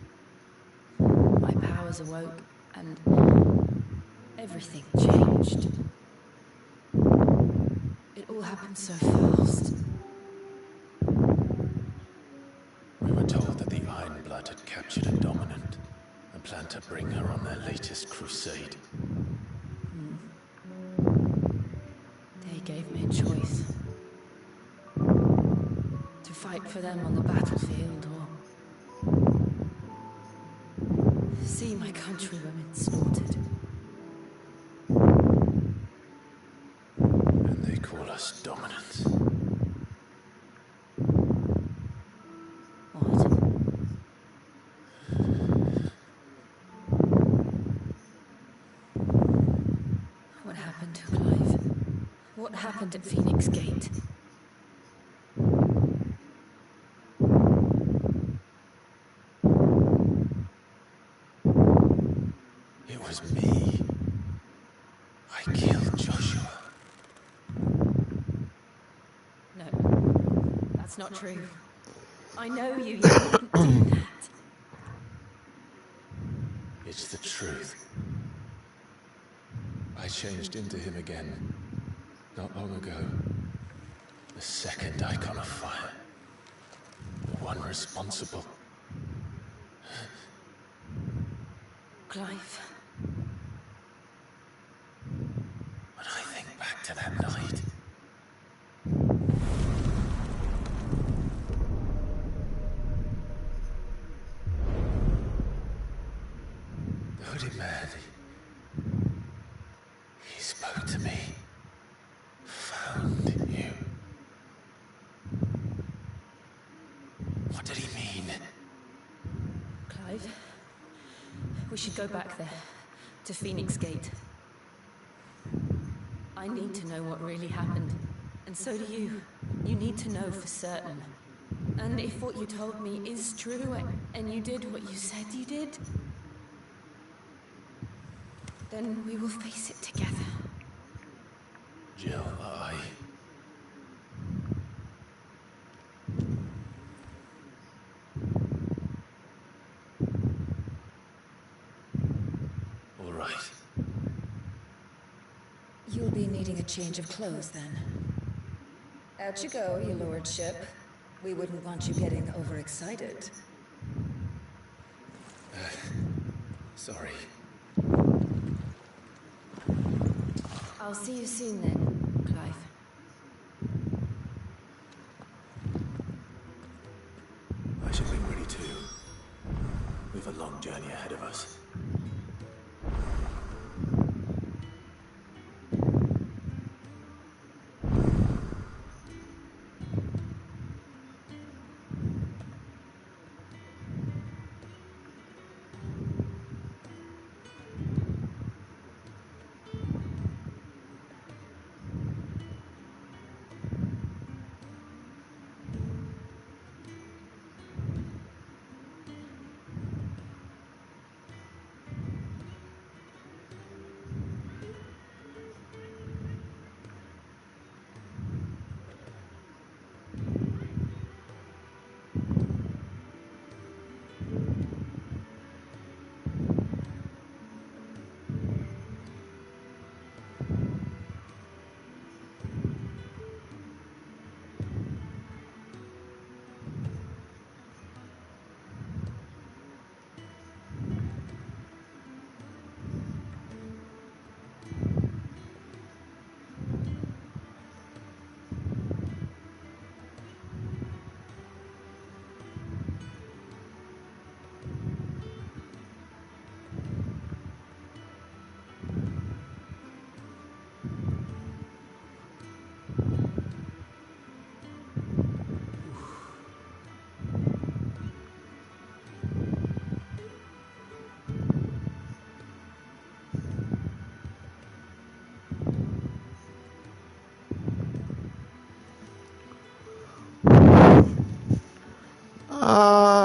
My powers awoke, and everything changed. It all happened so fast. We were told that the Iron Blood had captured a dominant and planned to bring her on their latest crusade. They gave me a choice. To fight for them on the battlefield or see my countrywomen slaughtered. And they call us dominants. What happened to Clive? What happened at Phoenix Gate? It was me. I killed Joshua. No, that's not true. I know you. You wouldn't do that. It's the truth. I changed into him again, not long ago. The second icon of fire. The one responsible. Clive. When I think back to that night... The hooded man... He spoke to me. Found you. What did he mean? Clive, we should go back there, to Phoenix Gate. I need to know what really happened, and so do you. You need to know for certain. And if what you told me is true, and you did what you said you did, then we will face it together. Jill, All right. You'll be needing a change of clothes, then. Out you go, your lordship. We wouldn't want you getting overexcited. Sorry. I'll see you soon then, Clive. I should be ready too. We've a long journey ahead of us.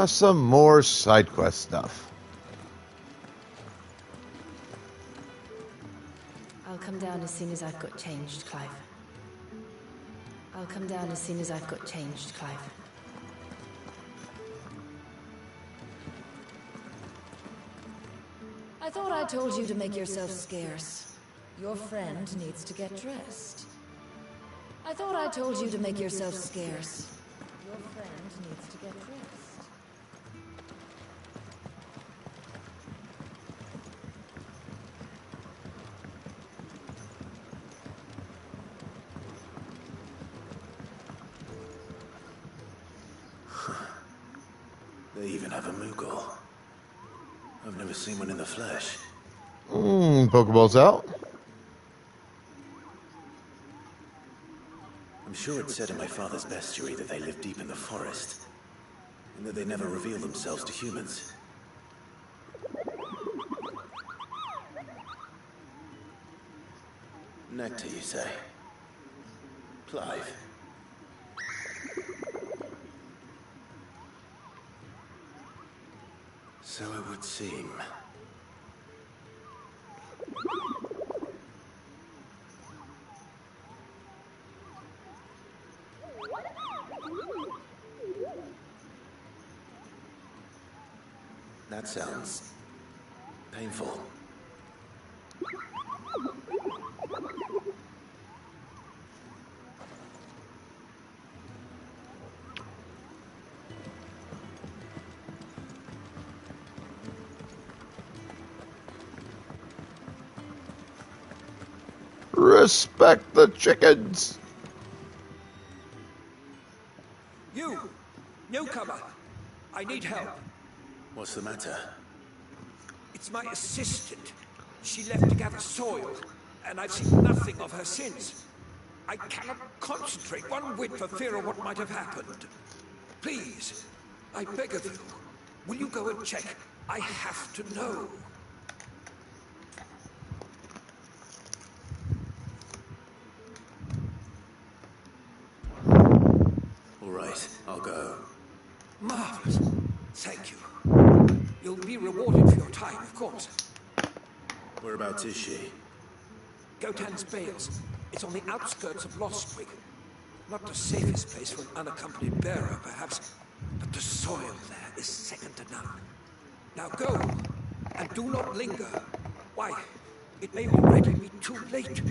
Some more side quest stuff. I'll come down as soon as I've got changed, Clive. I'll come down as soon as I've got changed, Clive. I thought I told you to make yourself scarce. Your friend needs to get dressed. I thought I told you to make yourself scarce. Your friend needs to get dressed. They even have a Moogle. I've never seen one in the flesh. Pokeballs out. I'm sure it said in my father's bestiary that they live deep in the forest, and that they never reveal themselves to humans. Nectar, you say? Clive. So it would seem. That sounds painful. Respect the chickens. You! Newcomer! I need help. What's the matter? It's my assistant. She left to gather soil, and I've seen nothing of her since. I cannot concentrate one whit for fear of what might have happened. Please, I beg of you, will you go and check? I have to know. All right, I'll go. Marvelous. Thank you. You'll be rewarded for your time, of course. Whereabouts is she? Gotan's Bales. It's on the outskirts of Lostwig. Not the safest place for an unaccompanied bearer, perhaps, but the soil there is second to none. Now go, and do not linger. Why, it may already be too late.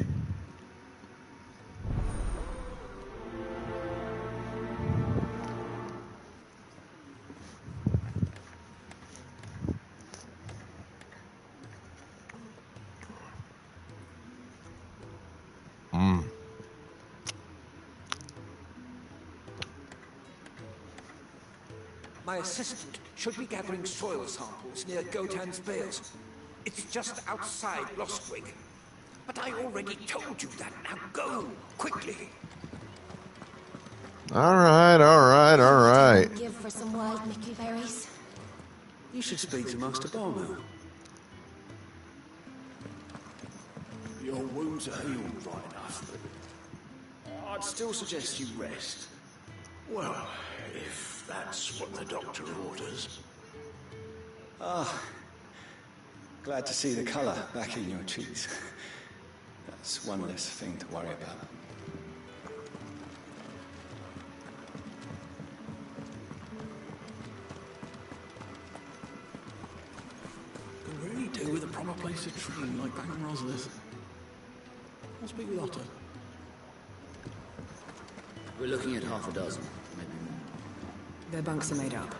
My assistant should be gathering soil samples near Gotan's Bales. It's just outside Lostwig. But I already told you that. Now go, quickly. All right. Give for some wild Mickey berries. You should speak to Master Barlow. Your wounds are healed right enough, but I'd still suggest you rest. Well, if that's what the doctor orders. Ah, glad to see the colour back in your cheeks. That's one less thing to worry about. Could really do with a proper place to train like back in Roslith. I'll speak with Otto. We're looking at half a dozen, maybe more. Their bunks are made up.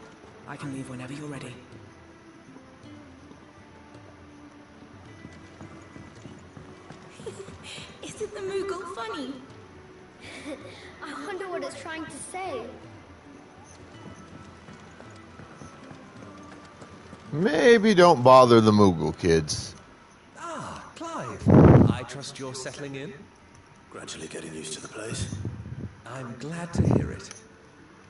I can leave whenever you're ready. Isn't the Moogle funny? I wonder what it's trying to say. Maybe don't bother the Moogle kids. Ah, Clive. I trust you're settling in? Gradually getting used to the place. I'm glad to hear it.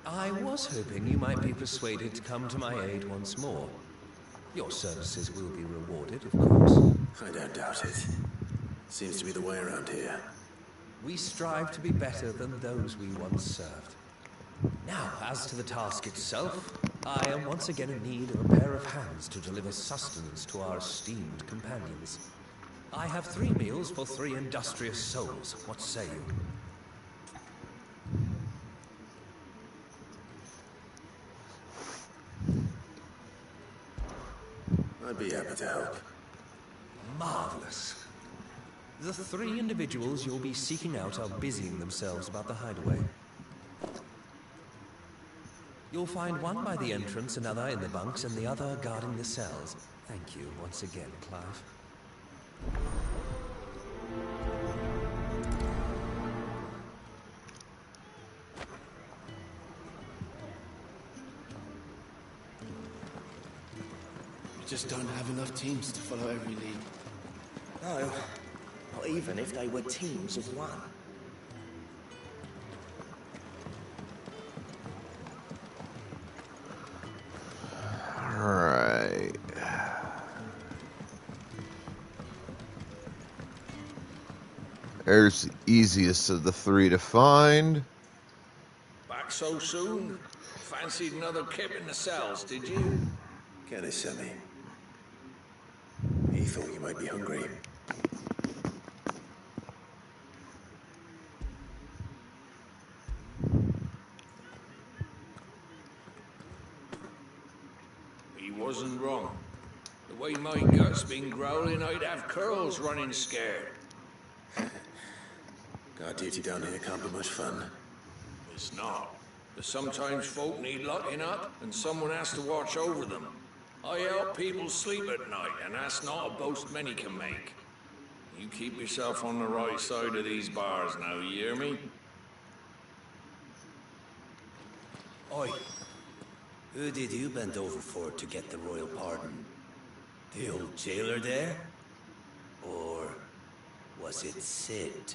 I was hoping you might be persuaded to come to my aid once more. Your services will be rewarded, of course. I don't doubt it. Seems to be the way around here. We strive to be better than those we once served. Now, as to the task itself, I am once again in need of a pair of hands to deliver sustenance to our esteemed companions. I have 3 meals for 3 industrious souls. What say you? I'd be happy to help. Marvelous. The 3 individuals you'll be seeking out are busying themselves about the hideaway. You'll find one by the entrance, another in the bunks, and the other guarding the cells. Thank you once again, Clive. We just don't have enough teams to follow every lead. No, not even if they were teams of one. Alright. There's the easiest of the 3 to find. Back so soon? Fancied another kip in the cells, did you? Kenny sent me. He thought you might be hungry. He wasn't wrong. The way my gut's been growling, I'd have curls running scared. Guard duty down here can't be much fun. It's not. But sometimes folk need locking up, and someone has to watch over them. I help people sleep at night, and that's not a boast many can make. You keep yourself on the right side of these bars now, you hear me? Oi. Who did you bend over for to get the royal pardon? The old jailer there? Or was it Sid?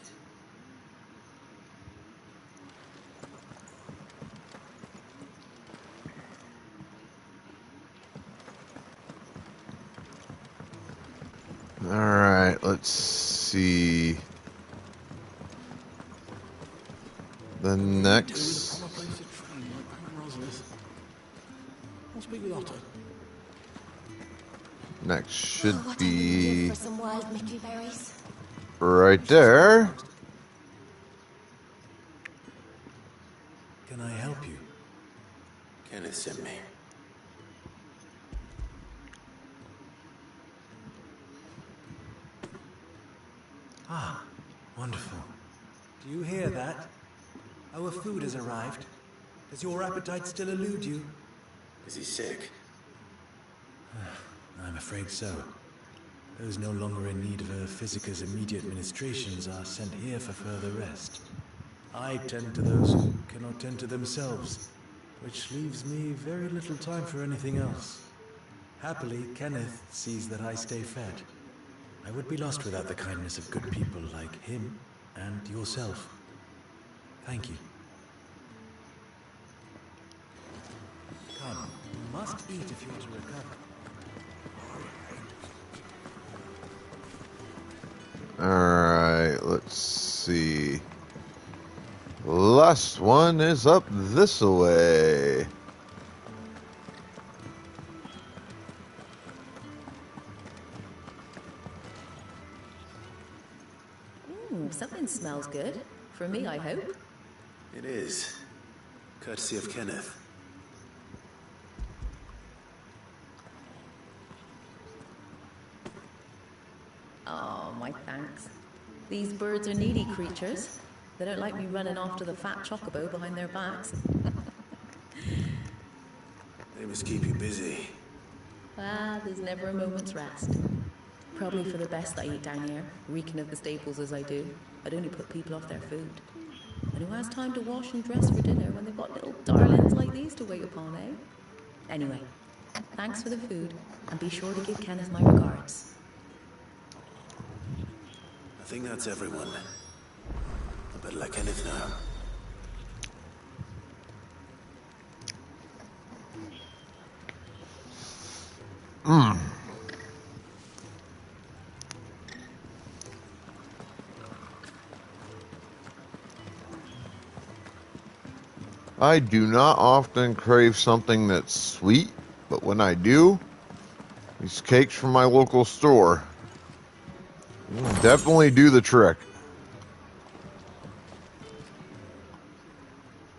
Alright, let's see. The next. Next should be For some wild mickleberries. right there. Can I help you? Kenneth sent me. Ah, wonderful. Do you hear that? Our food has arrived. Does your appetite still elude you? Is he sick? I'm afraid so. Those no longer in need of a Physica's immediate ministrations are sent here for further rest. I tend to those who cannot tend to themselves, which leaves me very little time for anything else. Happily, Kenneth sees that I stay fed. I would be lost without the kindness of good people like him and yourself. Thank you. Come, you must eat if you're to recover. Alright, let's see. Last one is up this way. Something smells good. For me, I hope. It is. Courtesy of Kenneth. Oh, my thanks. These birds are needy creatures. They don't like me running after the fat chocobo behind their backs. They must keep you busy. There's never a moment's rest. Probably for the best I eat down here, reeking of the staples as I do. I'd only put people off their food. And who has time to wash and dress for dinner when they've got little darlings like these to wait upon, eh? Anyway, thanks for the food, and be sure to give Kenneth my regards. I think that's everyone. I better let Kenneth know. I do not often crave something that's sweet, but when I do, these cakes from my local store definitely do the trick.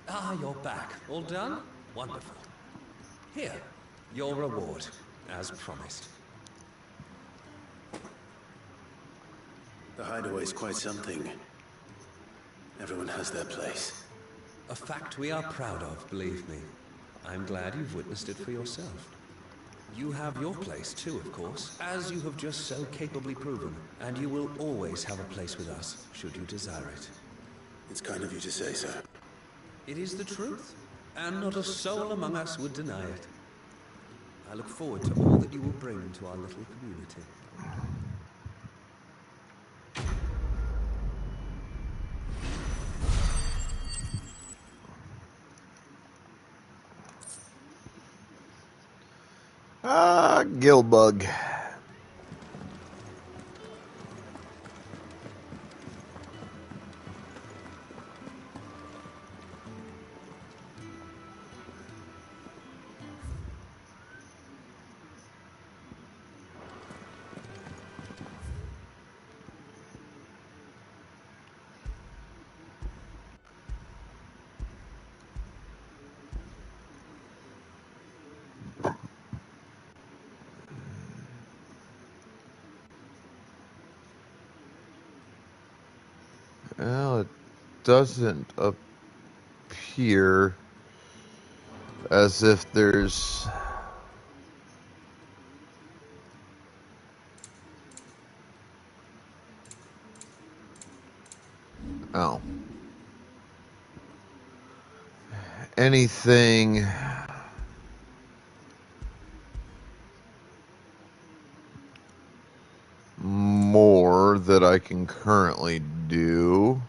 Ah, you're back. All done? Wonderful. Here, your reward, as promised. The hideaway's quite something. Everyone has their place. A fact we are proud of, believe me. I'm glad you've witnessed it for yourself. You have your place too, of course, as you have just so capably proven, and you will always have a place with us, should you desire it. It's kind of you to say so. It is the truth, and not a soul among us would deny it. I look forward to all that you will bring to our little community. Gilbug. doesn't appear as if there's... Oh. Anything more that I can currently do.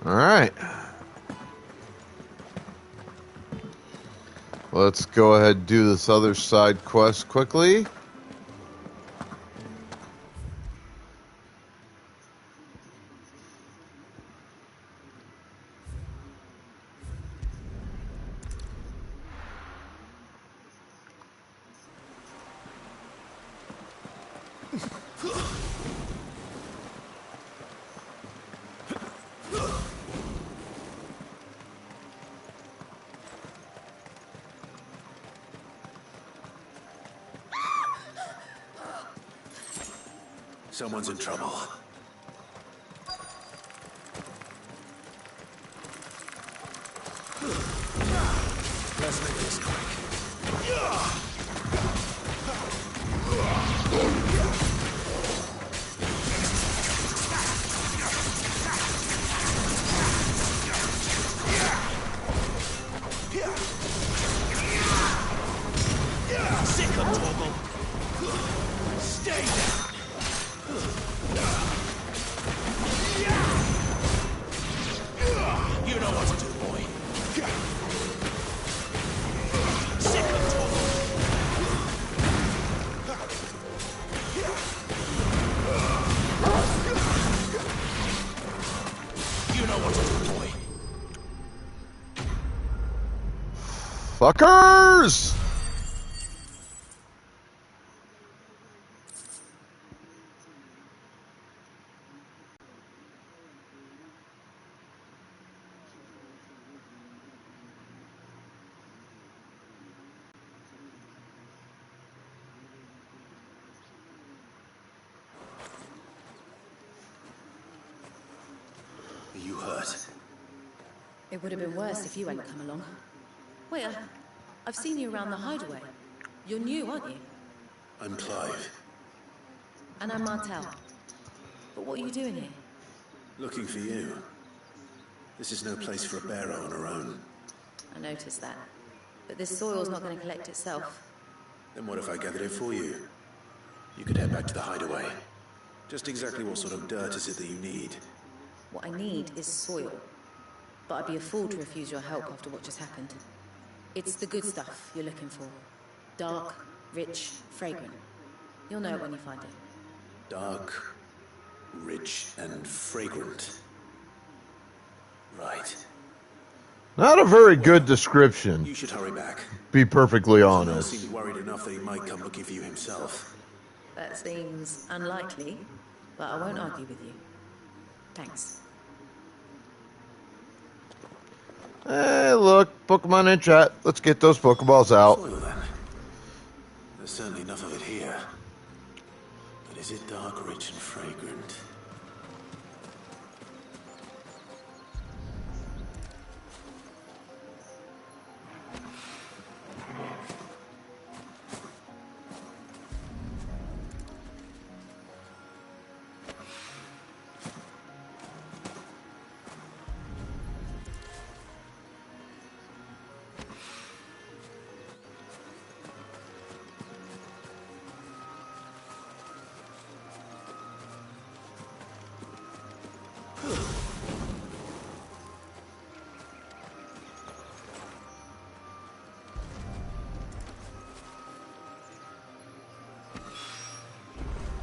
All right. Let's go ahead and do this other side quest quickly. Someone's in trouble. Let's make this quick. Sick of trouble. Stay down. You know what to do, boy. Sick of trouble. You know what to do, boy. Fuckers! You hurt? It would have been worse if you hadn't come along. Wait, I've seen you around the hideaway. You're new, aren't you? I'm Clive. And I'm Martel. But what are you doing here? Looking for you. This is no place for a bearer on her own. I noticed that. But this soil's not going to collect itself. Then what if I gathered it for you? You could head back to the hideaway. Just exactly what sort of dirt is it that you need? What I need is soil. But I'd be a fool to refuse your help after what just happened. It's the good stuff you're looking for. Dark, rich, fragrant. You'll know it when you find it. Dark, rich, and fragrant. Right. Not a very good description. You should hurry back. Be perfectly Someone honest. seemed worried enough that he might come looking for you himself. That seems unlikely, but I won't argue with you. Thanks. Hey, look, Pokemon in chat. Let's get those Pokeballs out. Soil, then. There's certainly enough of it here. But Is it dark, rich, and fragrant?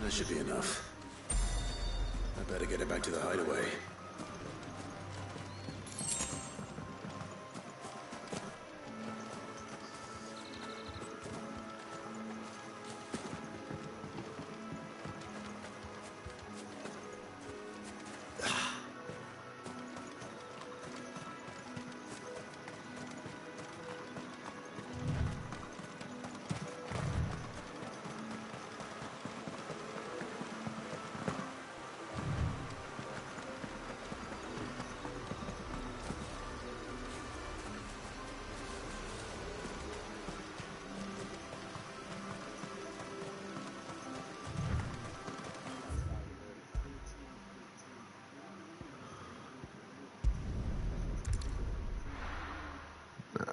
That should be enough. I better get it back to the hideaway.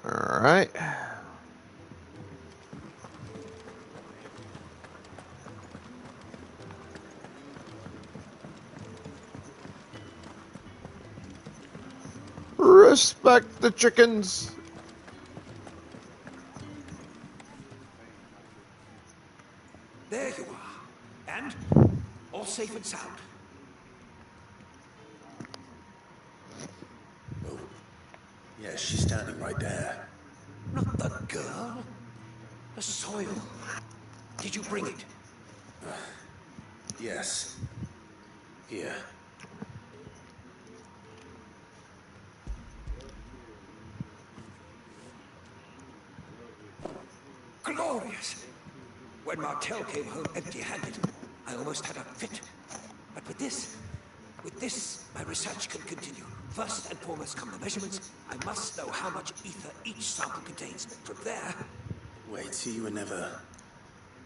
All right. Respect the chickens. There you are. And all safe and sound. Oh. Yeah, she's standing right there. Not the girl. The soil. Did you bring it? Yes. Here. Glorious! When Martel came home empty-handed, I almost had a fit. But with this, my research can continue. First and foremost come the measurements. I must know how much ether each sample contains. From there... Wait, so you were never...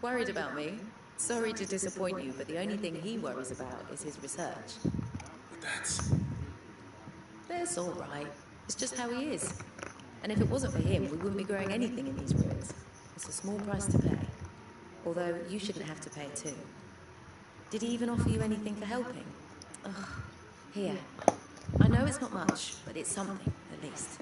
Worried about me? Sorry to disappoint you, but the only thing he worries about is his research. But that's... That's all right. It's just how he is. And if it wasn't for him, we wouldn't be growing anything in these ruins. It's a small price to pay. Although, you shouldn't have to pay it too. Did he even offer you anything for helping? Ugh. Here. I know it's not much, but it's something, at least.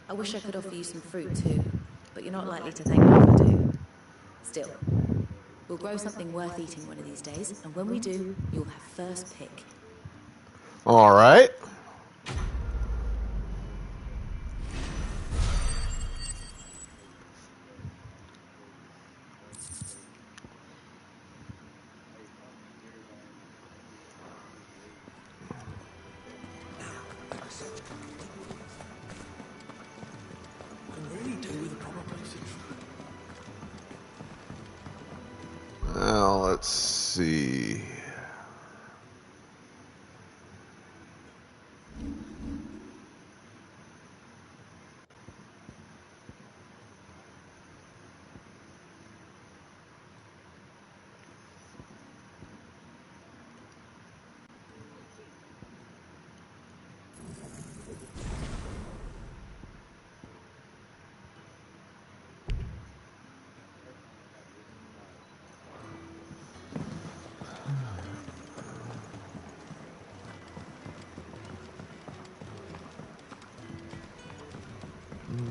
I wish I could offer you some fruit too, but you're not likely to thank me if I do. Still, we'll grow something worth eating one of these days, and when we do, you'll have first pick. All right. Now, let's see.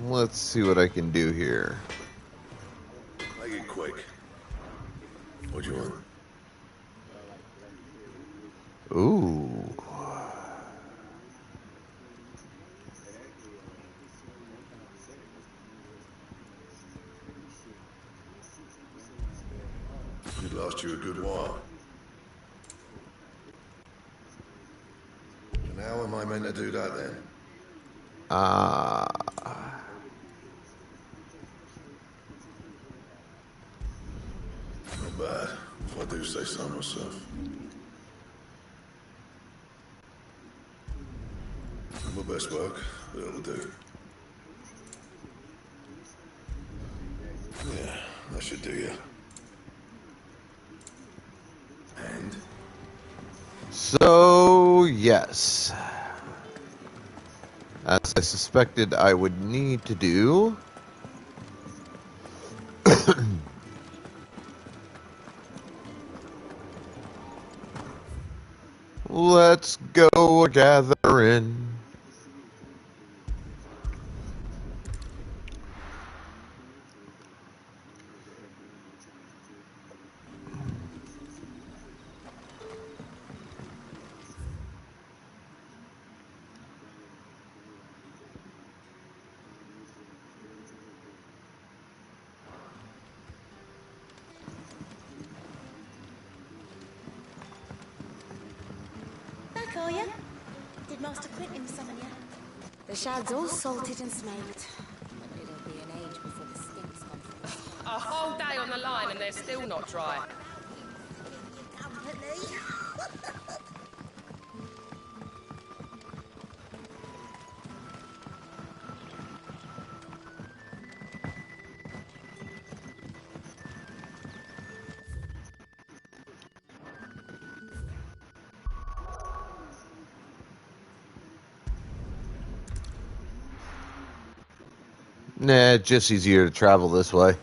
Let's see what I can do here. Make it quick. What do you want? Ooh. It last you a good while. And how am I meant to do that then? I do say so myself. My best work, but it'll do. Yeah, that should do you. And? So, yes. As I suspected I would need to do. Let's go gathering. Back, are you? Did Master Quentin summon you? The shad's all salted and smoked. It'll be an age before the stink's gone from A whole day on the line and they're still not dry. Nah, it's just easier to travel this way.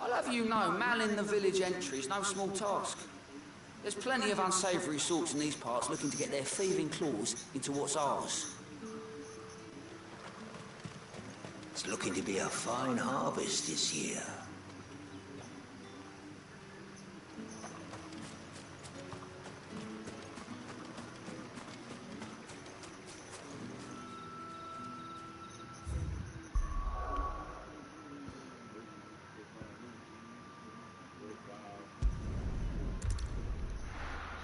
I'll have you know, manning the village entry is no small task. There's plenty of unsavoury sorts in these parts looking to get their thieving claws into what's ours. It's looking to be a fine harvest this year.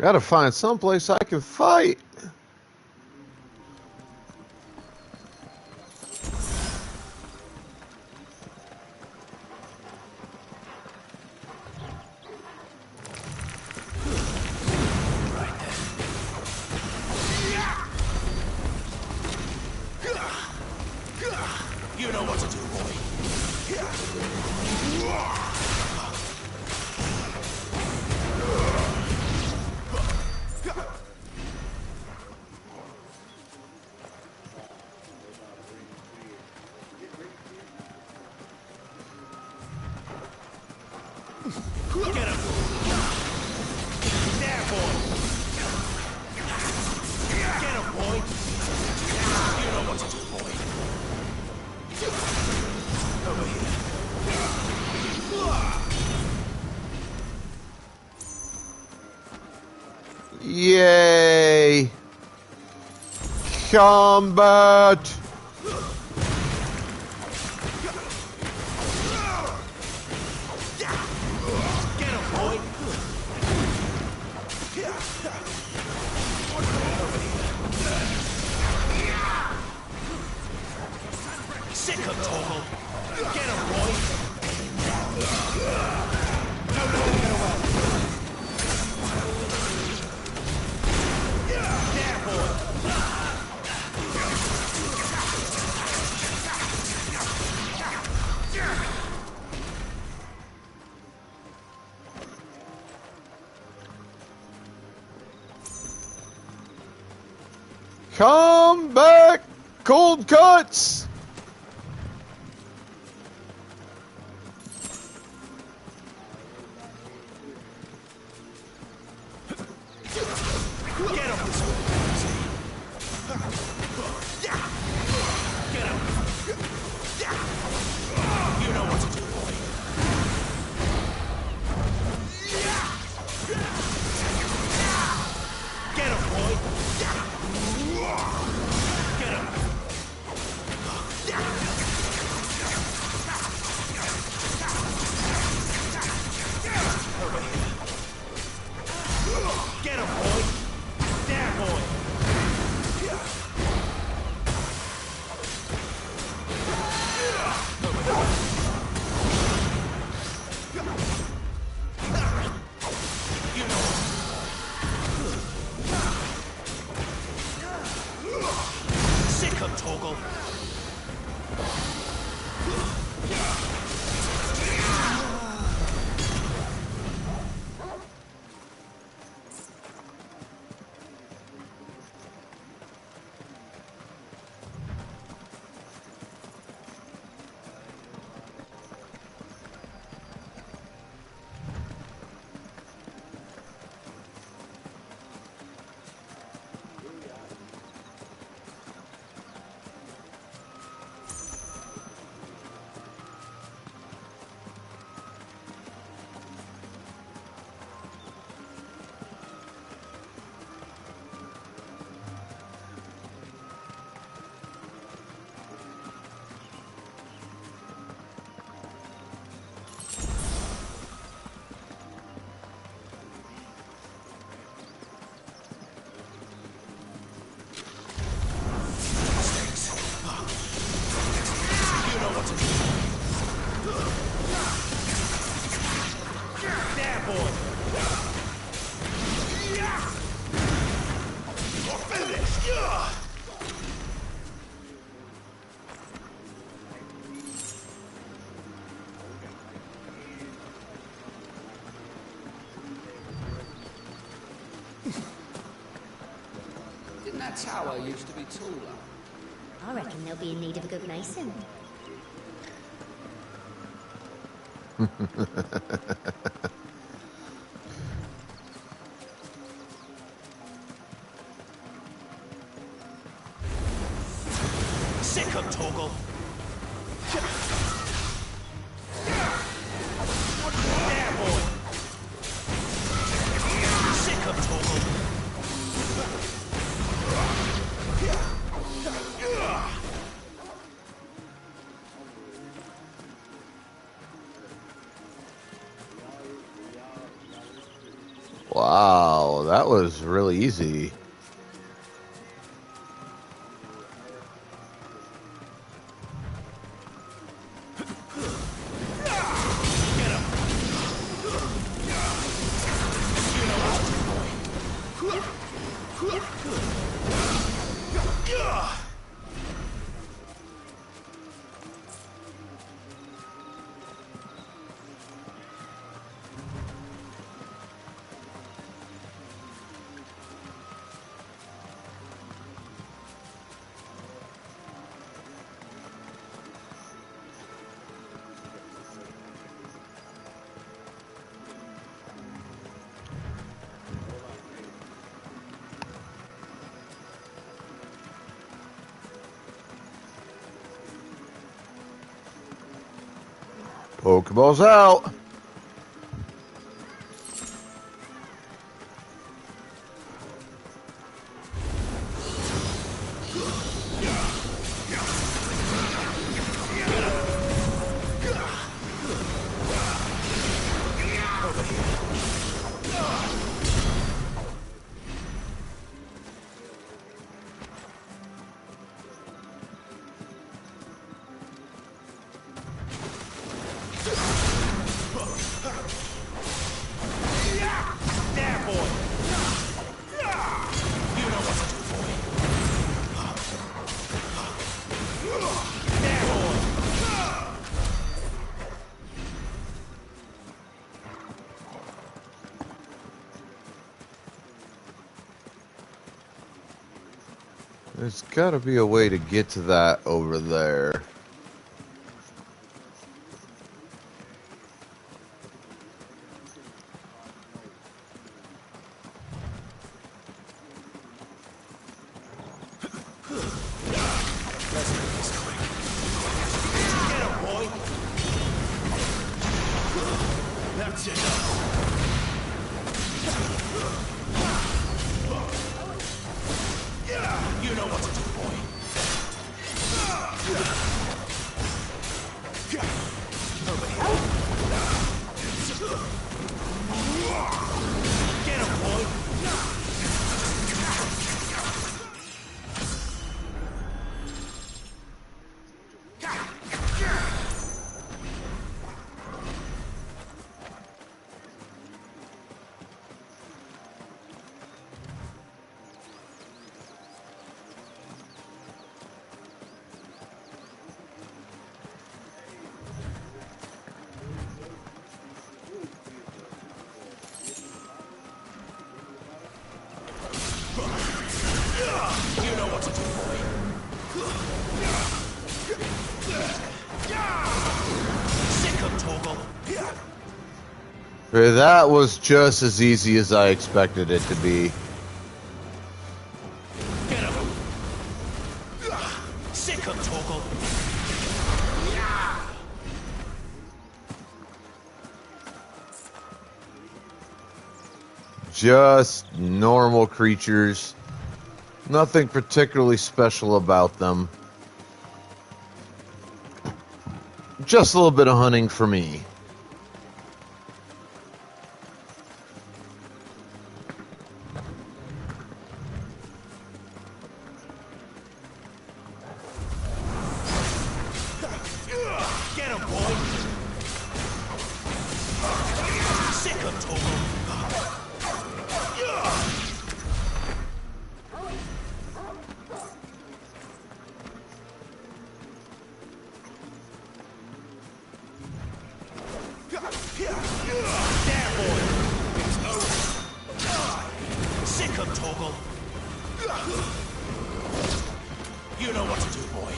Gotta find someplace I can fight. You know what to do, boy. Get him! There, boy! Get him, boy! You know what to do, boy. Over here. Yay! Combat! Sick of Torgal! Get him, boy! No, get away! There, boy! Come back, cold cuts! Get up this way. Get up. You know what to do, boy. Get up, boy. Get up. Over here. Get him, boy! There, boy! You know. Sick him, Torgal! Didn't that tower used to be taller? I reckon they'll be in need of a good mason. Sick him, Torgal! There, boy! Sick him, Torgal! Wow, that was really easy. Pokeballs out. There's got to be a way to get to that over there. what to do, boy. Sick of Torgal. That was just as easy as I expected it to be. Get him. Sick of Torgal. Just normal creatures. Nothing particularly special about them. Just a little bit of hunting for me. Get him, boy. Sick of Torgal. There, boy. It's over. Sick of Torgal. You know what to do, boy.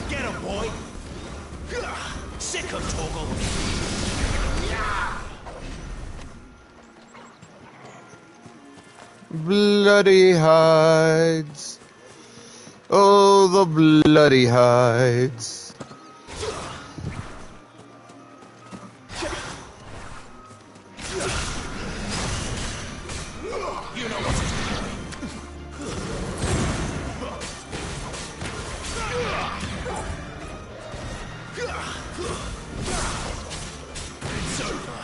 Get him, boy. Sick of Torgal. Bloody hides. Oh, the bloody hides. You know what to do. It's over.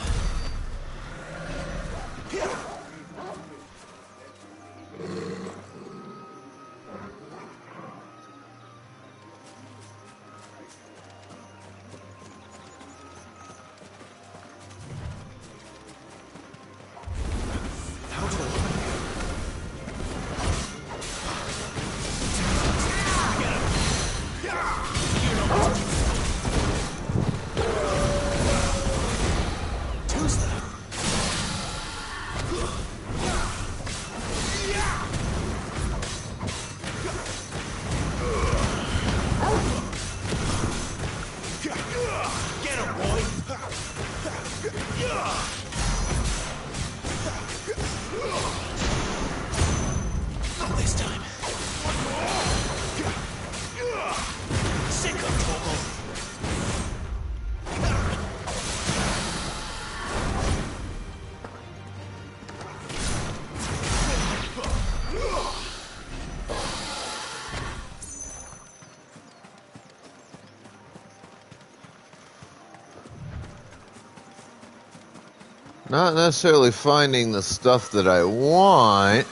Get him, boy! Not this time. Sick of Torgal. Not necessarily finding the stuff that I want.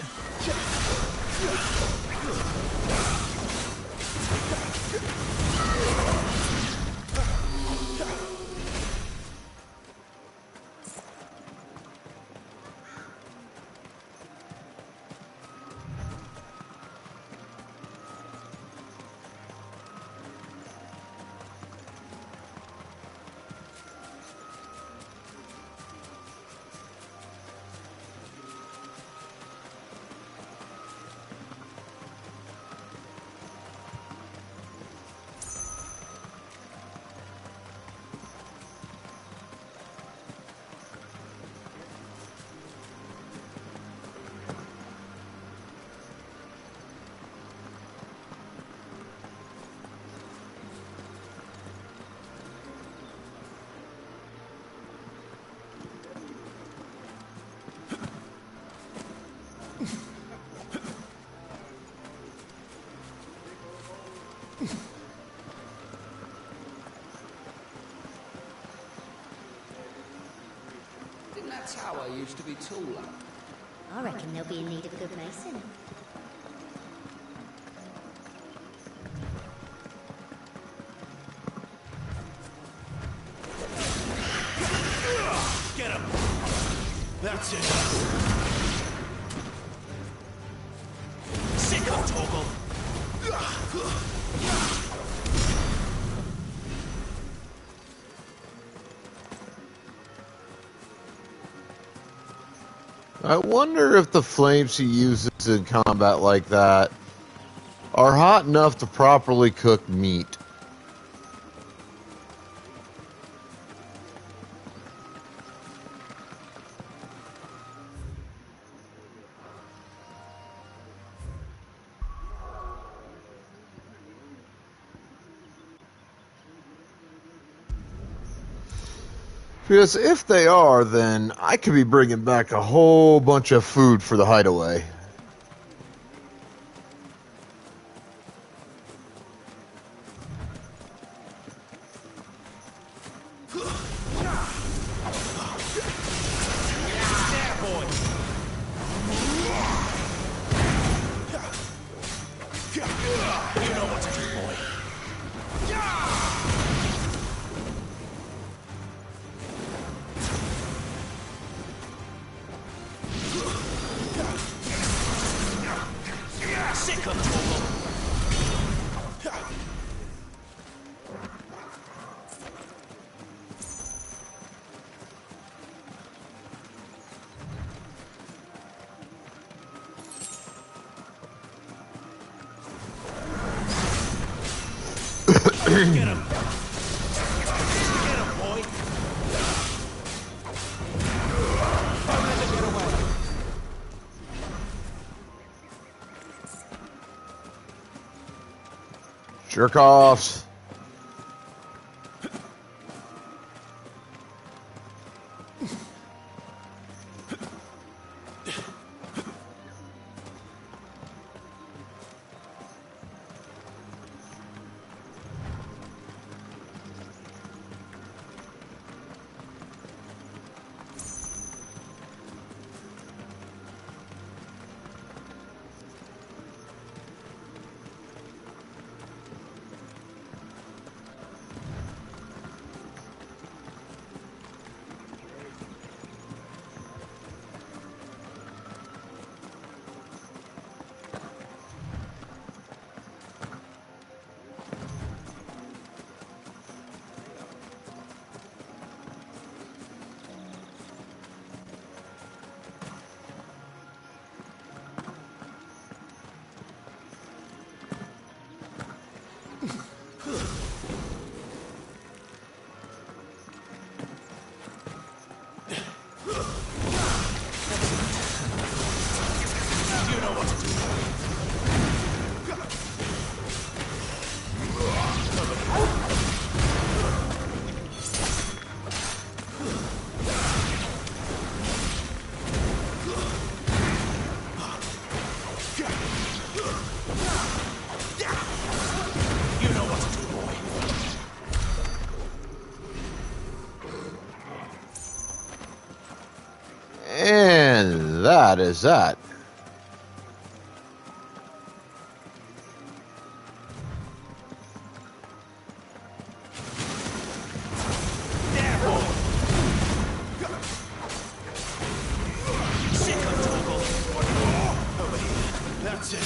Didn't that tower used to be taller? I reckon they'll be in need of a good mason. Get him! That's it! Sick of Torgal! I wonder if the flames he uses in combat like that are hot enough to properly cook meat. Because if they are, then I could be bringing back a whole bunch of food for the hideaway. Get him! Get him, boy! Don't let him get away! Jerk-offs. And that is that. That's it.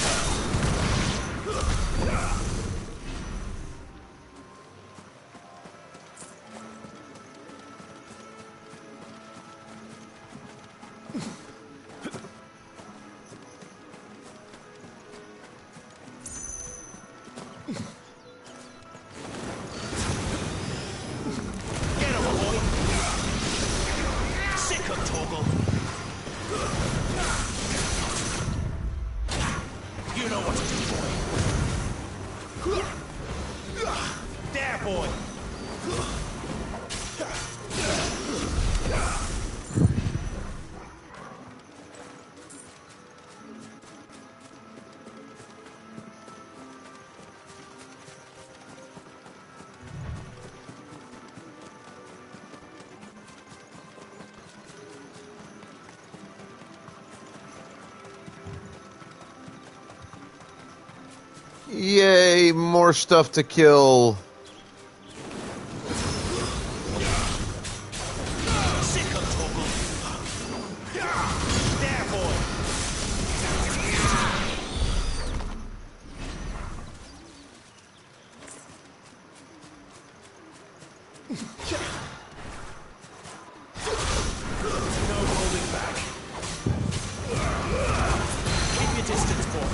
Yay, more stuff to kill. No holding back. Keep your distance, boy.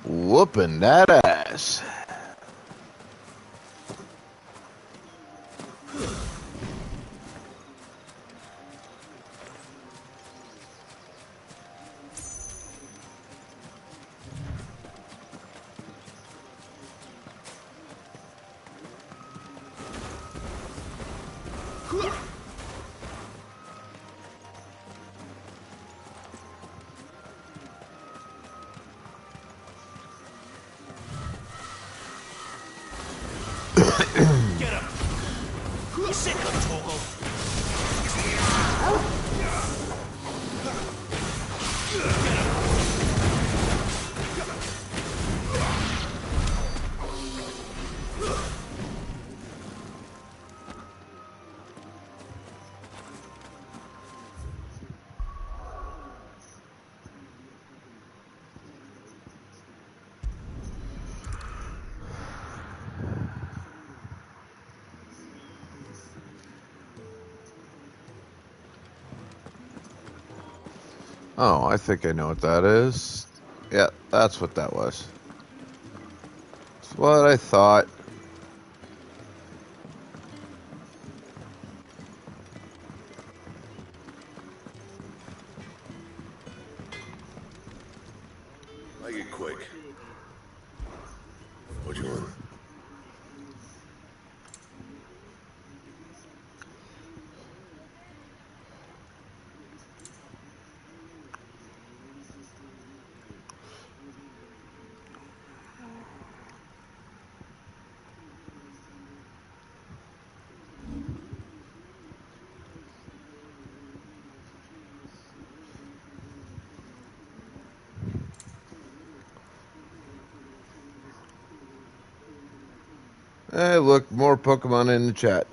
Whooping that ass. Get him! Sick of Torgal! Oh, I think I know what that is. Yeah, that's what that was. That's what I thought. Make it quick. What do you want? Hey, look, more Pokemon in the chat.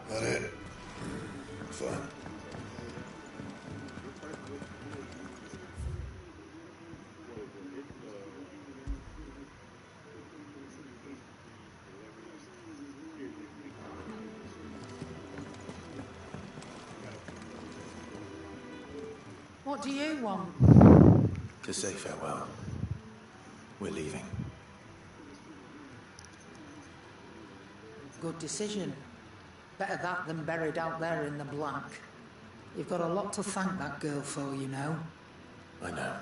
That it? Fine. What do you want? To say farewell. We're leaving. Good decision. Better that than buried out there in the black. You've got a lot to thank that girl for, you know. I know.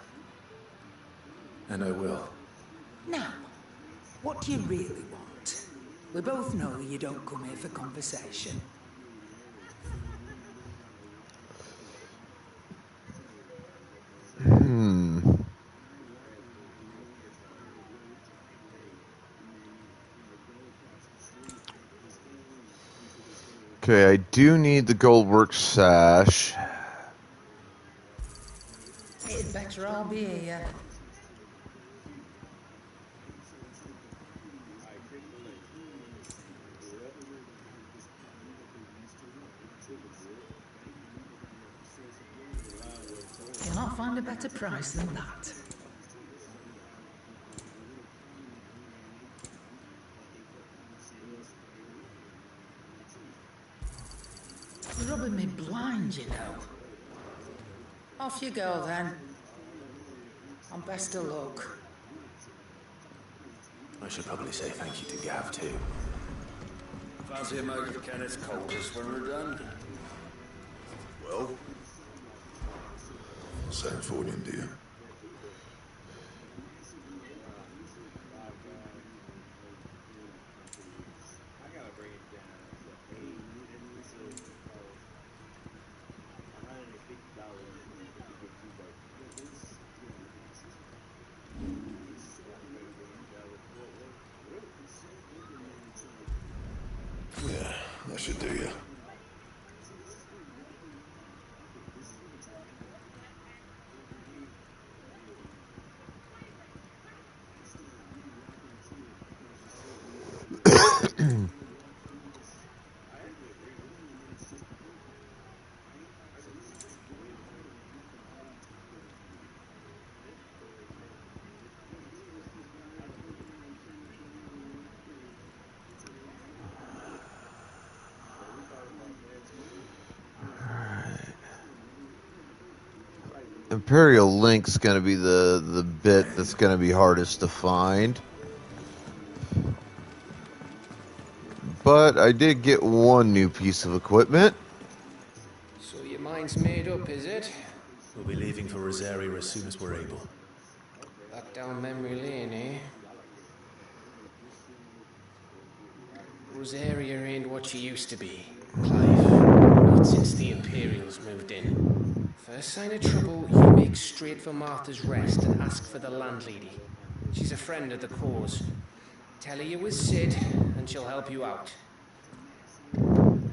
And I will. Now, what do you really want? We both know you don't come here for conversation. Okay, I do need the Goldworks sash. It'd better all be here. You'll not find a better price than that. You're rubbing me blind, you know. Off you go, then. And best of luck. I should probably say thank you to Gav, too. Fancy a mug of Kenneth's Coldest when we're done? Well, same for you, dear. Yeah, that should do you. Imperial Link's going to be the bit that's going to be hardest to find. But I did get one new piece of equipment. So your mind's made up, is it? We'll be leaving for Rosaria as soon as we're able. Back down memory lane, eh? Rosaria ain't what she used to be, Clive. Not since the Imperials moved in. First sign of trouble, you make straight for Martha's Rest and ask for the landlady. She's a friend of the cause. Tell her you was Sid, and she'll help you out.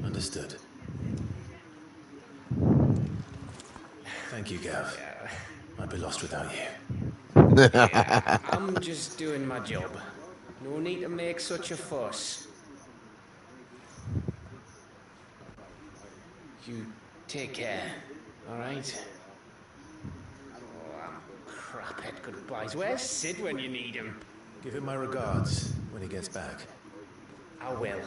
Understood. Thank you, Gav. I'd be lost without you. Yeah, I'm just doing my job. No need to make such a fuss. You take care, alright? Oh, I'm crap at goodbyes. Where's Sid when you need him? Give him my regards when he gets back. I will.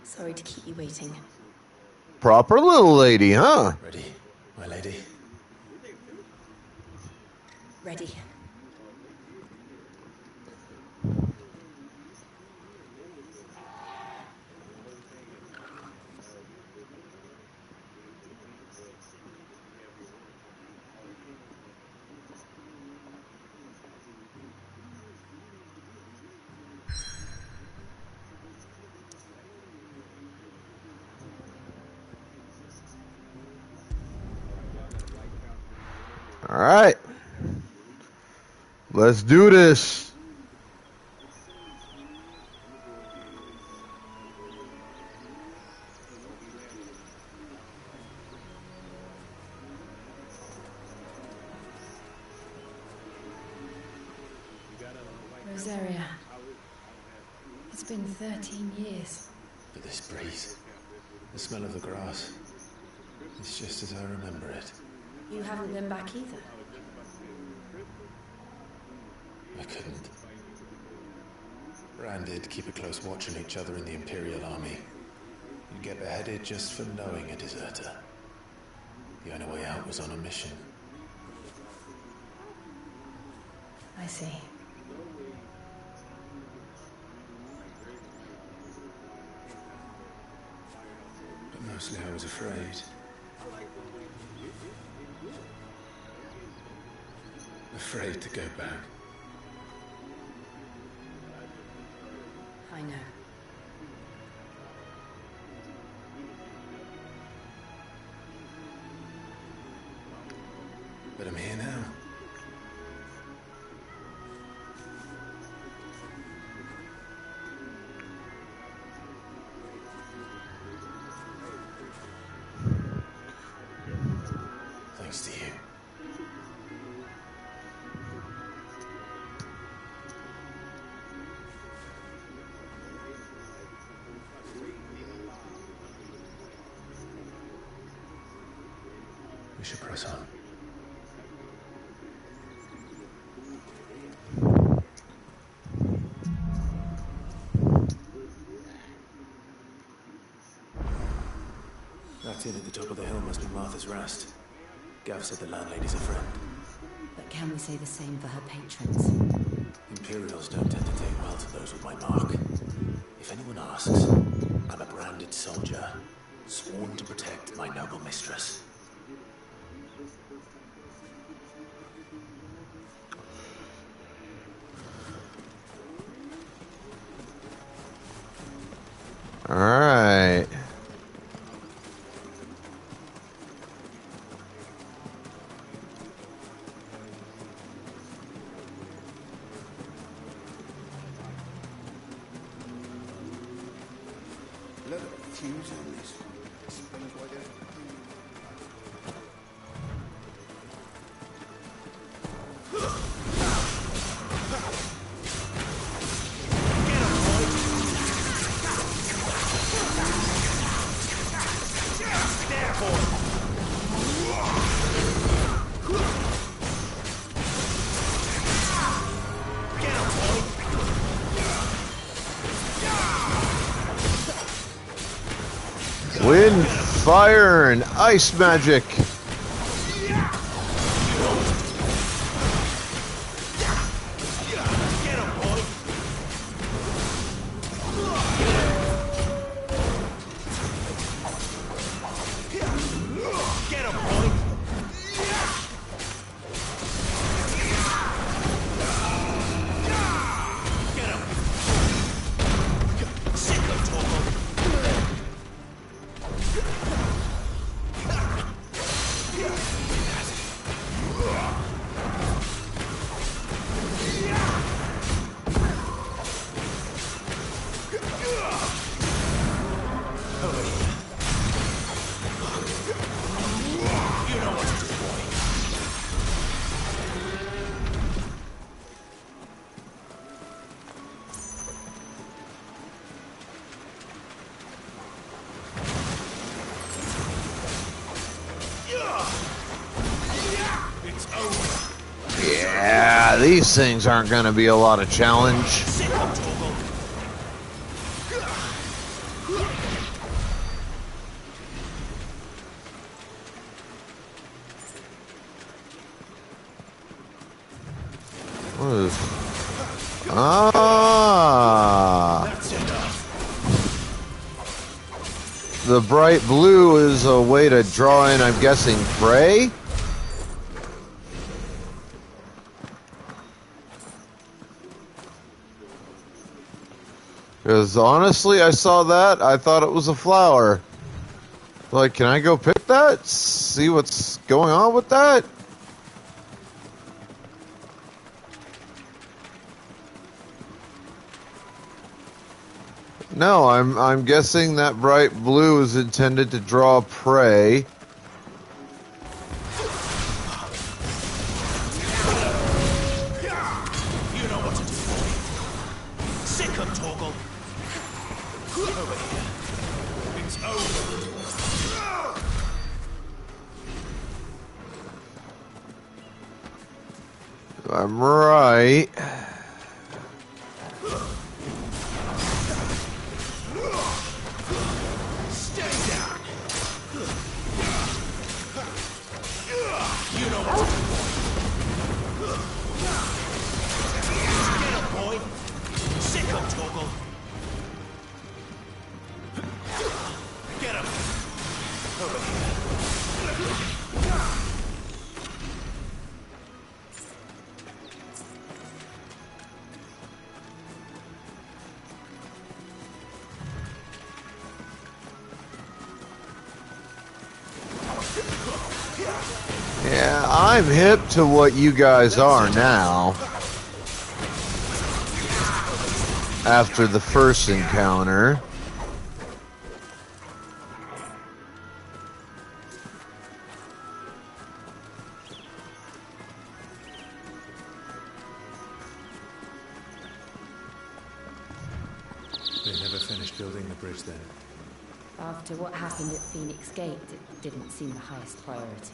Sorry to keep you waiting. Proper little lady, huh? Ready, my lady? Ready. All right. Let's do this. Rosaria. It's been 13 years. But this breeze, the smell of the grass, it's just as I remember it. You haven't been back either. I couldn't. Rand did keep a close watch on each other in the Imperial Army. You'd get beheaded just for knowing a deserter. The only way out was on a mission. I see. But mostly I was afraid. Afraid to go back. I know. But I'm here now. Thanks to you. We should press on. That inn at the top of the hill must be Martha's Rest. Gav said the landlady's a friend. But can we say the same for her patrons? Imperials don't tend to take well to those with my mark. If anyone asks, I'm a branded soldier, sworn to protect my noble mistress. All right. Look at the fuse on this. Explains why there's Wind, fire, and ice magic. Yeah, these things aren't going to be a lot of challenge. What is... Ah! The bright blue is a way to draw in, I'm guessing, prey? Because honestly, I saw that, I thought it was a flower. Like, can I go pick that? See what's going on with that? No, I'm guessing that bright blue is intended to draw prey. I'm right. Yeah, I'm hip to what you guys are now. After the first encounter. They never finished building the bridge then. After what happened at Phoenix Gate, it didn't seem the highest priority.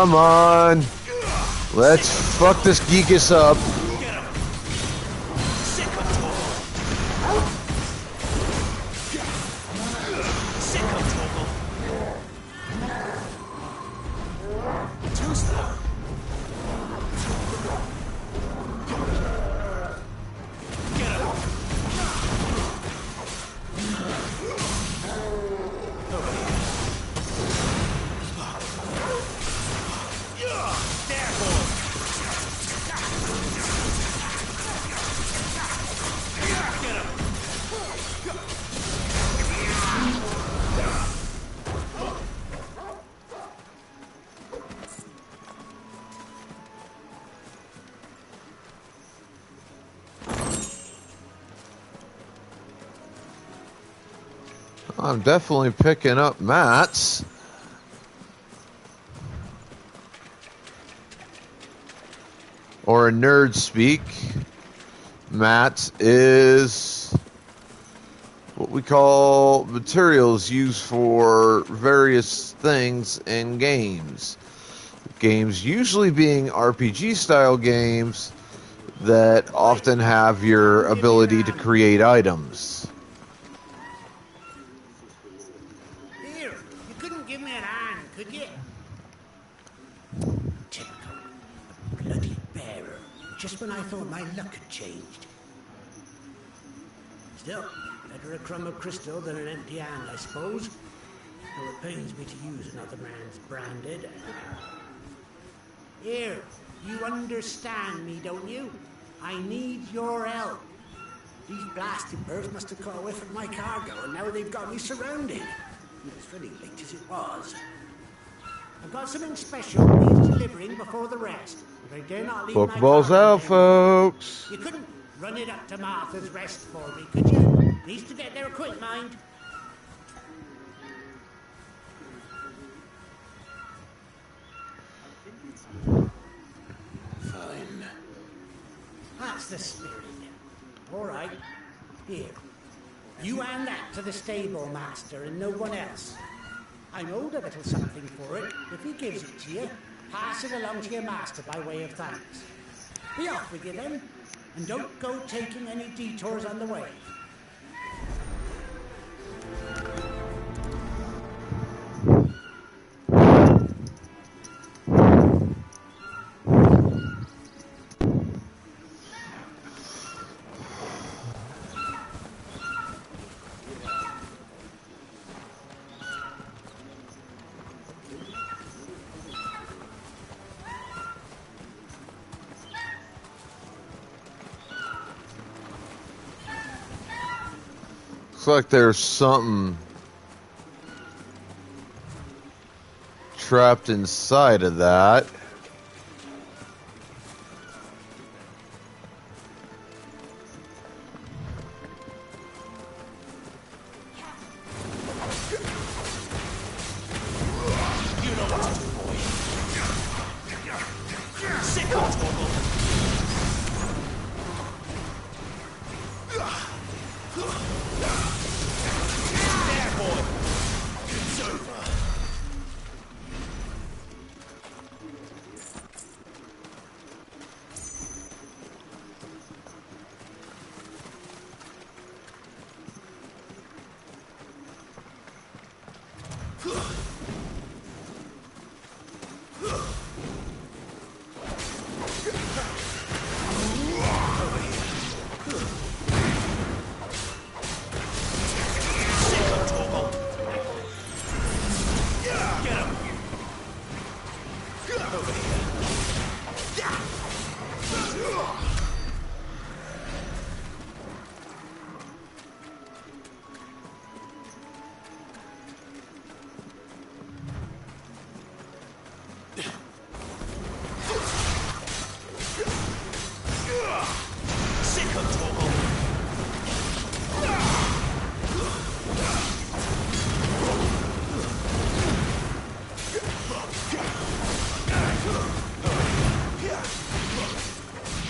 Come on. Let's fuck this geekus up. I'm definitely picking up mats. Or in nerd speak, mats is what we call materials used for various things in games. Games usually being RPG style games that often have your ability to create items. Just when I thought my luck had changed. Still, better a crumb of crystal than an empty hand, I suppose. Though it pains me to use another man's branded. Here, you understand me, don't you? I need your help. These blasted birds must have caught a whiff of my cargo, and now they've got me surrounded. As very late as it was. I've got something special that needs delivering before the rest. But I dare not leave Pokeballs out, folks. You couldn't run it up to Martha's Rest for me, could you? Needs to get there quick, mind. Fine. That's the spirit. All right. Here. You hand that to the stable master and no one else. I'm owed a little something for it. If he gives it to you, pass it along to your master by way of thanks. Be off with you then, and don't go taking any detours on the way. Looks like there's something trapped inside of that.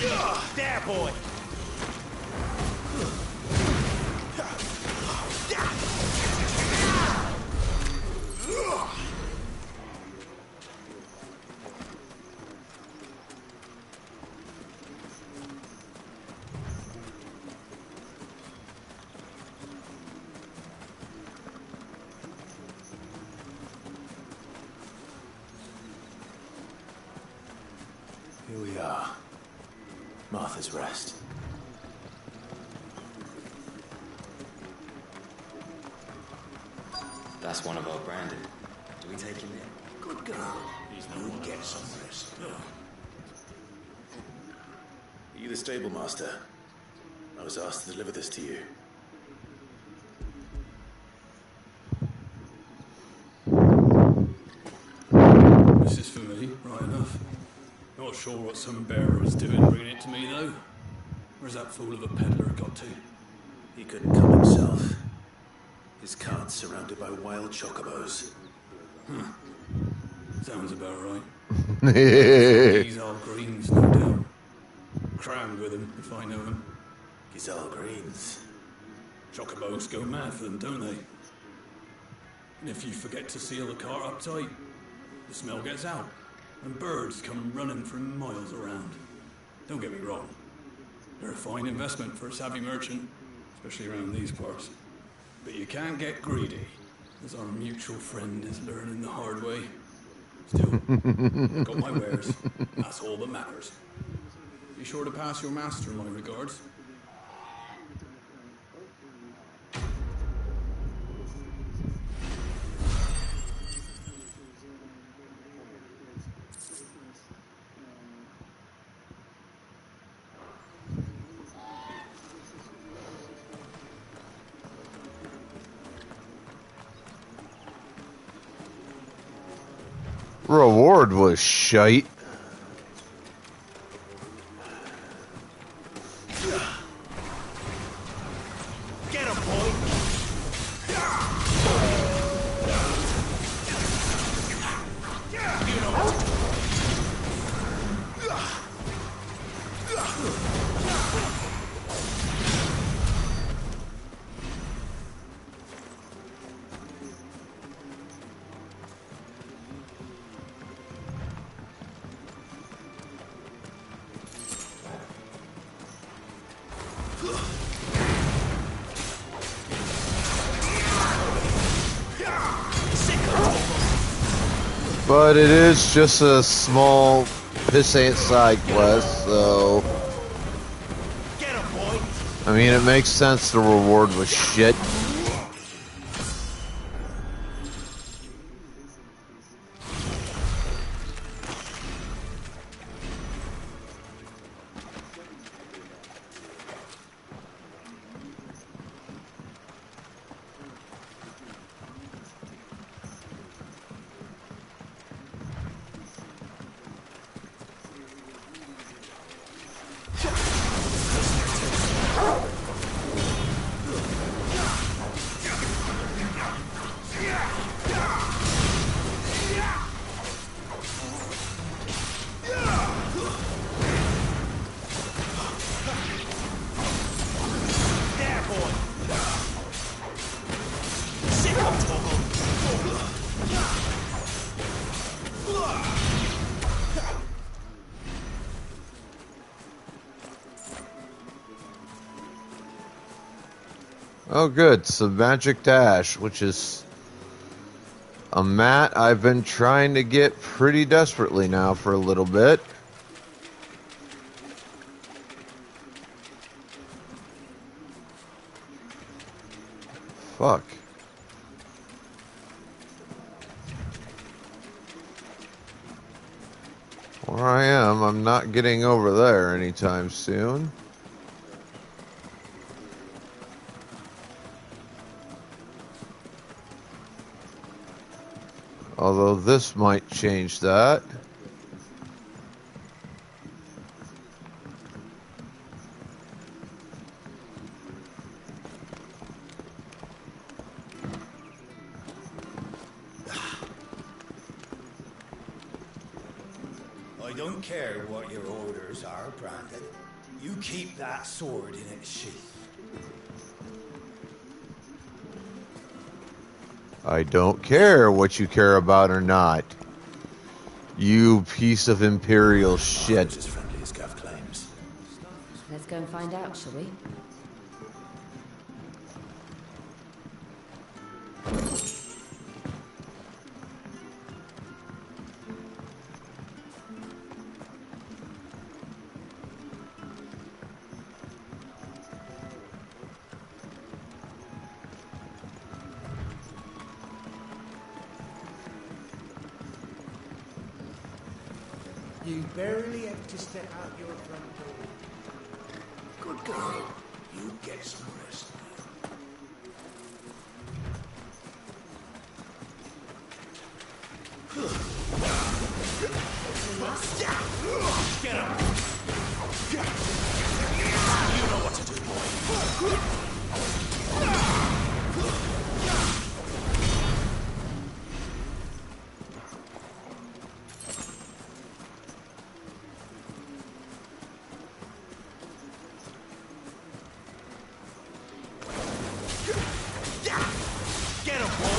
There, boy! Here we are. Martha's Rest. That's one of our Brandon. Do we take him in? Good girl. He's no one get some rest. Are you the stable master? I was asked to deliver this to you. This is for me, right enough. Not sure what some bearer was doing bringing it to me, though. Where's that fool of a peddler got to? He couldn't come himself. His cart's surrounded by wild chocobos. Huh. Sounds about right. These are greens, no doubt. Crammed with them, if I know them. Gizal greens. Chocobos go mad for them, don't they? And if you forget to seal the cart up tight, the smell gets out, and birds come running from miles around. Don't get me wrong. They're a fine investment for a savvy merchant, especially around these parts. But you can't get greedy, as our mutual friend is learning the hard way. Still, I got my wares. That's all that matters. Be sure to pass your master my regards. Reward was shite. Get him, boy! You know what? But it is just a small pissant side quest, so I mean, it makes sense the reward was shit. Oh good, some magic dash, which is a mat I've been trying to get pretty desperately now for a little bit. Fuck. Where I am, I'm not getting over there anytime soon. Although this might change that. I don't care what your orders are. are, Brandon. You keep that sword in its sheath. I don't care what you care about or not. You piece of Imperial shit. As friendly as Gav claims. Let's go and find out, shall we? You barely have to step out your front door. Good girl. You get some rest. Get him! You know what to do, boy. Get him, boy!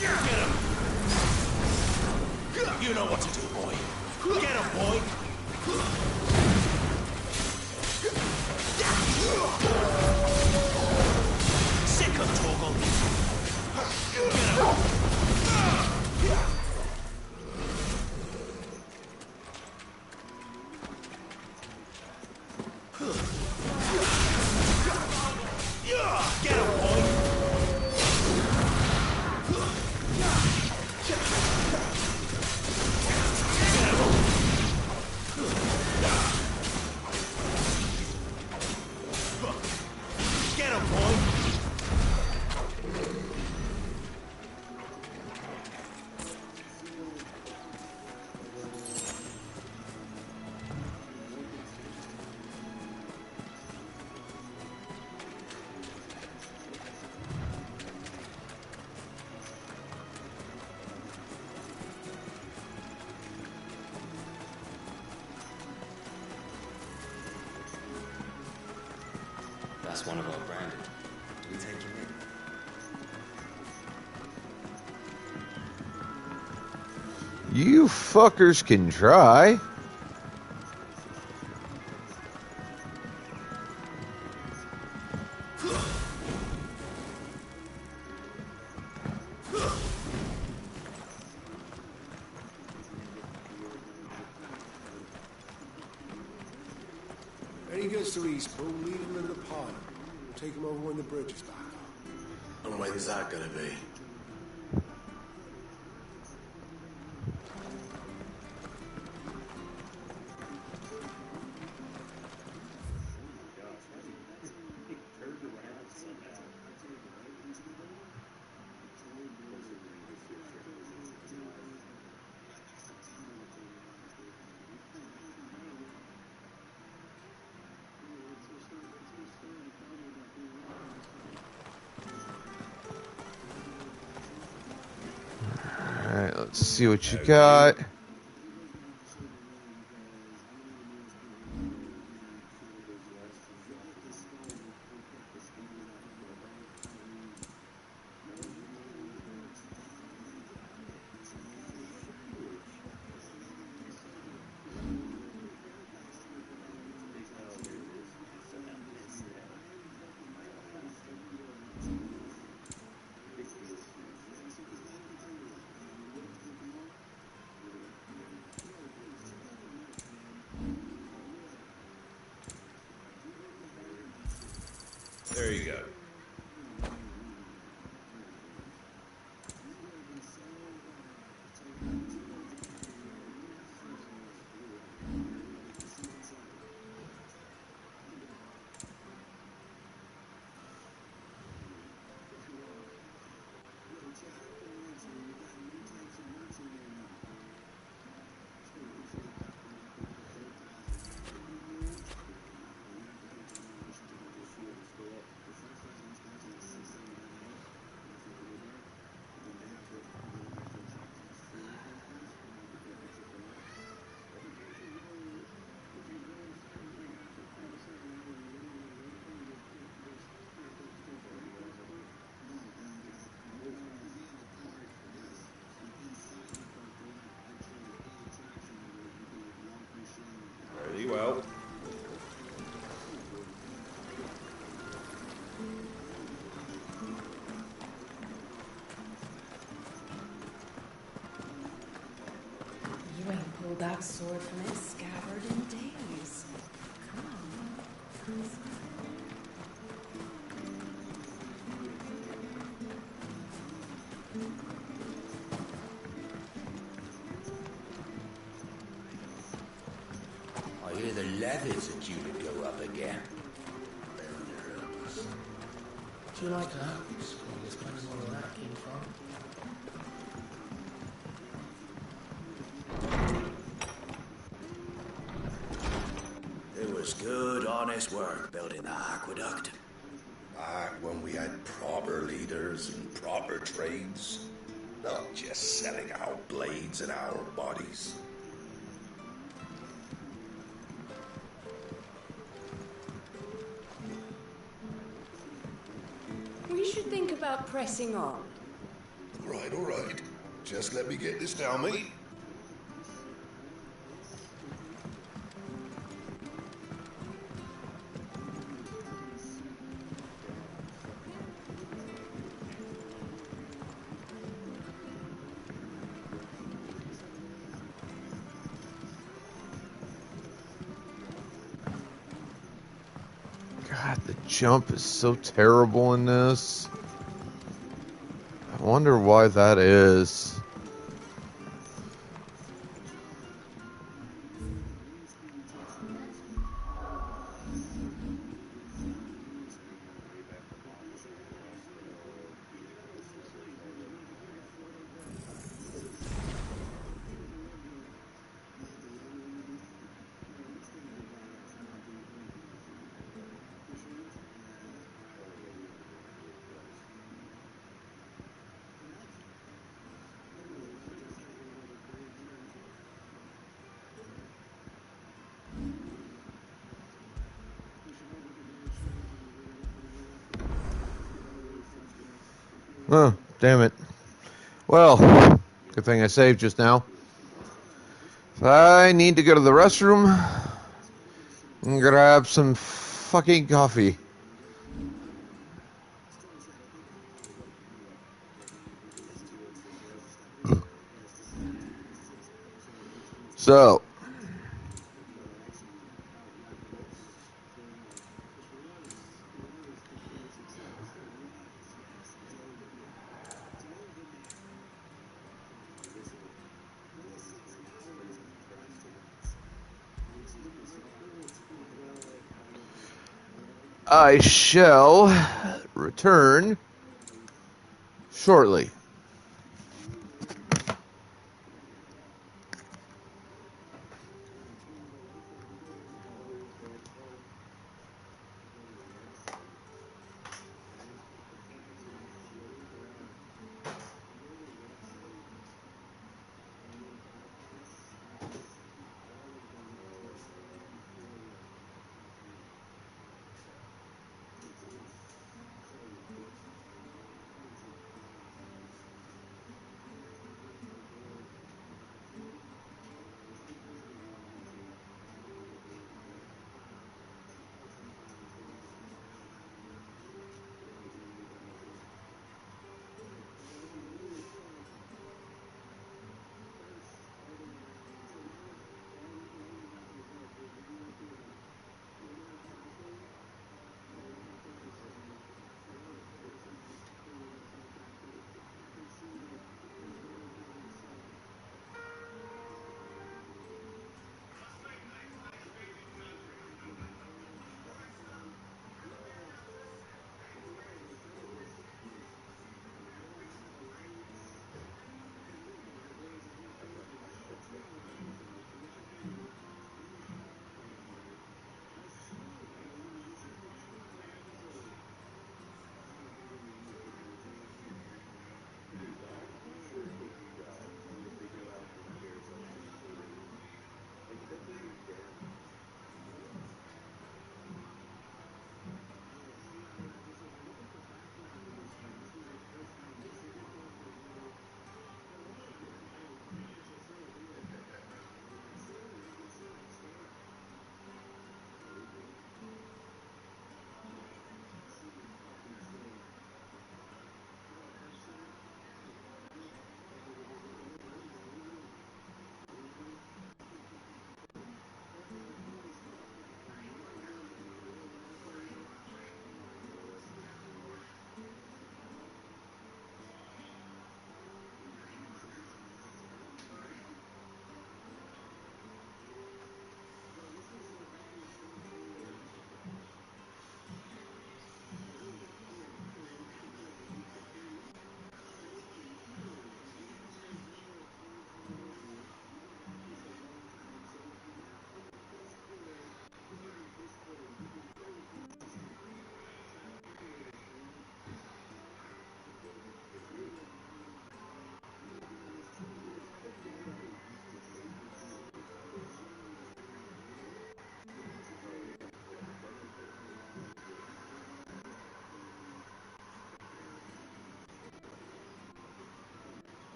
Get him! You know what to do, boy. Get him, boy! Sick of Torgal. Get him! Get him, boy! Get him, boy! That's one of our Brandon. Do we take him in? You fuckers can try. When he gets to Eastpool, leave him in the pod. We'll take him over when the bridge is back up. And when's that gonna be? Alright, let's see what you got. There you go. pulled that sword from its scabbard in days. Come on. I hear the levies are due to go up again. Do you like that? There's plenty more where that came from. It was good, honest work building the aqueduct. Back when we had proper leaders and proper trades. Not just selling our blades and our bodies. We should think about pressing on. All right. Just let me get this down, mate. God, the jump is so terrible in this. I wonder why that is. Oh, damn it. Well, good thing I saved just now. I need to go to the restroom and grab some fucking coffee. So, I shall return shortly.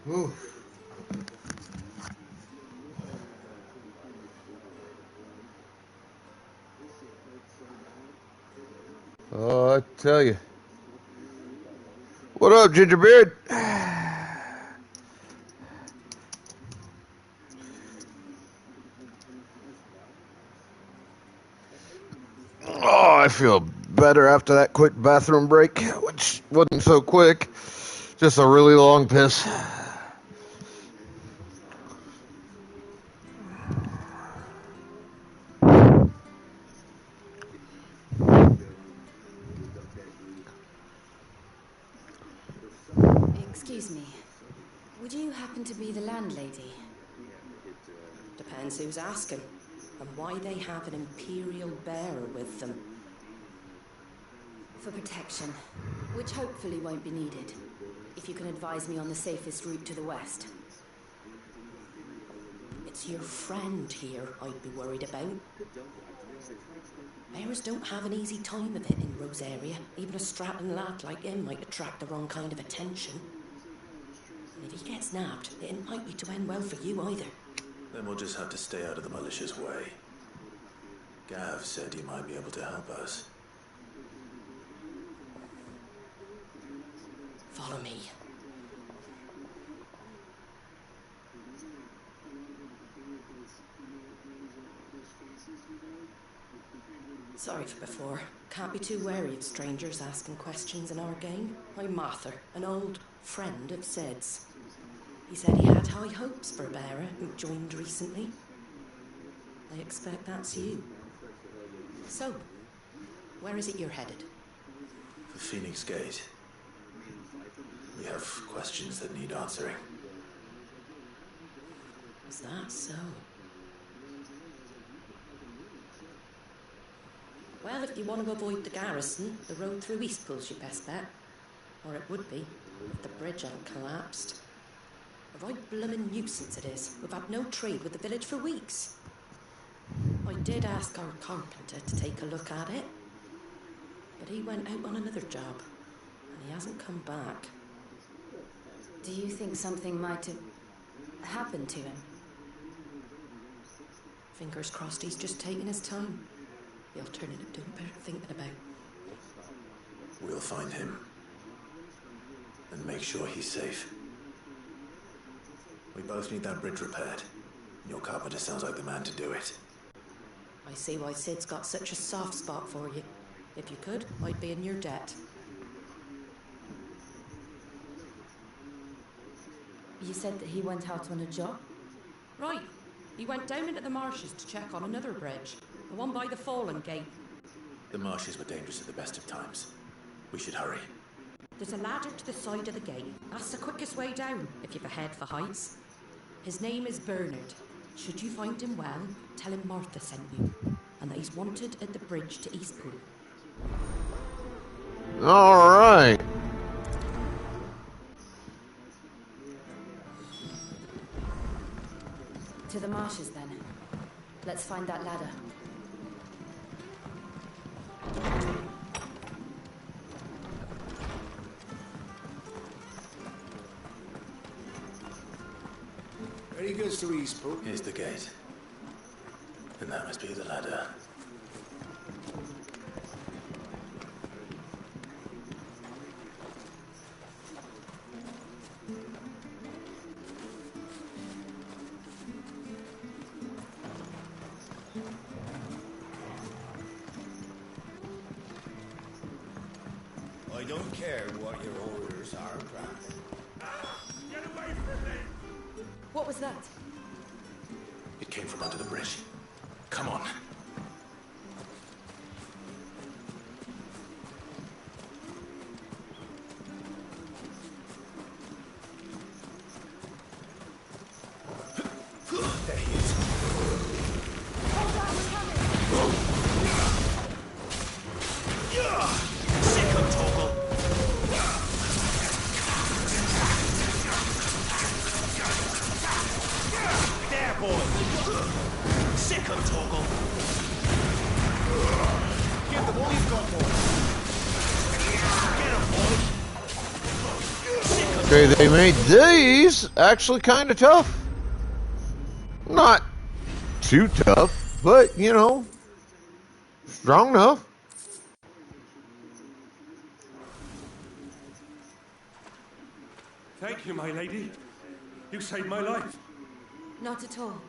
Ooh. Oh, I tell you. What up, Gingerbeard? Oh, I feel better after that quick bathroom break, which wasn't so quick. Just a really long piss. Excuse me. Would you happen to be the landlady? Depends who's asking, and why they have an Imperial bearer with them. For protection, which hopefully won't be needed. If you can advise me on the safest route to the west. It's your friend here I'd be worried about. Bearers don't have an easy time of it in Rosaria. Even a strapping lad like him might attract the wrong kind of attention. And if he gets nabbed, it ain't likely to end well for you either. Then we'll just have to stay out of the malicious way. Gav said he might be able to help us. Follow me. Sorry for before. Can't be too wary of strangers asking questions in our gang. I'm Martha, an old friend of Sid's. He said he had high hopes for a bearer who joined recently. I expect that's you. So, where is it you're headed? For Phoenix Gate. We have questions that need answering. Is that so? Well, if you want to avoid the garrison, the road through Eastpool's your best bet. Or it would be, if the bridge hadn't collapsed. A right bloomin' nuisance it is. We've had no trade with the village for weeks. I did ask our carpenter to take a look at it, but he went out on another job, and he hasn't come back. Do you think something might have happened to him? Fingers crossed he's just taking his time. The alternative don't bear thinking about. We'll find him. And make sure he's safe. We both need that bridge repaired. Your carpenter sounds like the man to do it. I see why Sid's got such a soft spot for you. If you could, I'd be in your debt. You said that he went out on a job? Right. He went down into the marshes to check on another bridge. The one by the Fallen Gate. The marshes were dangerous at the best of times. We should hurry. There's a ladder to the side of the gate. That's the quickest way down, if you've a head for heights. His name is Bernard. Should you find him well, tell him Martha sent you, and that he's wanted at the bridge to Eastpool. All right. To the marshes, then. Let's find that ladder. Any goods to Eastpool? Here's the gate. And that must be the ladder. I don't care what your orders are, Grant. Get away from me! What was that? It came from under the bridge. Come on. There he is. Hold on, we're coming! Sick him, Torgal! There, boy! Sick him, Torgal! Okay, they made these actually kind of tough. Not too tough, but, you know, strong enough. Thank you, my lady. You saved my life. Not at all.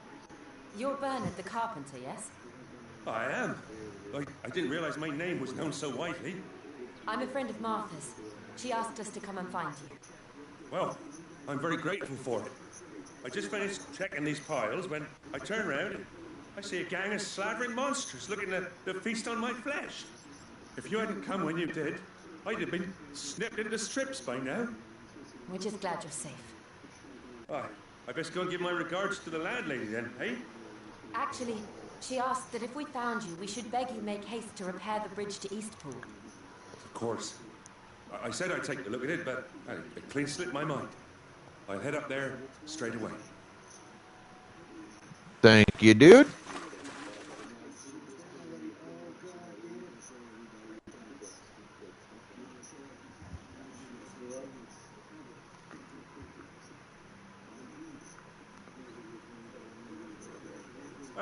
You're Bernard the carpenter, yes? I am. I didn't realize my name was known so widely. I'm a friend of Martha's. She asked us to come and find you. Well, I'm very grateful for it. I just finished checking these piles when I turn around and I see a gang of slavering monsters looking to feast on my flesh. If you hadn't come when you did, I'd have been snipped into strips by now. We're just glad you're safe. I best go and give my regards to the landlady then, eh? Actually, she asked that if we found you, we should beg you make haste to repair the bridge to Eastpool. Of course. I said I'd take a look at it, but it clean slipped my mind. I'll head up there straight away. Thank you, dude.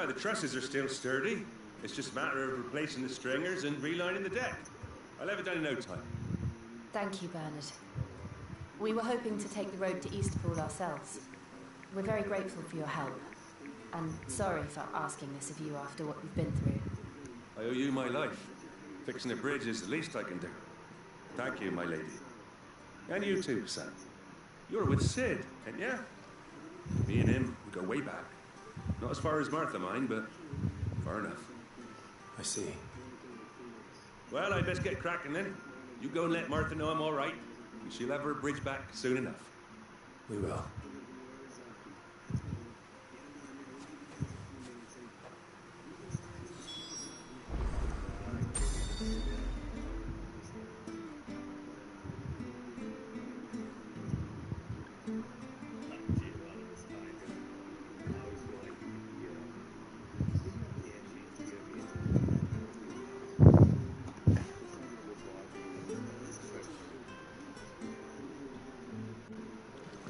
The trusses are still sturdy. It's just a matter of replacing the stringers and relining the deck. I'll have it done in no time. Thank you, Bernard. We were hoping to take the road to Eastpool ourselves. We're very grateful for your help. And sorry for asking this of you after what you've been through. I owe you my life. Fixing a bridge is the least I can do. Thank you, my lady. And you too, son. You're with Sid, ain't ya? Me and him, we go way back. Not as far as Martha, mind, but far enough. I see. Well, I best get cracking then. You go and let Martha know I'm all right. She'll have her bridge back soon enough. We will.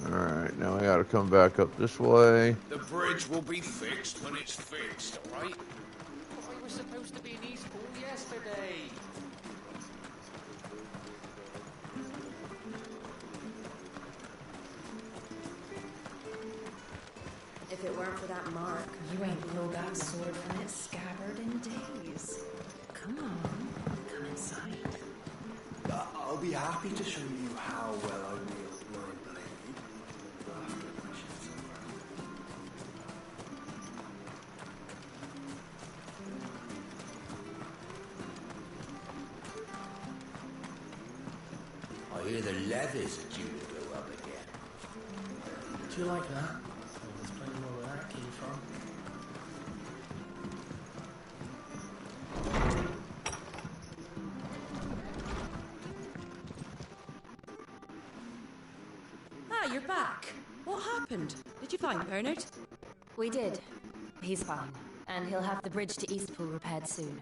Alright, now I gotta come back up this way. The bridge will be fixed when it's fixed, alright? I was supposed to be in Eastpool yesterday. If it weren't for that mark, You ain't pulled that sword from its scabbard in days. Come on, come inside. I'll be happy to show you how well I wield my blade after my shift's over. I hear the leathers are due to go up again. Do you like that? There's plenty more where that came from. Ah, you're back. What happened? Did you find Bernard? We did. He's fine. And he'll have the bridge to Eastpool repaired soon.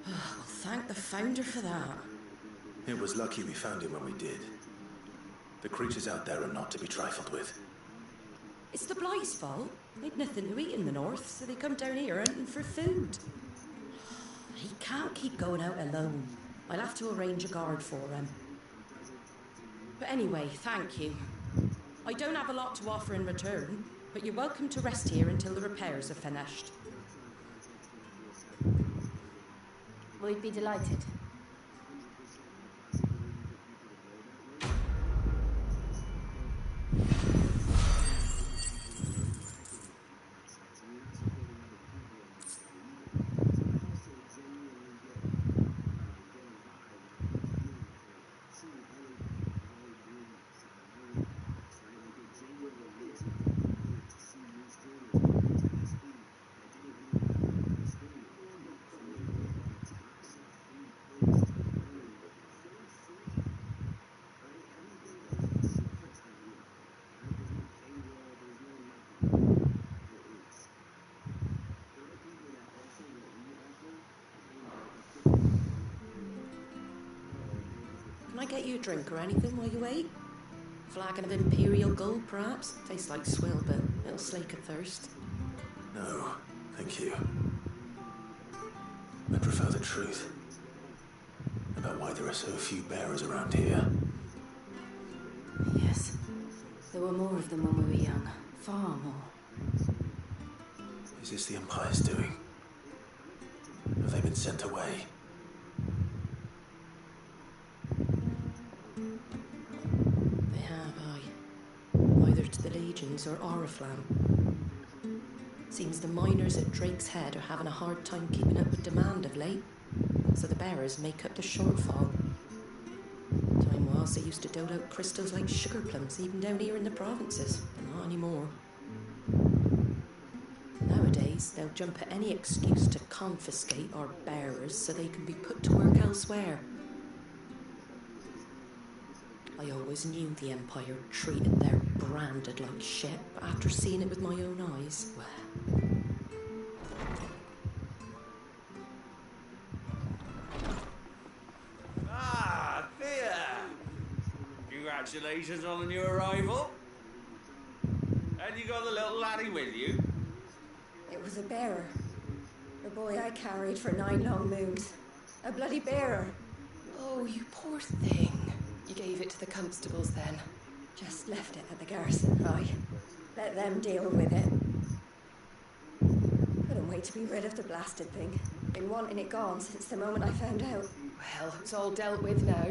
Well, thank the Founder for that. It was lucky we found him when we did. The creatures out there are not to be trifled with. It's the Blight's fault. They'd nothing to eat in the north, so they come down here hunting for food. He can't keep going out alone. I'll have to arrange a guard for him. But anyway, thank you. I don't have a lot to offer in return, but you're welcome to rest here until the repairs are finished. We'd be delighted. Can I get you a drink or anything while you wait? Flagon of Imperial gold, perhaps? Tastes like swill, but it'll slake a thirst. No, thank you. I prefer the truth about why there are so few bearers around here. Yes. There were more of them when we were young. Far more. Is this the Empire's doing? Have they been sent away? They have, aye. Either to the Legions or Oriflamme. Seems the miners at Drake's Head are having a hard time keeping up with demand of late, so the bearers make up the shortfall. Time was they used to dole out crystals like sugar plums even down here in the provinces, but not anymore. Nowadays, they'll jump at any excuse to confiscate our bearers so they can be put to work elsewhere. I always knew the Empire treated their branded like shit, but after seeing it with my own eyes, well... Ah, Thea! Congratulations on the new arrival. And you got the little laddie with you? It was a bearer. A boy I carried for 9 long moons. A bloody bearer. Oh, you poor thing. You gave it to the constables then? Just left it at the garrison, I. Let them deal with it. Couldn't wait to be rid of the blasted thing. Been wanting it gone since the moment I found out. Well, it's all dealt with now.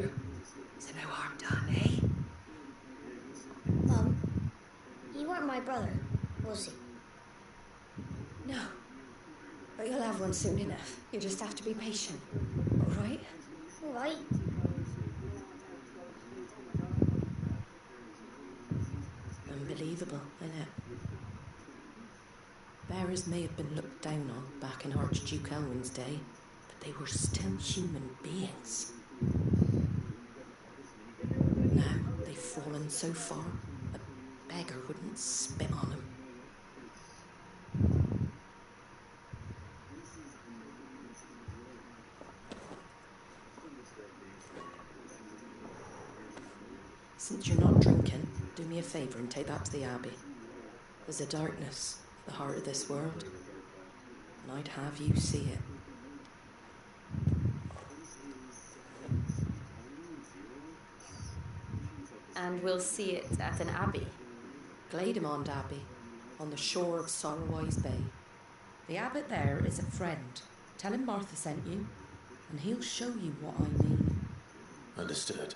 So no harm done, eh? Mum, he weren't my brother, was he? No. But you'll have one soon enough. You just have to be patient. All right? All right. Unbelievable, innit? Bearers may have been looked down on back in Archduke Elwin's day, but they were still human beings. Now they've fallen so far, a beggar wouldn't spit on them. Since you're not drinking, do me a favour and take that to the Abbey. There's a darkness at the heart of this world, and I'd have you see it. And we'll see it at an abbey. Glademond Abbey, on the shore of Sorrowwise Bay. The abbot there is a friend. Tell him Martha sent you, and he'll show you what I mean. Understood.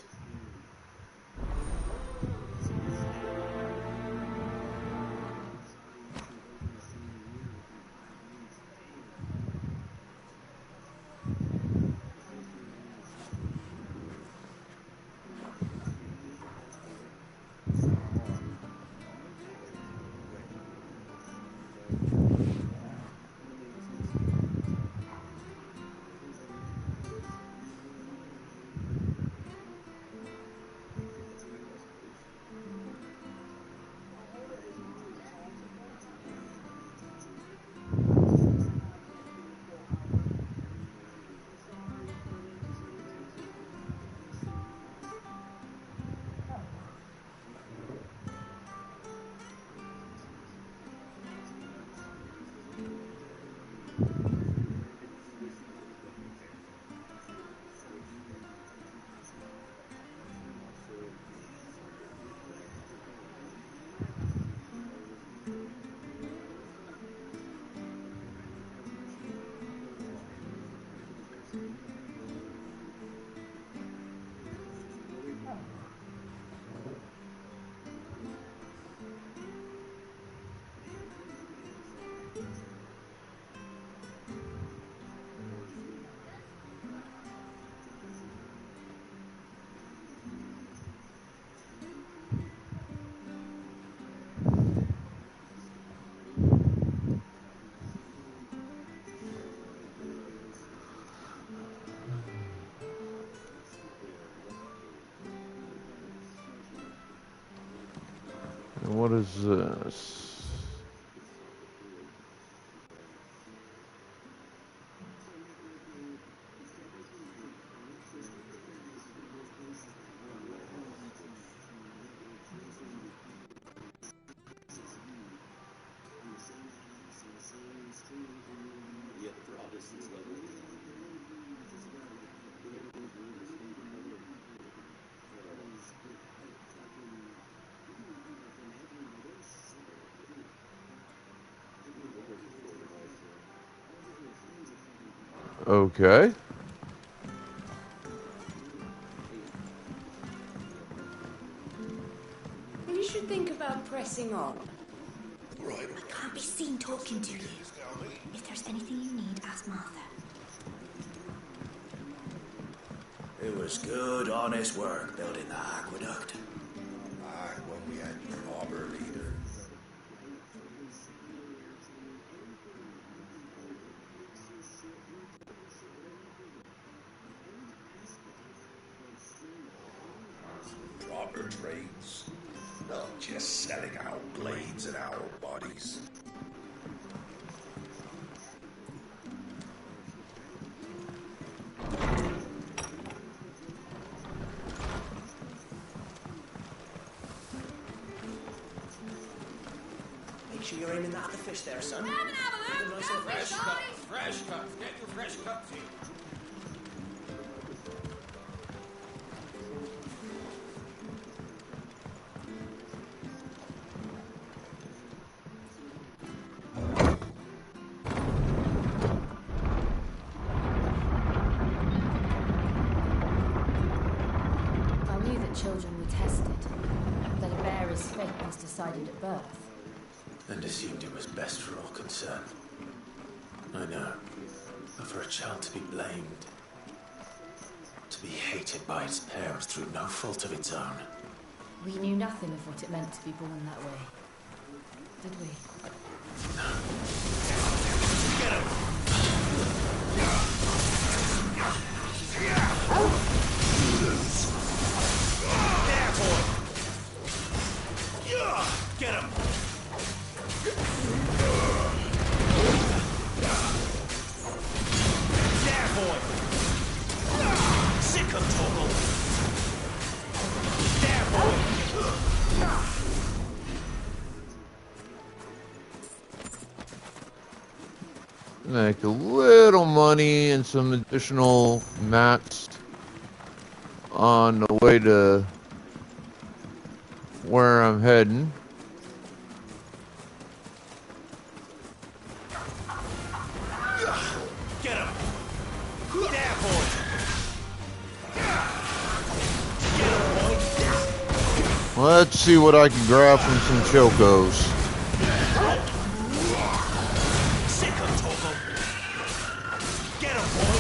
What is this? Okay. You should think about pressing on. Right. I can't be seen talking to you. If there's anything you need, ask Martha. It was good, honest work building the aqueduct. Aye, when we had your harbor leader. Proper trades. Not just selling out blades and our bodies. Make sure you're aiming at the fish there, son. Have a look! Nice and fresh cut. Fresh cut. Get your fresh cut to you. I knew that children were tested, that a bearer's fate was decided at birth. And assumed it was best for all concerned. I know. But for a child to be blamed, to be hated by its parents through no fault of its own. We knew nothing of what it meant to be born that way. Did we? Get him! There, boy! Get him! There, boy! Sick of Toggle! There, boy! Make a little money and some additional mats on the way to where I'm heading. Get him! There, boy! Get him, boy! Let's see what I can grab from some chocos. Sick of Toggle! Get him, boy!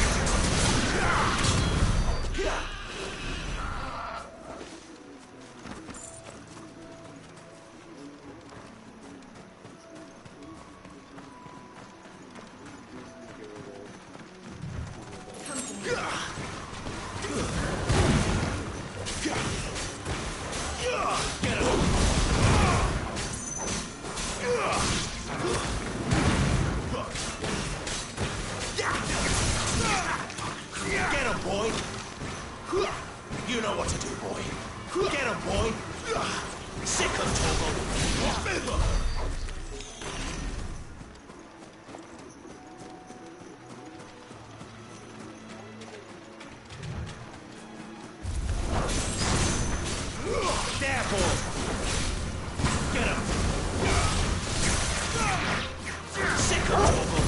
Get him, boy! You know what to do, boy. Get him, boy! Sick of Toggle! There, boy! Get him! Sick of Toggle!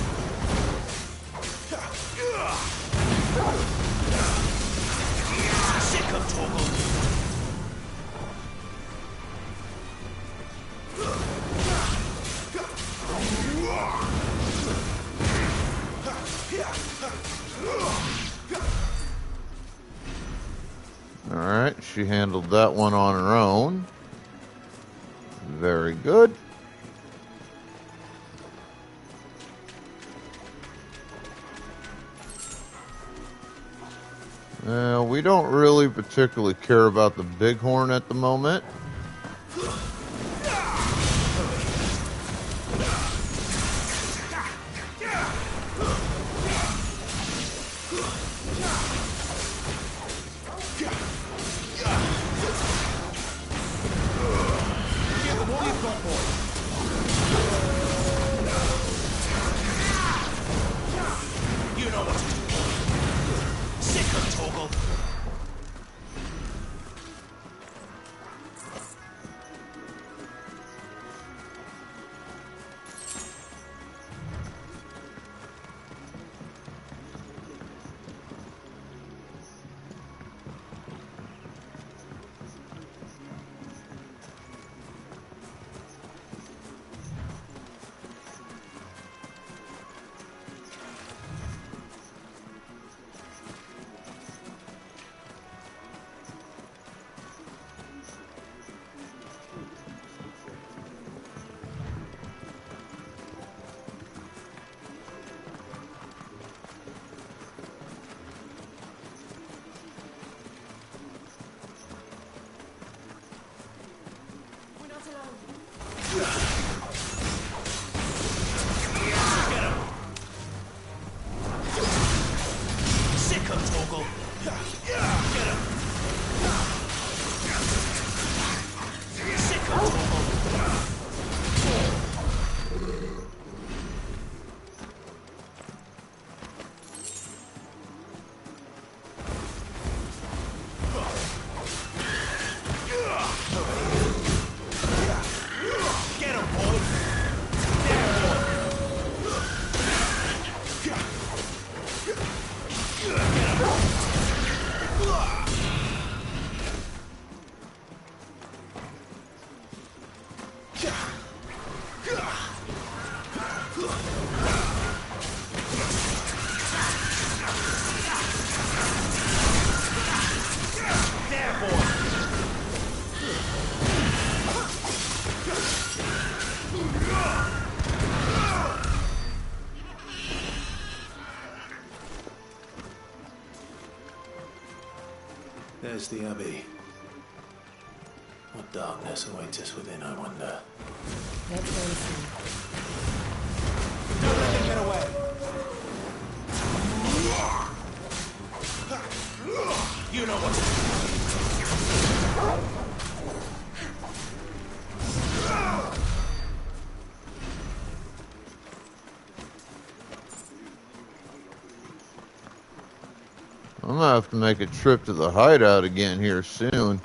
Sick of Toggle! Alright, she handled that one on her own. Very good. We don't really particularly care about the bighorn at the moment. is the Abbey? What darkness awaits us within, I wonder? Let's go and see. Don't let him get away! You know what to do. I'm gonna have to make a trip to the hideout again here soon.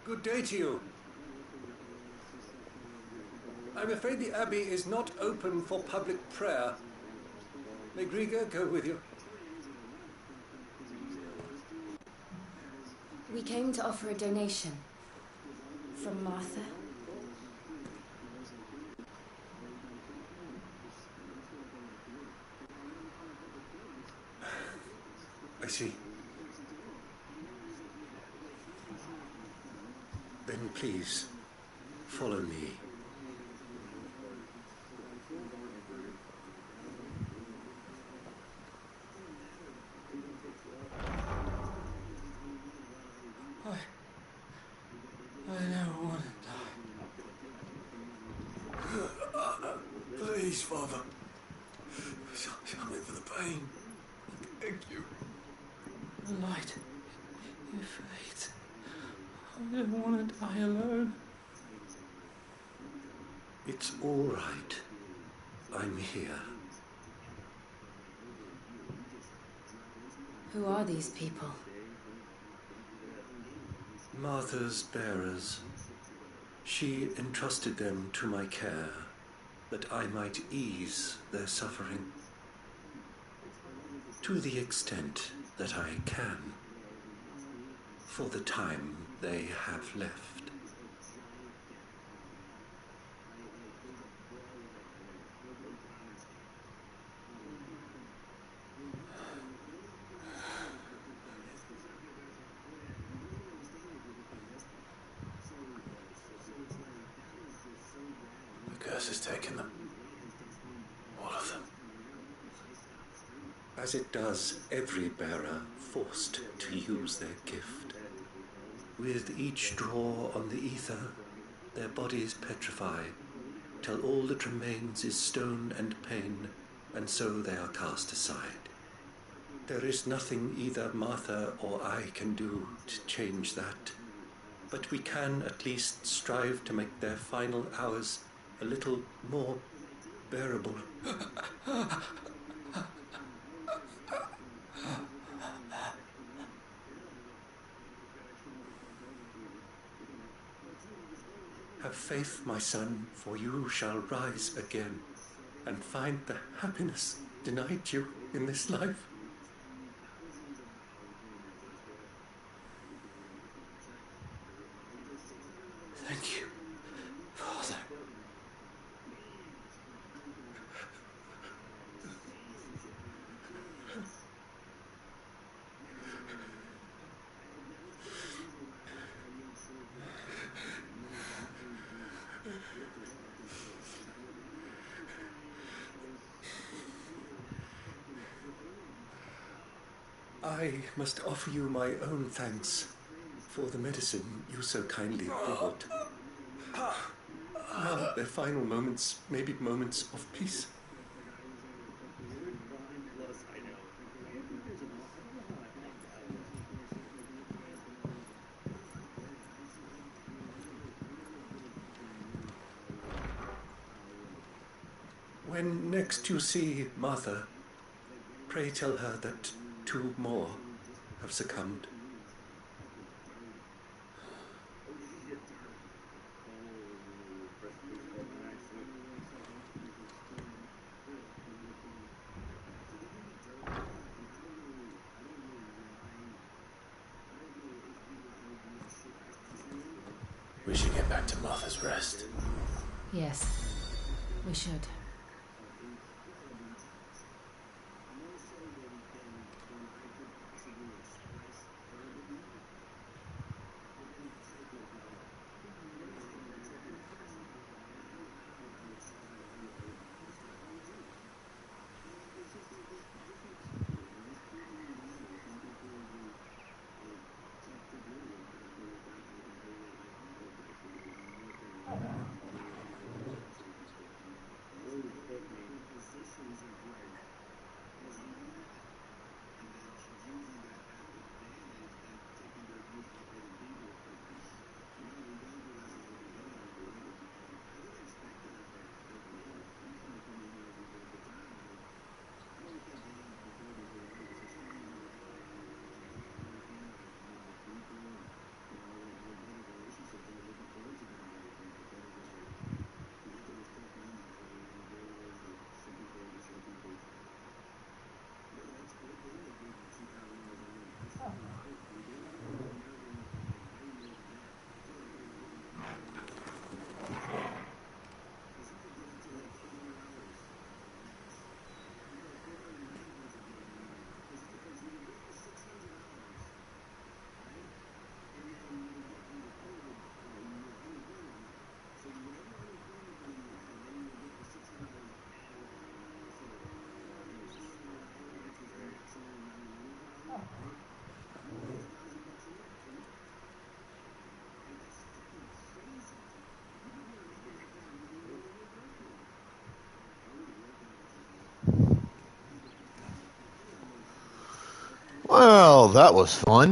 Good day to you. I'm afraid the Abbey is not open for public prayer. May Griga go with you. We came to offer a donation. From Martha. I see. Then please, follow me. I never want to die. Please, Father. Sorry for the pain. Thank you. The light. Your fate. I don't want to die alone. It's all right. I'm here. Who are these people? Martha's bearers. She entrusted them to my care, that I might ease their suffering. To the extent that I can, for the time they have left. The curse has taken them. All of them. As it does every bearer forced to use their gift. With each draw on the ether, their bodies petrify, till all that remains is stone and pain, and so they are cast aside. There is nothing either Martha or I can do to change that, but we can at least strive to make their final hours a little more bearable. Have faith, my son, for you shall rise again and find the happiness denied you in this life. Thank you, Father. I must offer you my own thanks for the medicine you so kindly brought. Now their final moments may be moments of peace. When next you see Martha, pray tell her that 2 more have succumbed. We should get back to Martha's Rest. Yes, we should. Well, that was fun.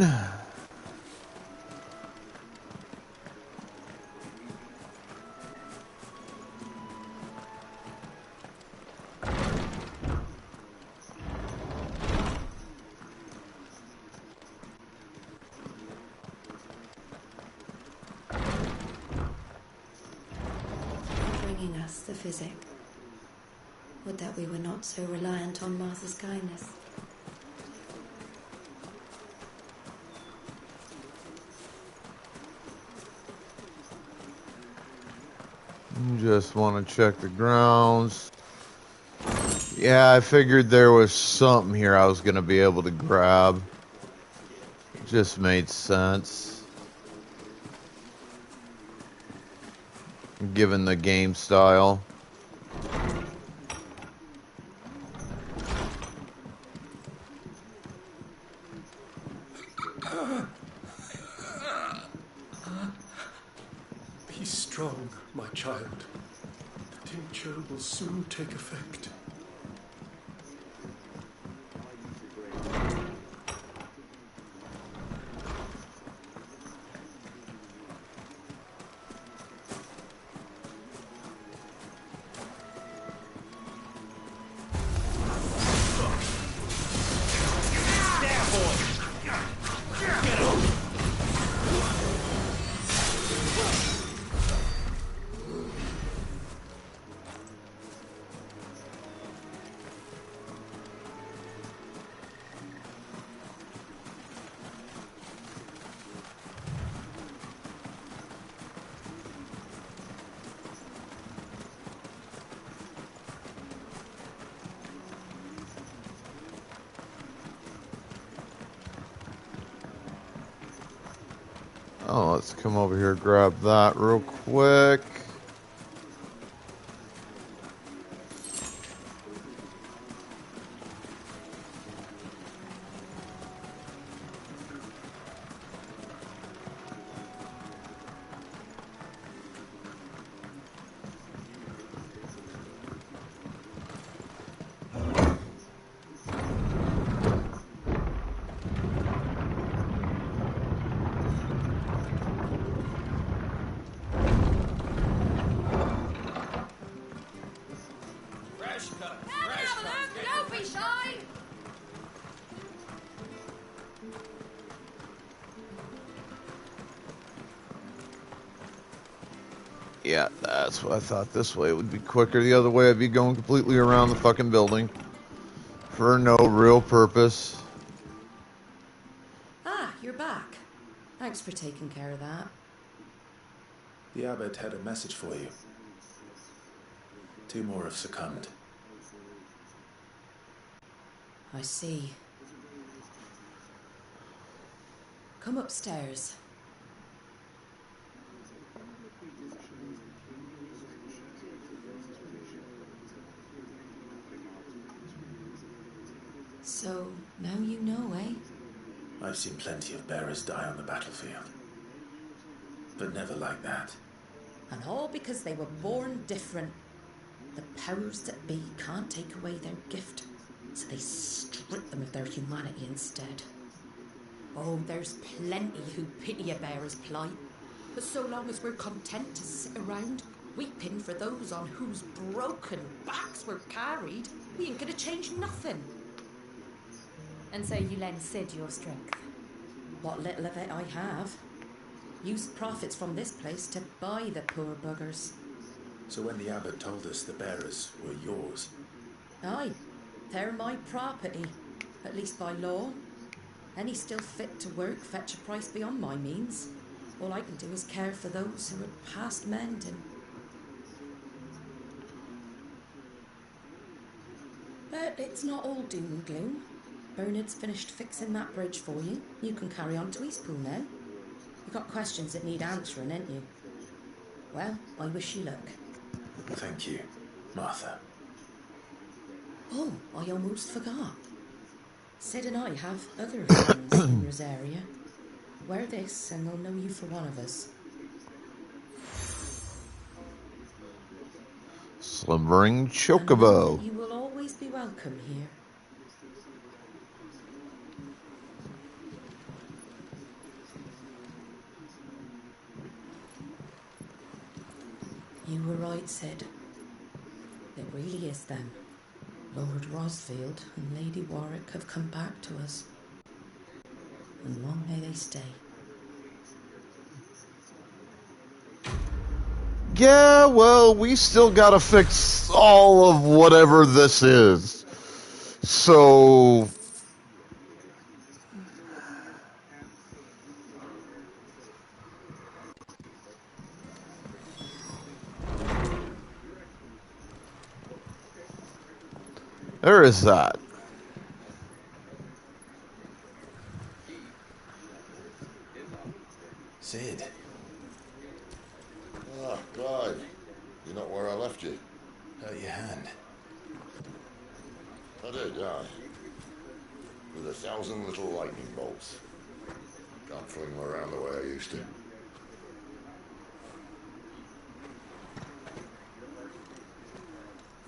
Bringing us the physic. Would that we were not so reliant on Martha's kindness. Just want to check the grounds. Yeah, I figured there was something here I was going to be able to grab. It just made sense. Given the game style. Be strong, my child. The tincture will soon take effect. Oh, let's come over here, grab that real quick. Don't be shy! Yeah, that's what I thought. This way would be quicker. The other way I'd be going completely around the fucking building. For no real purpose. Ah, you're back. Thanks for taking care of that. The abbot had a message for you. 2 more have succumbed. I see. Come upstairs. So, now you know, eh? I've seen plenty of bearers die on the battlefield. But never like that. And all because they were born different. The powers that be can't take away their gift, so they strip them of their humanity instead. Oh, there's plenty who pity a bearer's plight. But so long as we're content to sit around, weeping for those on whose broken backs we're carried, we ain't gonna change nothing. And so you lend Sid your strength? What little of it I have. Used profits from this place to buy the poor buggers. So when the abbot told us the bearers were yours... Aye, they're my property, at least by law. Any still fit to work fetch a price beyond my means. All I can do is care for those who are past mending. But it's not all doom and gloom. Bernard's finished fixing that bridge for you. You can carry on to Eastpool now. You've got questions that need answering, ain't you? Well, I wish you luck. Thank you, Martha. Oh, I almost forgot. Sid and I have other friends in Rosaria. Wear this and they'll know you for one of us. Slumbering Chocobo. You will always be welcome here. You were right, Sid. It really is them. Lord Rosfield and Lady Warwick have come back to us. And long may they stay. Yeah, well, we still gotta fix all of whatever this is. So... there is that. Sid. Ah, Clive. You're not where I left you. Hurt your hand. I did, aye. With 1,000 little lightning bolts. Can't fling them around the way I used to.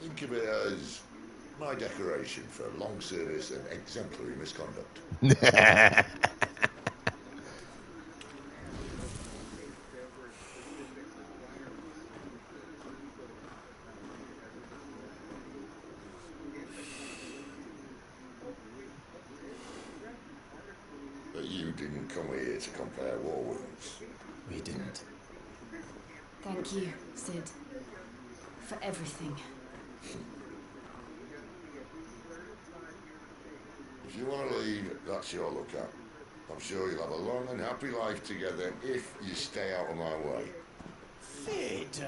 Think of it as my decoration for long service and exemplary misconduct. But you didn't come here to compare war wounds. We didn't. Thank you, Sid, for everything. If you want to leave, that's your lookout. I'm sure you'll have a long and happy life together if you stay out of my way. Sid!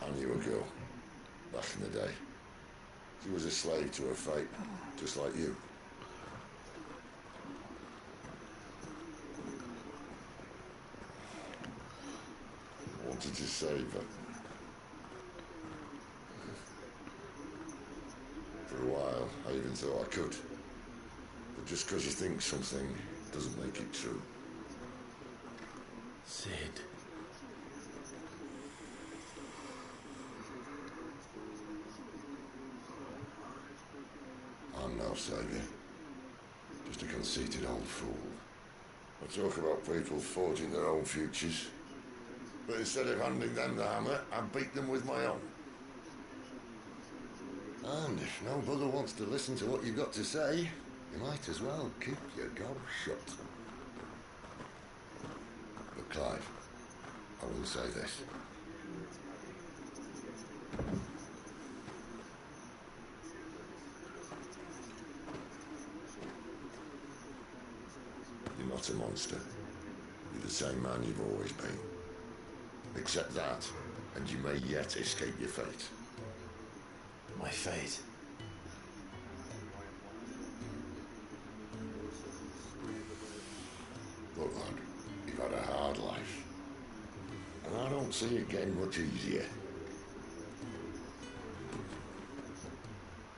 I knew a girl, back in the day. She was a slave to her fate, just like you. I wanted to save her. For a while, I even thought I could. But just because you think something doesn't make it true. Sid. I'm no savior. Just a conceited old fool. I talk about people forging their own futures. But instead of handing them the hammer, I beat them with my own. And if no bugger wants to listen to what you've got to say, you might as well keep your gob shut. But Clive, I will say this. You're not a monster. You're the same man you've always been. Accept that, and you may yet escape your fate. My fate? Look, lad, you've had a hard life. And I don't see it getting much easier.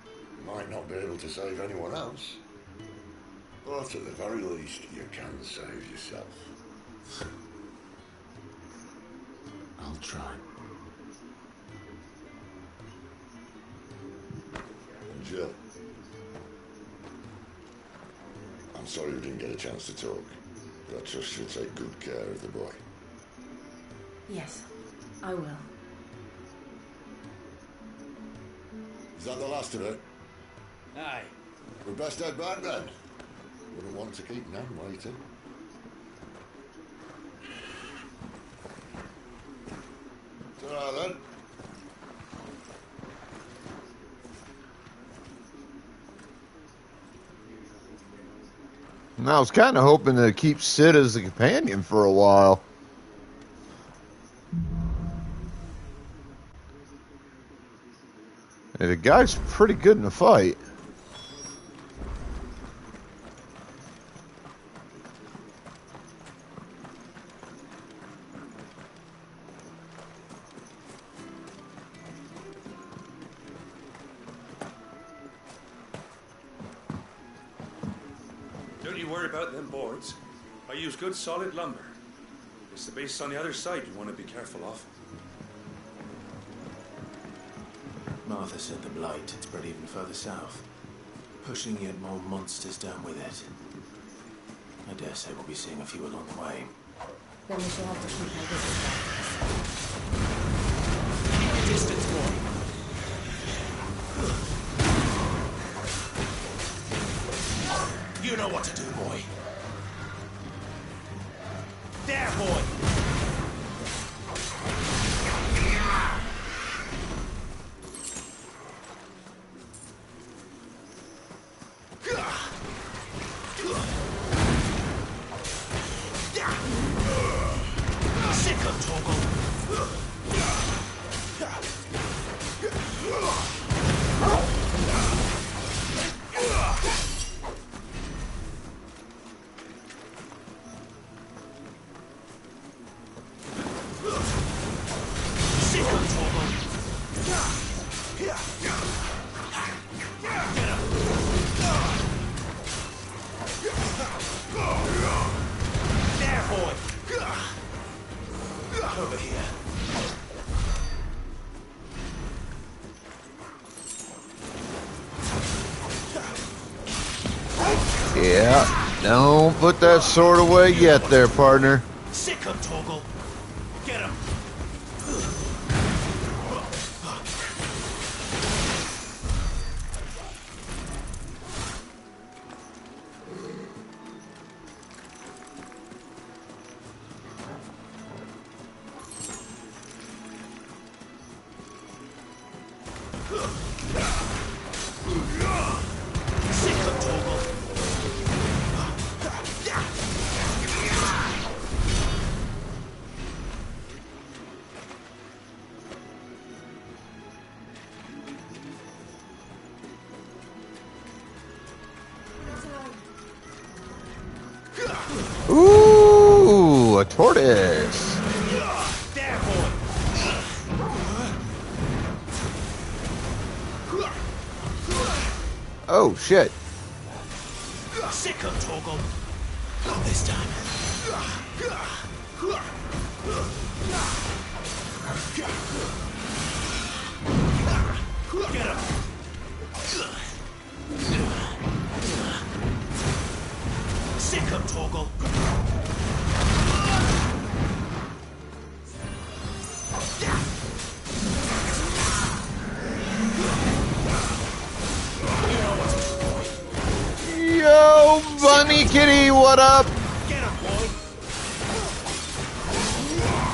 You might not be able to save anyone else. But at the very least, you can save yourself. I'll try. And Jill, I'm sorry we didn't get a chance to talk, but I trust you'll take good care of the boy. Yes, I will. Is that the last of it? Aye. We best head back then. Wouldn't want to keep Nan waiting. Ta-ra then. And I was kind of hoping to keep Sid as a companion for a while. Hey, the guy's pretty good in a fight. Don't you worry about them boards. I use good solid lumber. It's the base on the other side you want to be careful of. Martha said the blight had spread even further south. pushing yet more monsters down with it. I dare say we'll be seeing a few along the way. Then we shall have to keep our distance. Distance, boy. You know what to do, boy. There, boy! Sick of Torgal. Over here. Yeah, don't put that sword away yet there, partner. Sick of Torgal. Get him. Ooh, a tortoise. Oh, shit. Sick of Torgal. Not this time. Get him. Sick of Torgal. Yo, Bunny Kitty, what up? Get him, boy.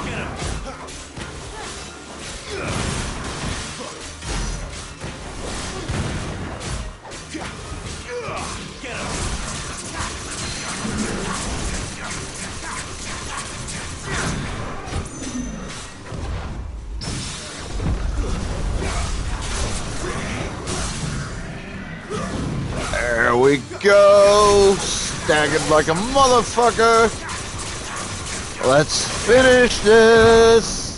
Get him. Get him. There we go. Staggered like a motherfucker. Let's finish this.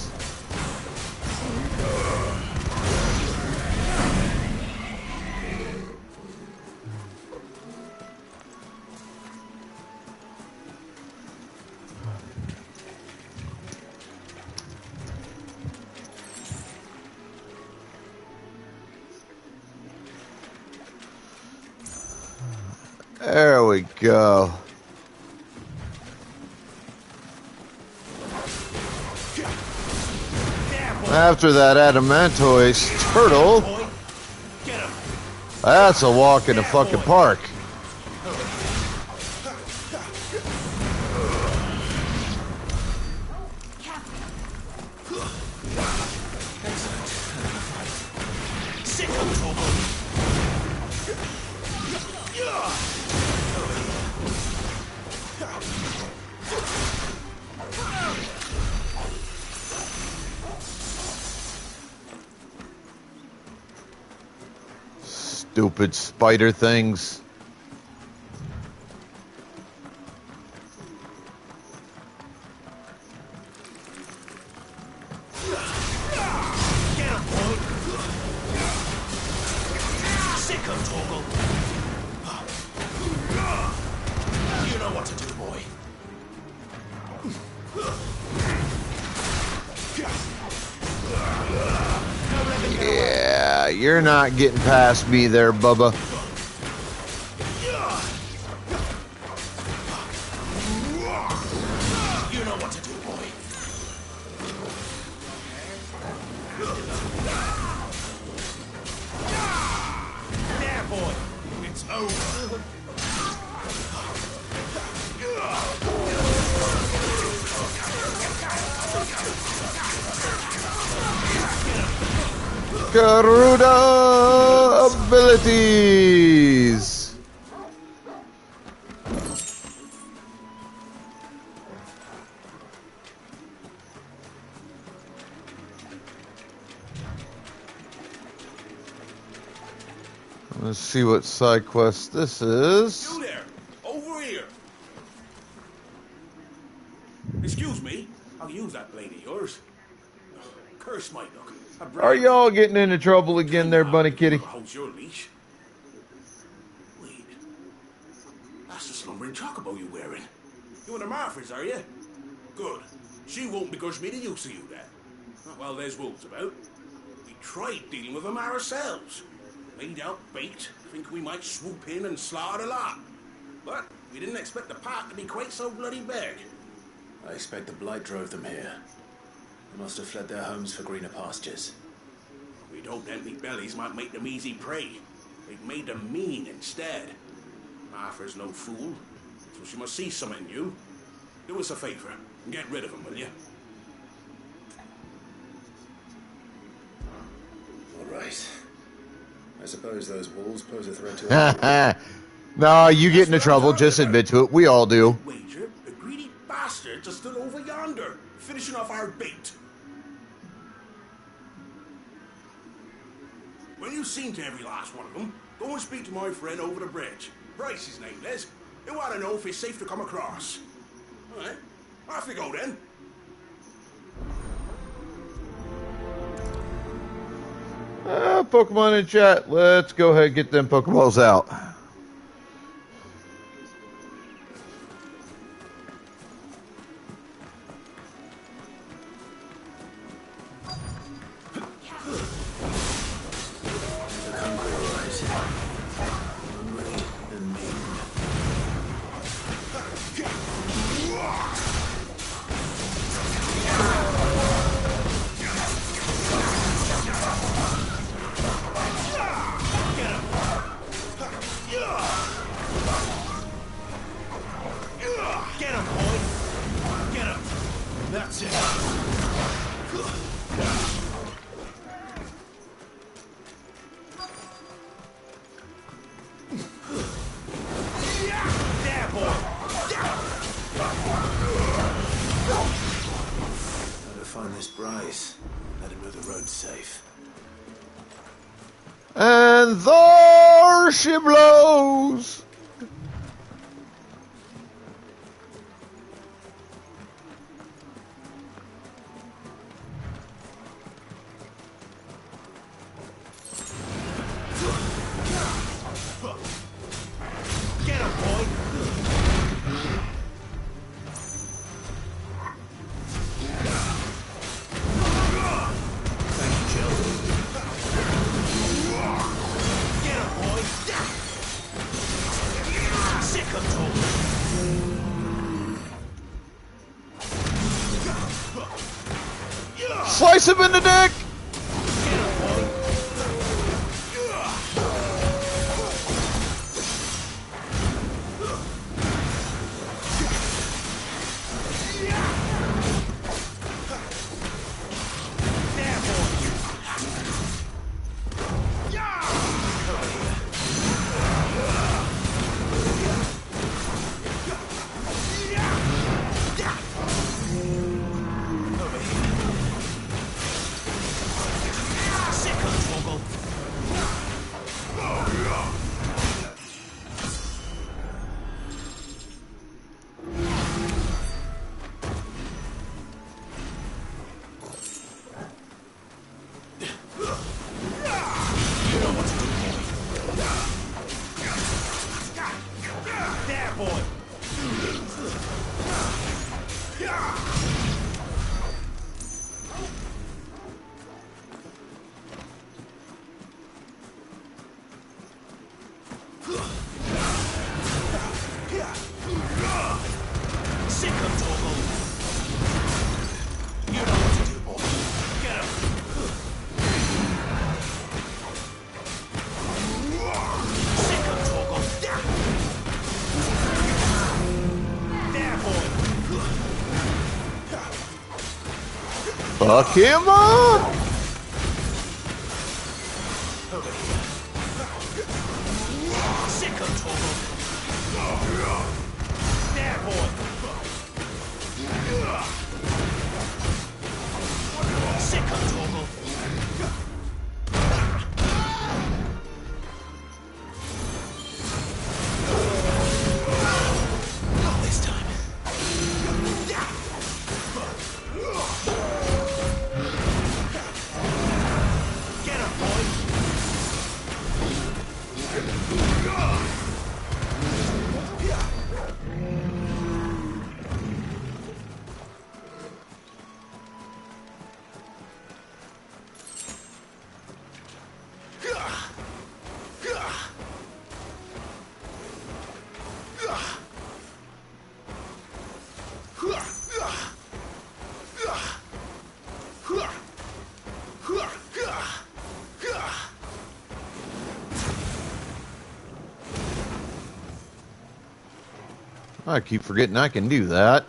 There we go. After that adamantoise turtle, that's a walk in the fucking park. Stupid spider things. Sick of Torgal. You know what to do, boy. Yeah, you're not getting past me there, Bubba. Garuda abilities. Let's see what side quest this is. You there! Over here! Excuse me. I'll use that blade of yours. Curse my luck. Are y'all getting into trouble again there, Bunny Kitty? How's your leash? Wait. That's the slumbering chocobo you're wearing. You and the Marfords, are you? Good. She won't begrudge me the use of you then. Well, there's wolves about. We tried dealing with them ourselves. Made out baked, think we might swoop in and slaughter the lot. But we didn't expect the park to be quite so bloody big. I expect the blight drove them here. They must have fled their homes for greener pastures. We'd hoped empty bellies might make them easy prey. They've made them mean instead. Martha's no fool, so she must see something in you. Do us a favor and get rid of them, will you? All right. I suppose those wolves pose a threat to us. No, you get into trouble. Just admit to it. We all do. Wager, the greedy bastards are still over yonder, finishing off our bait. When you've seen to every last one of them, go and speak to my friend over the bridge. Bryce, his name is. He want to know if it's safe to come across. All right, off you go then. Pokemon in chat. Let's go ahead and get them Pokeballs out. And there she blows. Get him, boy. Slice him in the dick! Fuck him up! Over here. Sick of Torgal. There, boy. Sick of Torgal. Not this time. Get him, boy. I keep forgetting I can do that.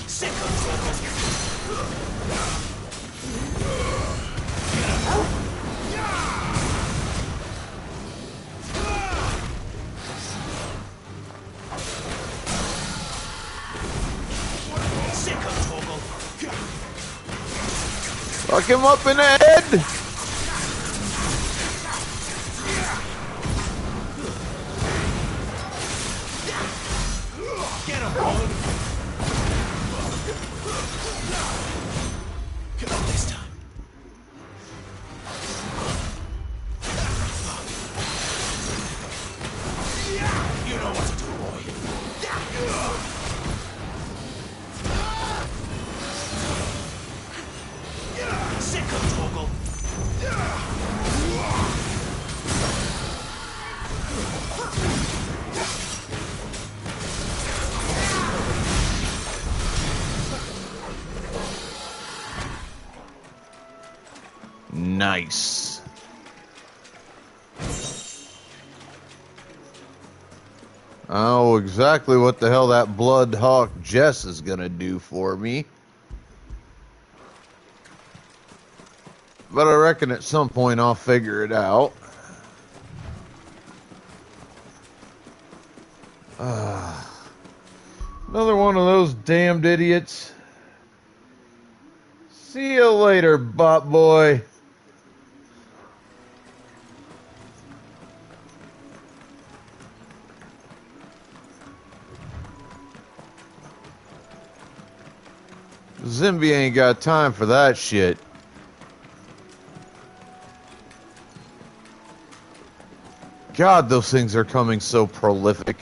Sick of Torgal. Sick of Torgal. Fuck him up in the head! Get him, boy. Not this time. You know what to do, boy. Sick of Torgal. Nice. Oh, exactly what the hell that Bloodhawk Jess is gonna do for me. But I reckon at some point I'll figure it out. Another one of those damned idiots. See you later, bot boy. Zimby ain't got time for that shit. God, those things are coming so prolific.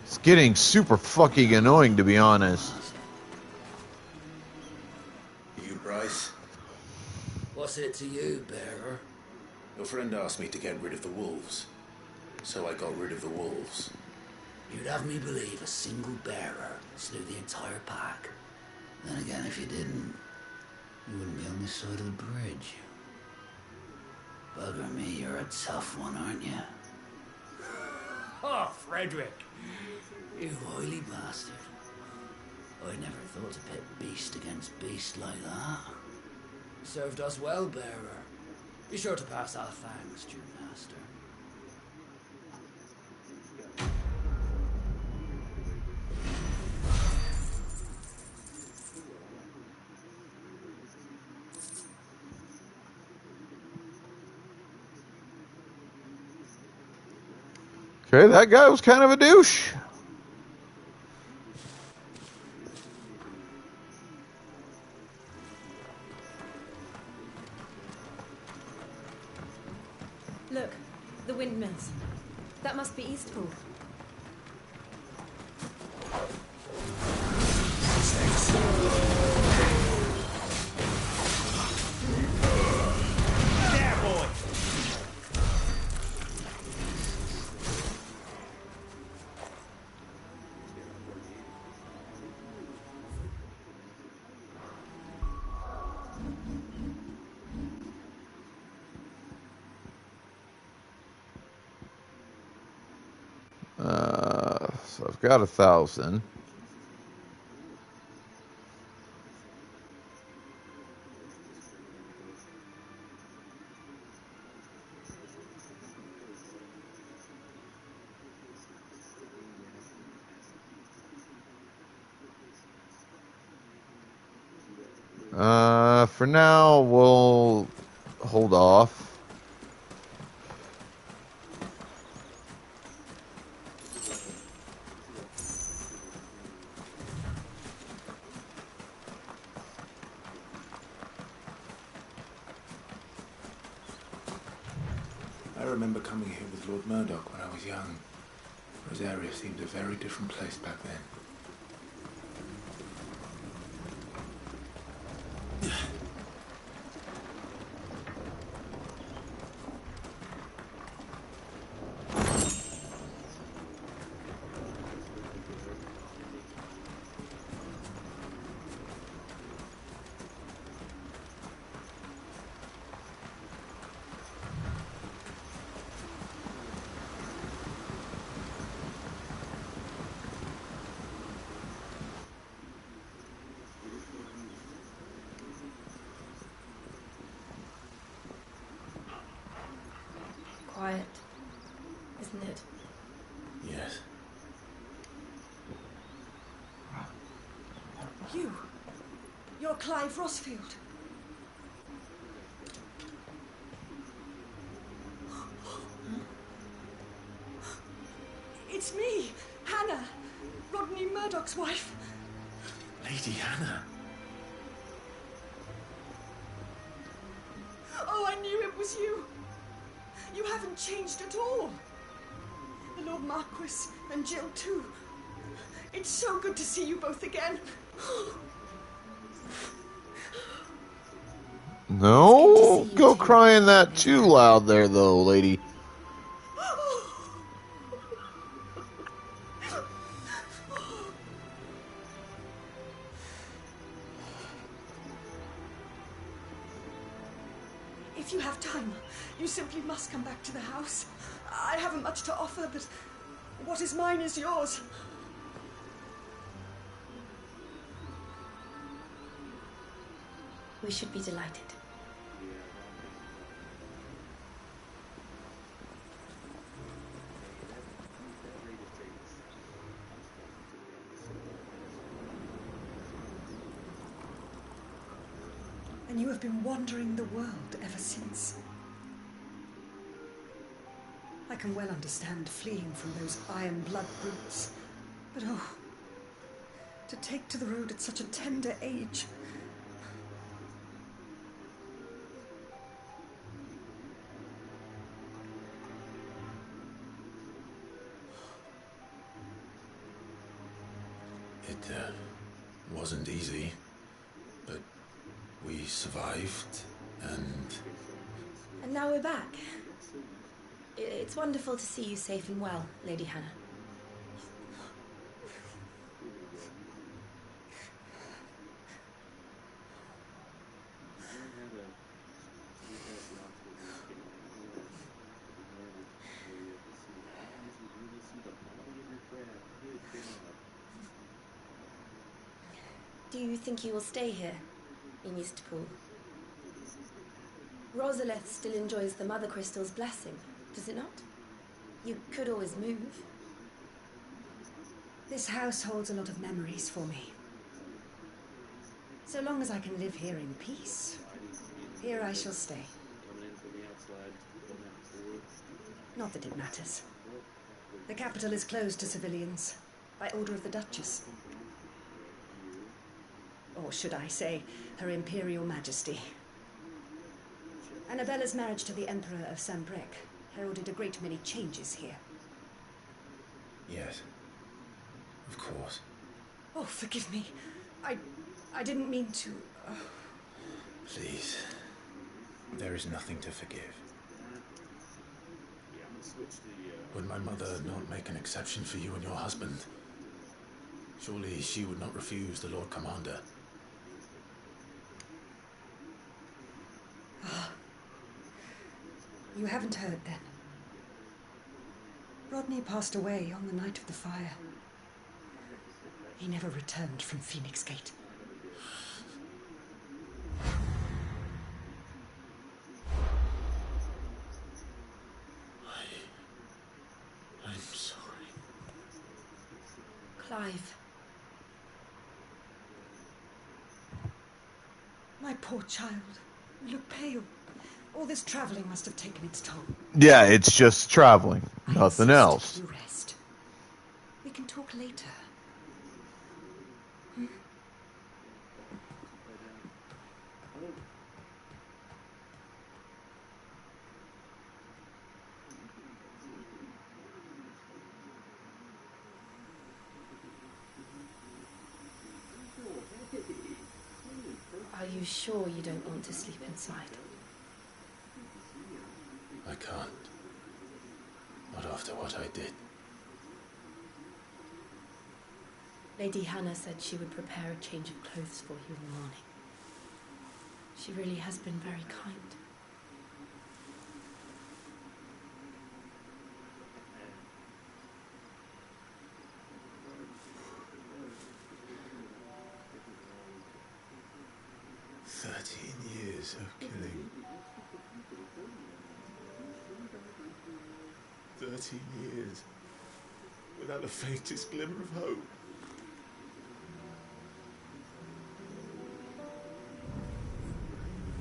It's getting super fucking annoying, to be honest. You, Bryce? What's it to you, bearer? Your friend asked me to get rid of the wolves. So I got rid of the wolves. You'd have me believe a single bearer slew the entire pack. Then again, if you didn't, you wouldn't be on this side of the bridge. Bugger me, you're a tough one, aren't you? Oh, Frederick. You oily bastard. I never thought to pit beast against beast like that. Served us well, bearer. Be sure to pass our thanks to your master. Okay, that guy was kind of a douche. Look, the windmills. That must be Eastpool. So I've got 1,000. For now, we'll hold off. I remember coming here with Lord Murdoch when I was young. Rosaria seemed a very different place back then. Quiet, isn't it? Yes. You're Clive Rosfield. It's me, Hannah, Rodney Murdoch's wife. Lady Hannah. Oh, I knew it was you. You haven't changed at all. The Lord Marquis and Jill too. It's so good to see you both again. No, go crying that too loud there, though, lady. If you have time, you simply must come back to the house. I haven't much to offer, but what is mine is yours. We should be delighted. And you have been wandering the world ever since. I can well understand fleeing from those iron blood brutes, but oh, to take to the road at such a tender age. It wasn't easy, but we survived, and And now we're back. It's wonderful to see you safe and well, Lady Hannah. Do you think you will stay here, in Eastpool? Rosalith still enjoys the Mother Crystal's blessing, does it not? You could always move. This house holds a lot of memories for me. So long as I can live here in peace, here I shall stay. Not that it matters. The capital is closed to civilians, by order of the Duchess. Or should I say, Her Imperial Majesty. Annabella's marriage to the Emperor of Sanbreque heralded a great many changes here. yes, of course. Oh, forgive me. I didn't mean to... Please, there is nothing to forgive. Would my mother not make an exception for you and your husband? Surely she would not refuse the Lord Commander. You haven't heard, then? Rodney passed away on the night of the fire. He never returned from Phoenix Gate. I'm sorry. Clive. My poor child. You look pale. All this traveling must have taken its toll. Yeah, it's just traveling. Nothing else. You rest. We can talk later. Are you sure you don't want to sleep inside? I can't. Not after what I did. Lady Hannah said she would prepare a change of clothes for you in the morning. She really has been very kind. Years of killing. 13 years without the faintest glimmer of hope.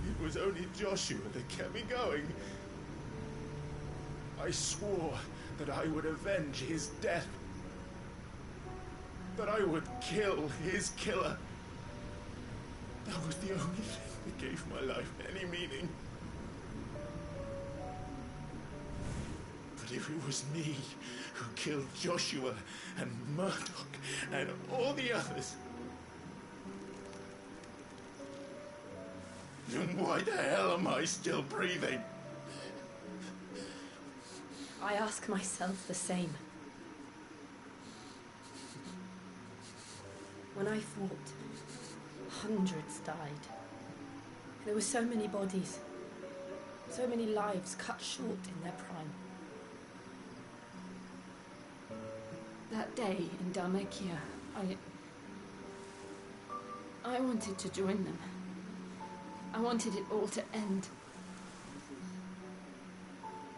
It was only Joshua that kept me going. I swore that I would avenge his death. That I would kill his killer. That was the only thing that gave my life any meaning. But if it was me who killed Joshua and Murdoch and all the others, then why the hell am I still breathing? I ask myself the same. When I fought, hundreds died. There were so many bodies, so many lives cut short in their prime. That day in Dhalmekia, I wanted to join them. I wanted it all to end.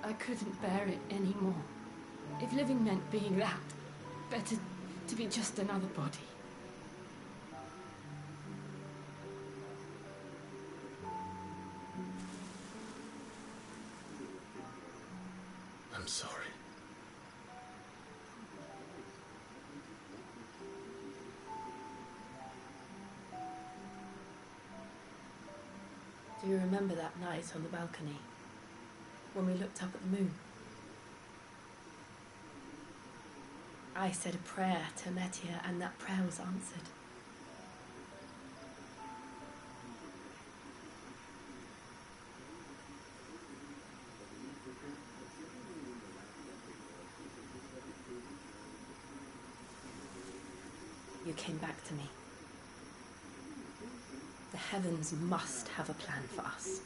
I couldn't bear it anymore. If living meant being that, better to be just another body. I'm sorry. Do you remember that night on the balcony, when we looked up at the moon? I said a prayer to Metia, and that prayer was answered. You came back to me. The heavens must have a plan for us.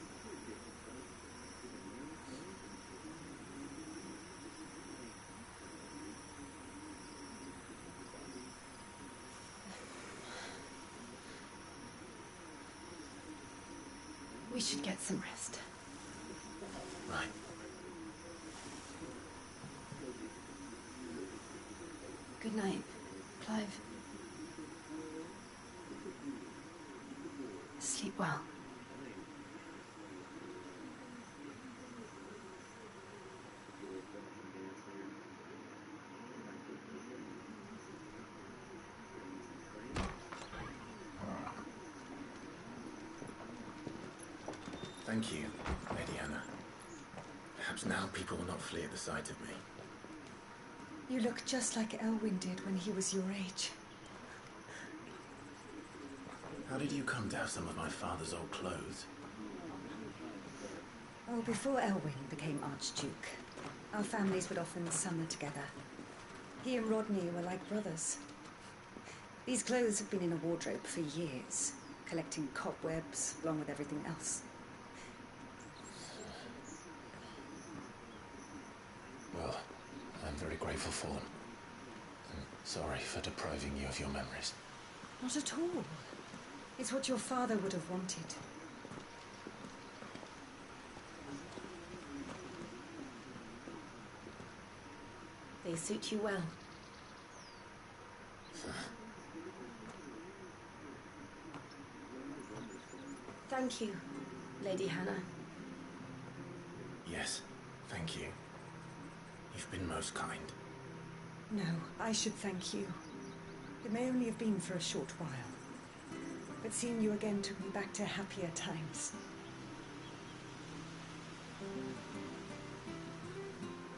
We should get some rest. Right. Good night, Clive. Sleep well. Thank you, Lady Hannah. Perhaps now people will not flee at the sight of me. You look just like Elwyn did when he was your age. How did you come to have some of my father's old clothes? Oh, before Elwyn became Archduke, our families would often summer together. He and Rodney were like brothers. These clothes have been in a wardrobe for years, collecting cobwebs along with everything else. Well, I'm very grateful for them. Sorry for depriving you of your memories. Not at all. It's what your father would have wanted. They suit you well. Thank you, Lady Hannah. Yes, thank you. You've been most kind. No, I should thank you. It may only have been for a short while, but seeing you again took me back to happier times.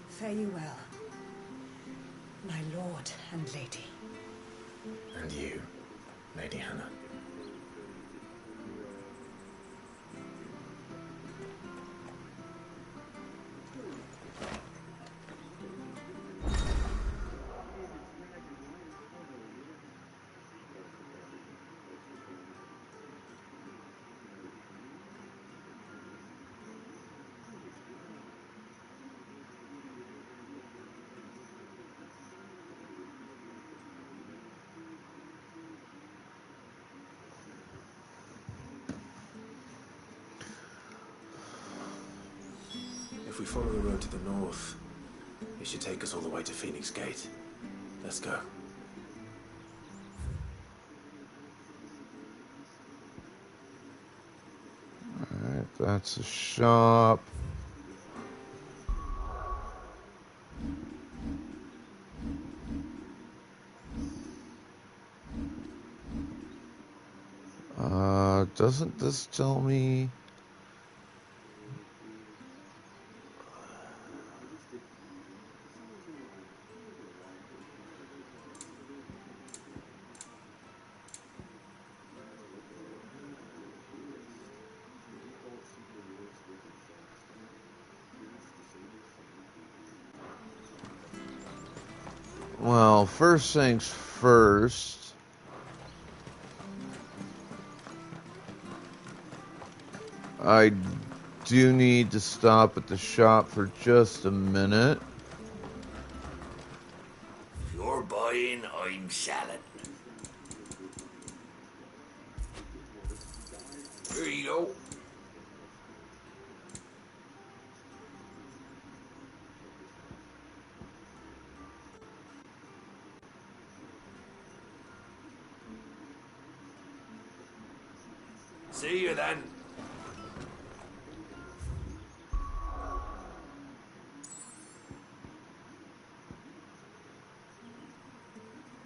Fare you well, my lord and lady. And you, Lady Hannah. If we follow the road to the north, it should take us all the way to Phoenix Gate. Let's go. Alright, that's a shop. Doesn't this tell me... Well, first things first. I do need to stop at the shop for just a minute. If you're buying, I'm selling. Here you go. See you then.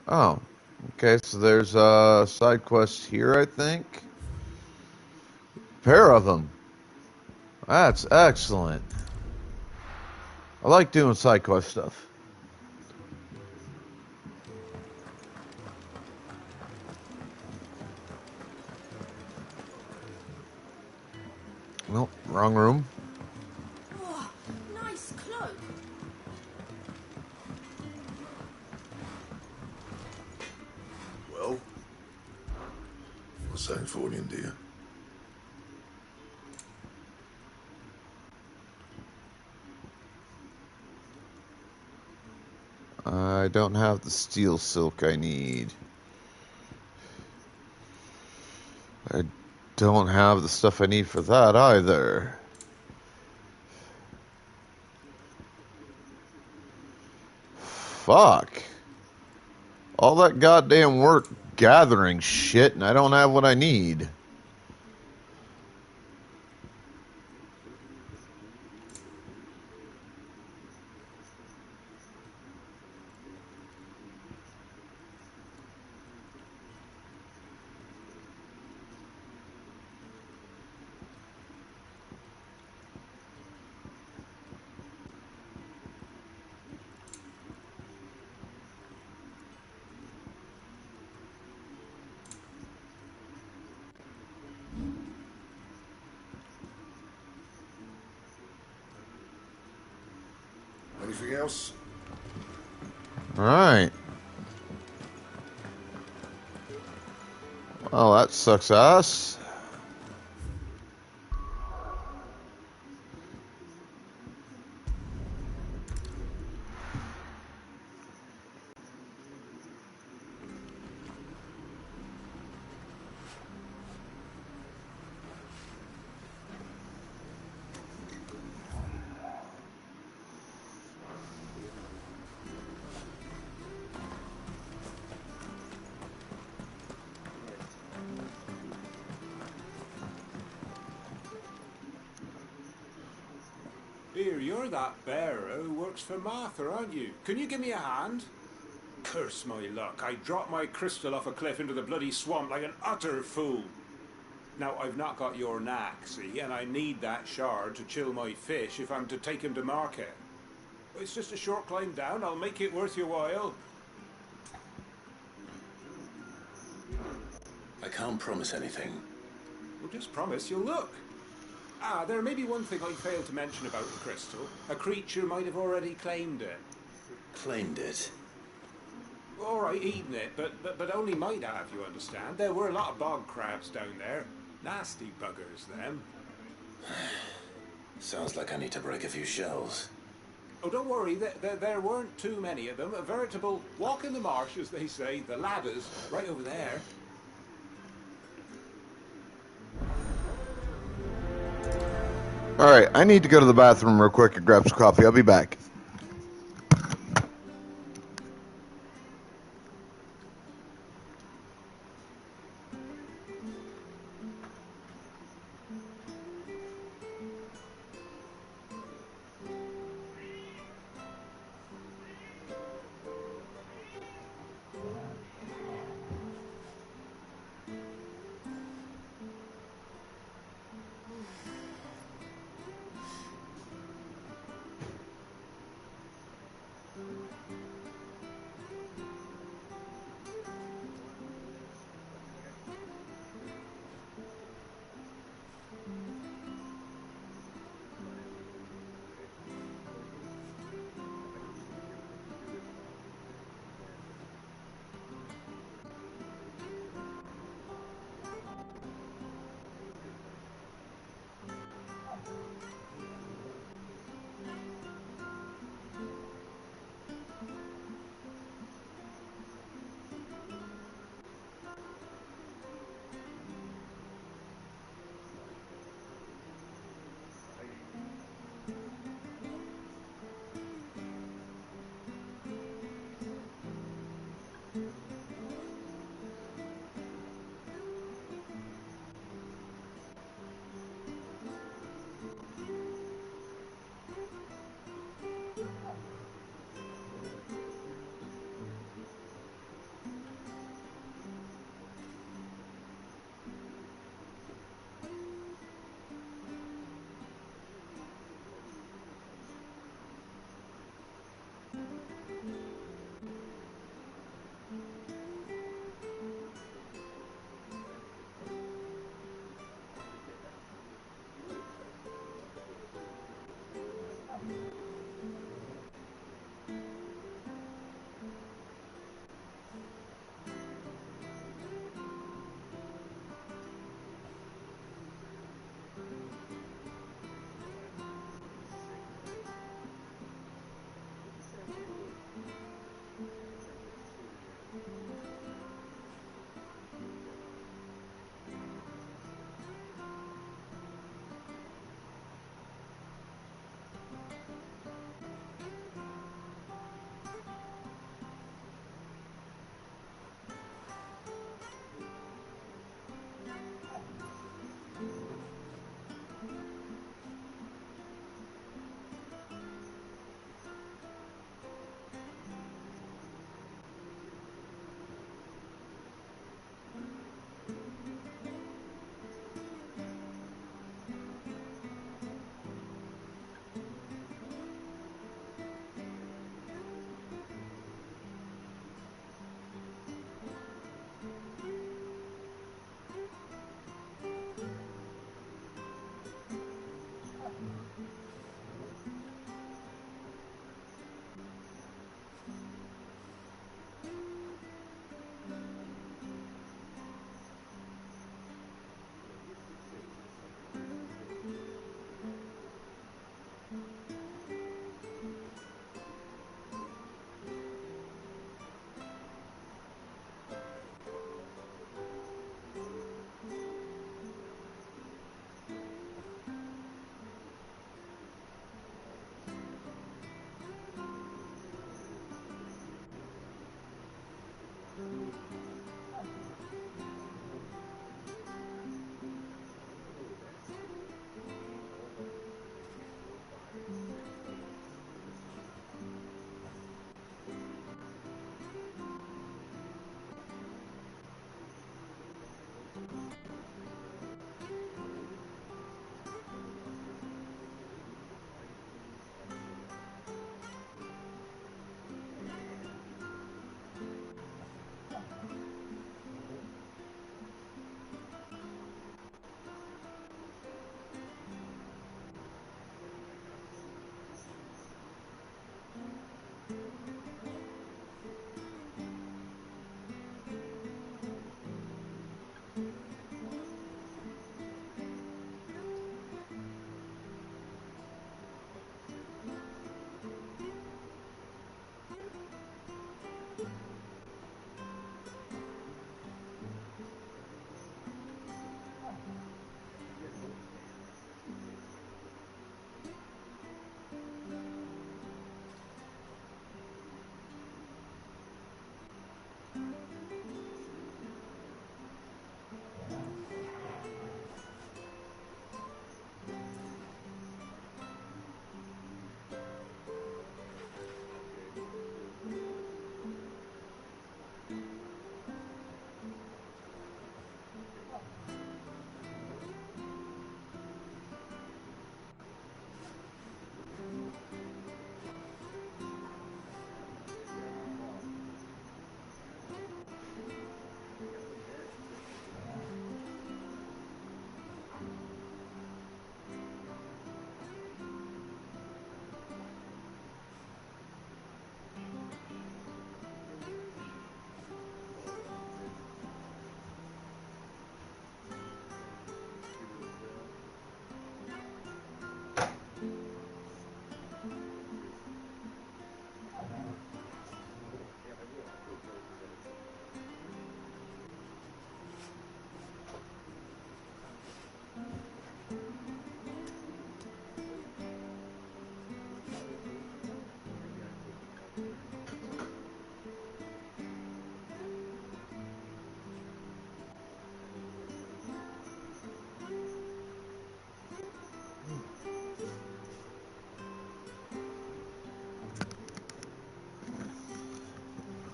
Oh, okay, so there's a side quest here, I think. Pair of them. That's excellent. I like doing side quest stuff. Nope, wrong room. Oh, nice cloak. Well, what's that for you, dear? I don't have the steel silk I need. I don't have the stuff I need for that either. Fuck. All that goddamn work gathering shit, and I don't have what I need. Anything else? Alright. Well, that sucks ass. Here, you're that bearer who works for Martha, aren't you? Can you give me a hand? Curse my luck. I dropped my crystal off a cliff into the bloody swamp like an utter fool. Now, I've not got your knack, see, and I need that shard to chill my fish if I'm to take him to market. It's just a short climb down. I'll make it worth your while. I can't promise anything. Well, just promise you'll look. Ah, there may be one thing I failed to mention about the crystal. A creature might have already claimed it. Claimed it? All right, eaten it, but only might have, you understand. There were a lot of bog crabs down there. Nasty buggers, them. Sounds like I need to break a few shells. Oh, don't worry, there weren't too many of them. A veritable walk in the marsh, as they say. The ladders, right over there. Alright, I need to go to the bathroom real quick and grab some coffee. I'll be back.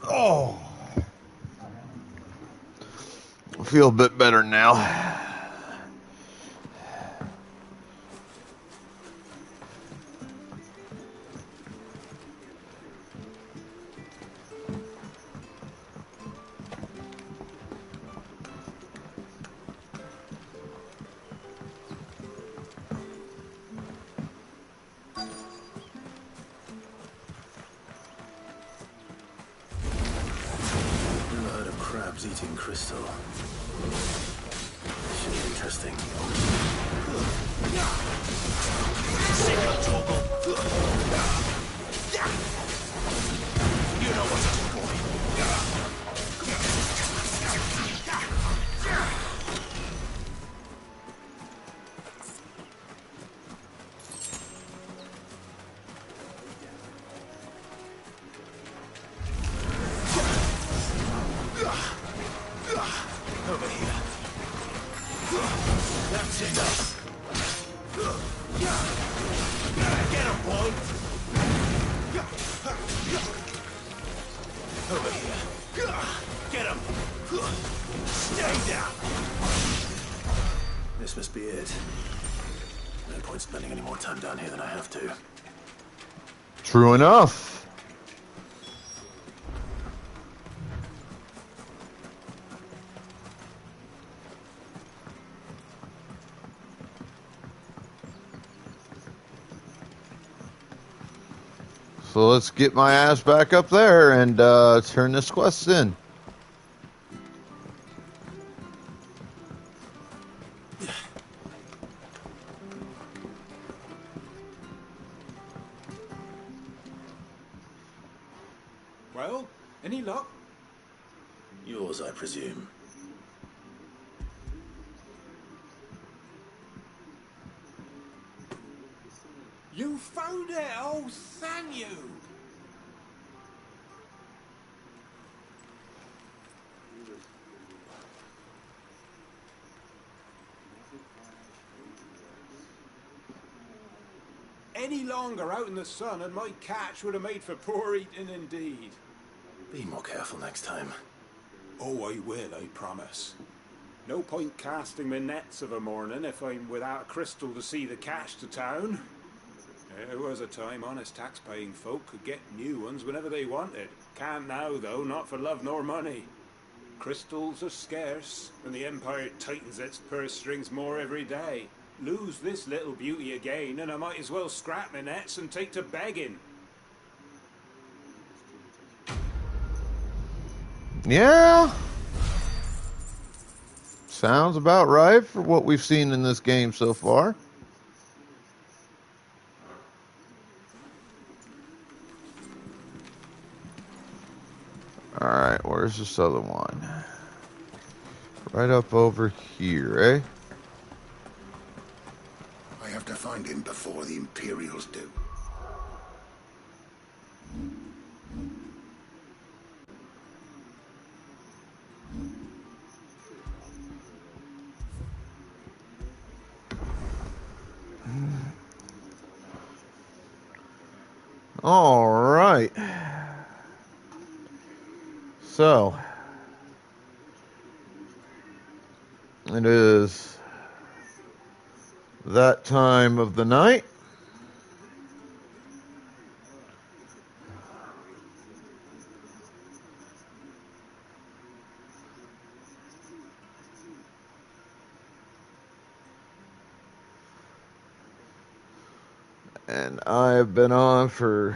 Oh, I feel a bit better now. Eating crystal. Should be interesting. You know what's up, boy. Over here. That's enough. Get him, boy. Over here. Get him. Stay down. This must be it. No point spending any more time down here than I have to. True enough. So let's get my ass back up there and turn this quest in. Well, any luck? Yours, I presume. You found it! Oh, thank you! Any longer out in the sun and my catch would have made for poor eating indeed. Be more careful next time. Oh, I will, I promise. No point casting my nets of a morning if I'm without a crystal to see the cash to town. There was a time honest tax-paying folk could get new ones whenever they wanted. Can't now, though, not for love nor money. Crystals are scarce, and the Empire tightens its purse strings more every day. Lose this little beauty again, and I might as well scrap my nets and take to begging. Yeah. Sounds about right for what we've seen in this game so far. Alright, where's this other one? Right up over here, eh? I have to find him before the Imperials do. All right. So, it is that time of the night. And I have been on for a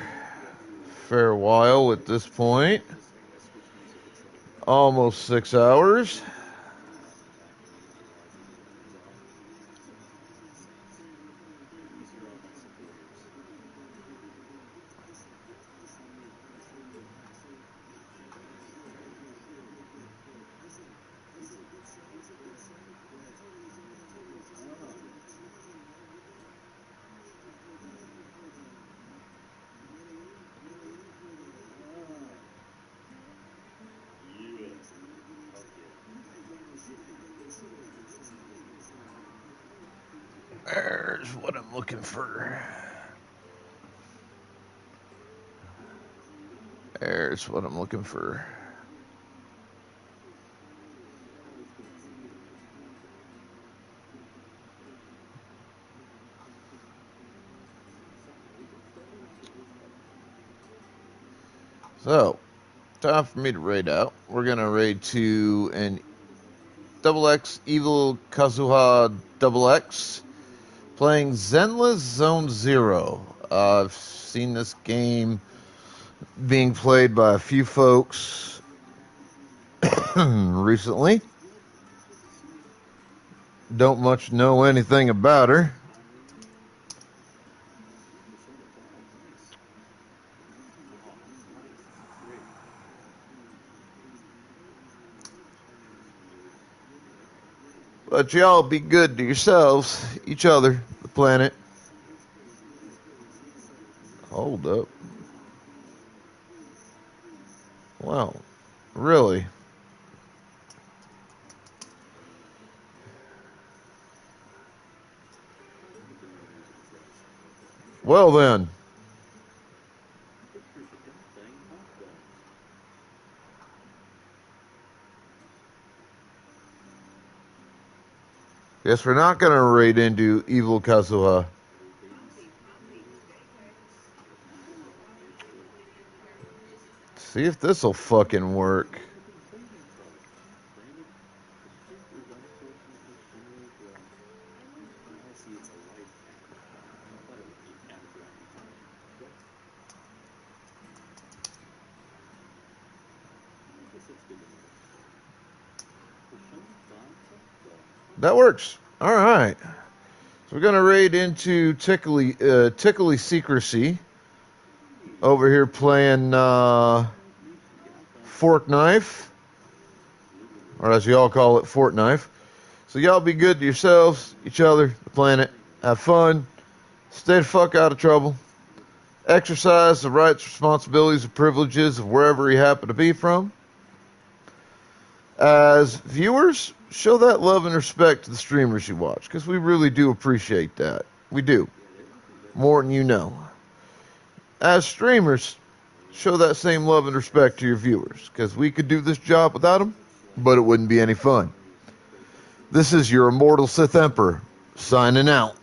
fair while at this point. Almost 6 hours. There's what I'm looking for. There's what I'm looking for. So, time for me to raid out. We're going to raid to an XX Evil Kazuha XX. Playing Zenless Zone Zero. I've seen this game being played by a few folks recently. Don't much know anything about her. But y'all be good to yourselves, each other, the planet. Hold up. Wow. Really? Well then. Guess we're not going to raid into Evil Kazuha. See if this'll fucking work. That works. All right. So we're going to raid into Tickly Secrecy. Over here playing Fork Knife. Or as y'all call it, Fort Knife. So y'all be good to yourselves, each other, the planet. Have fun. Stay the fuck out of trouble. Exercise the rights, responsibilities, and privileges of wherever you happen to be from. As viewers, show that love and respect to the streamers you watch, because we really do appreciate that. We do. More than you know. As streamers, show that same love and respect to your viewers, because we could do this job without them, but it wouldn't be any fun. This is your immortal Sith Emperor, signing out.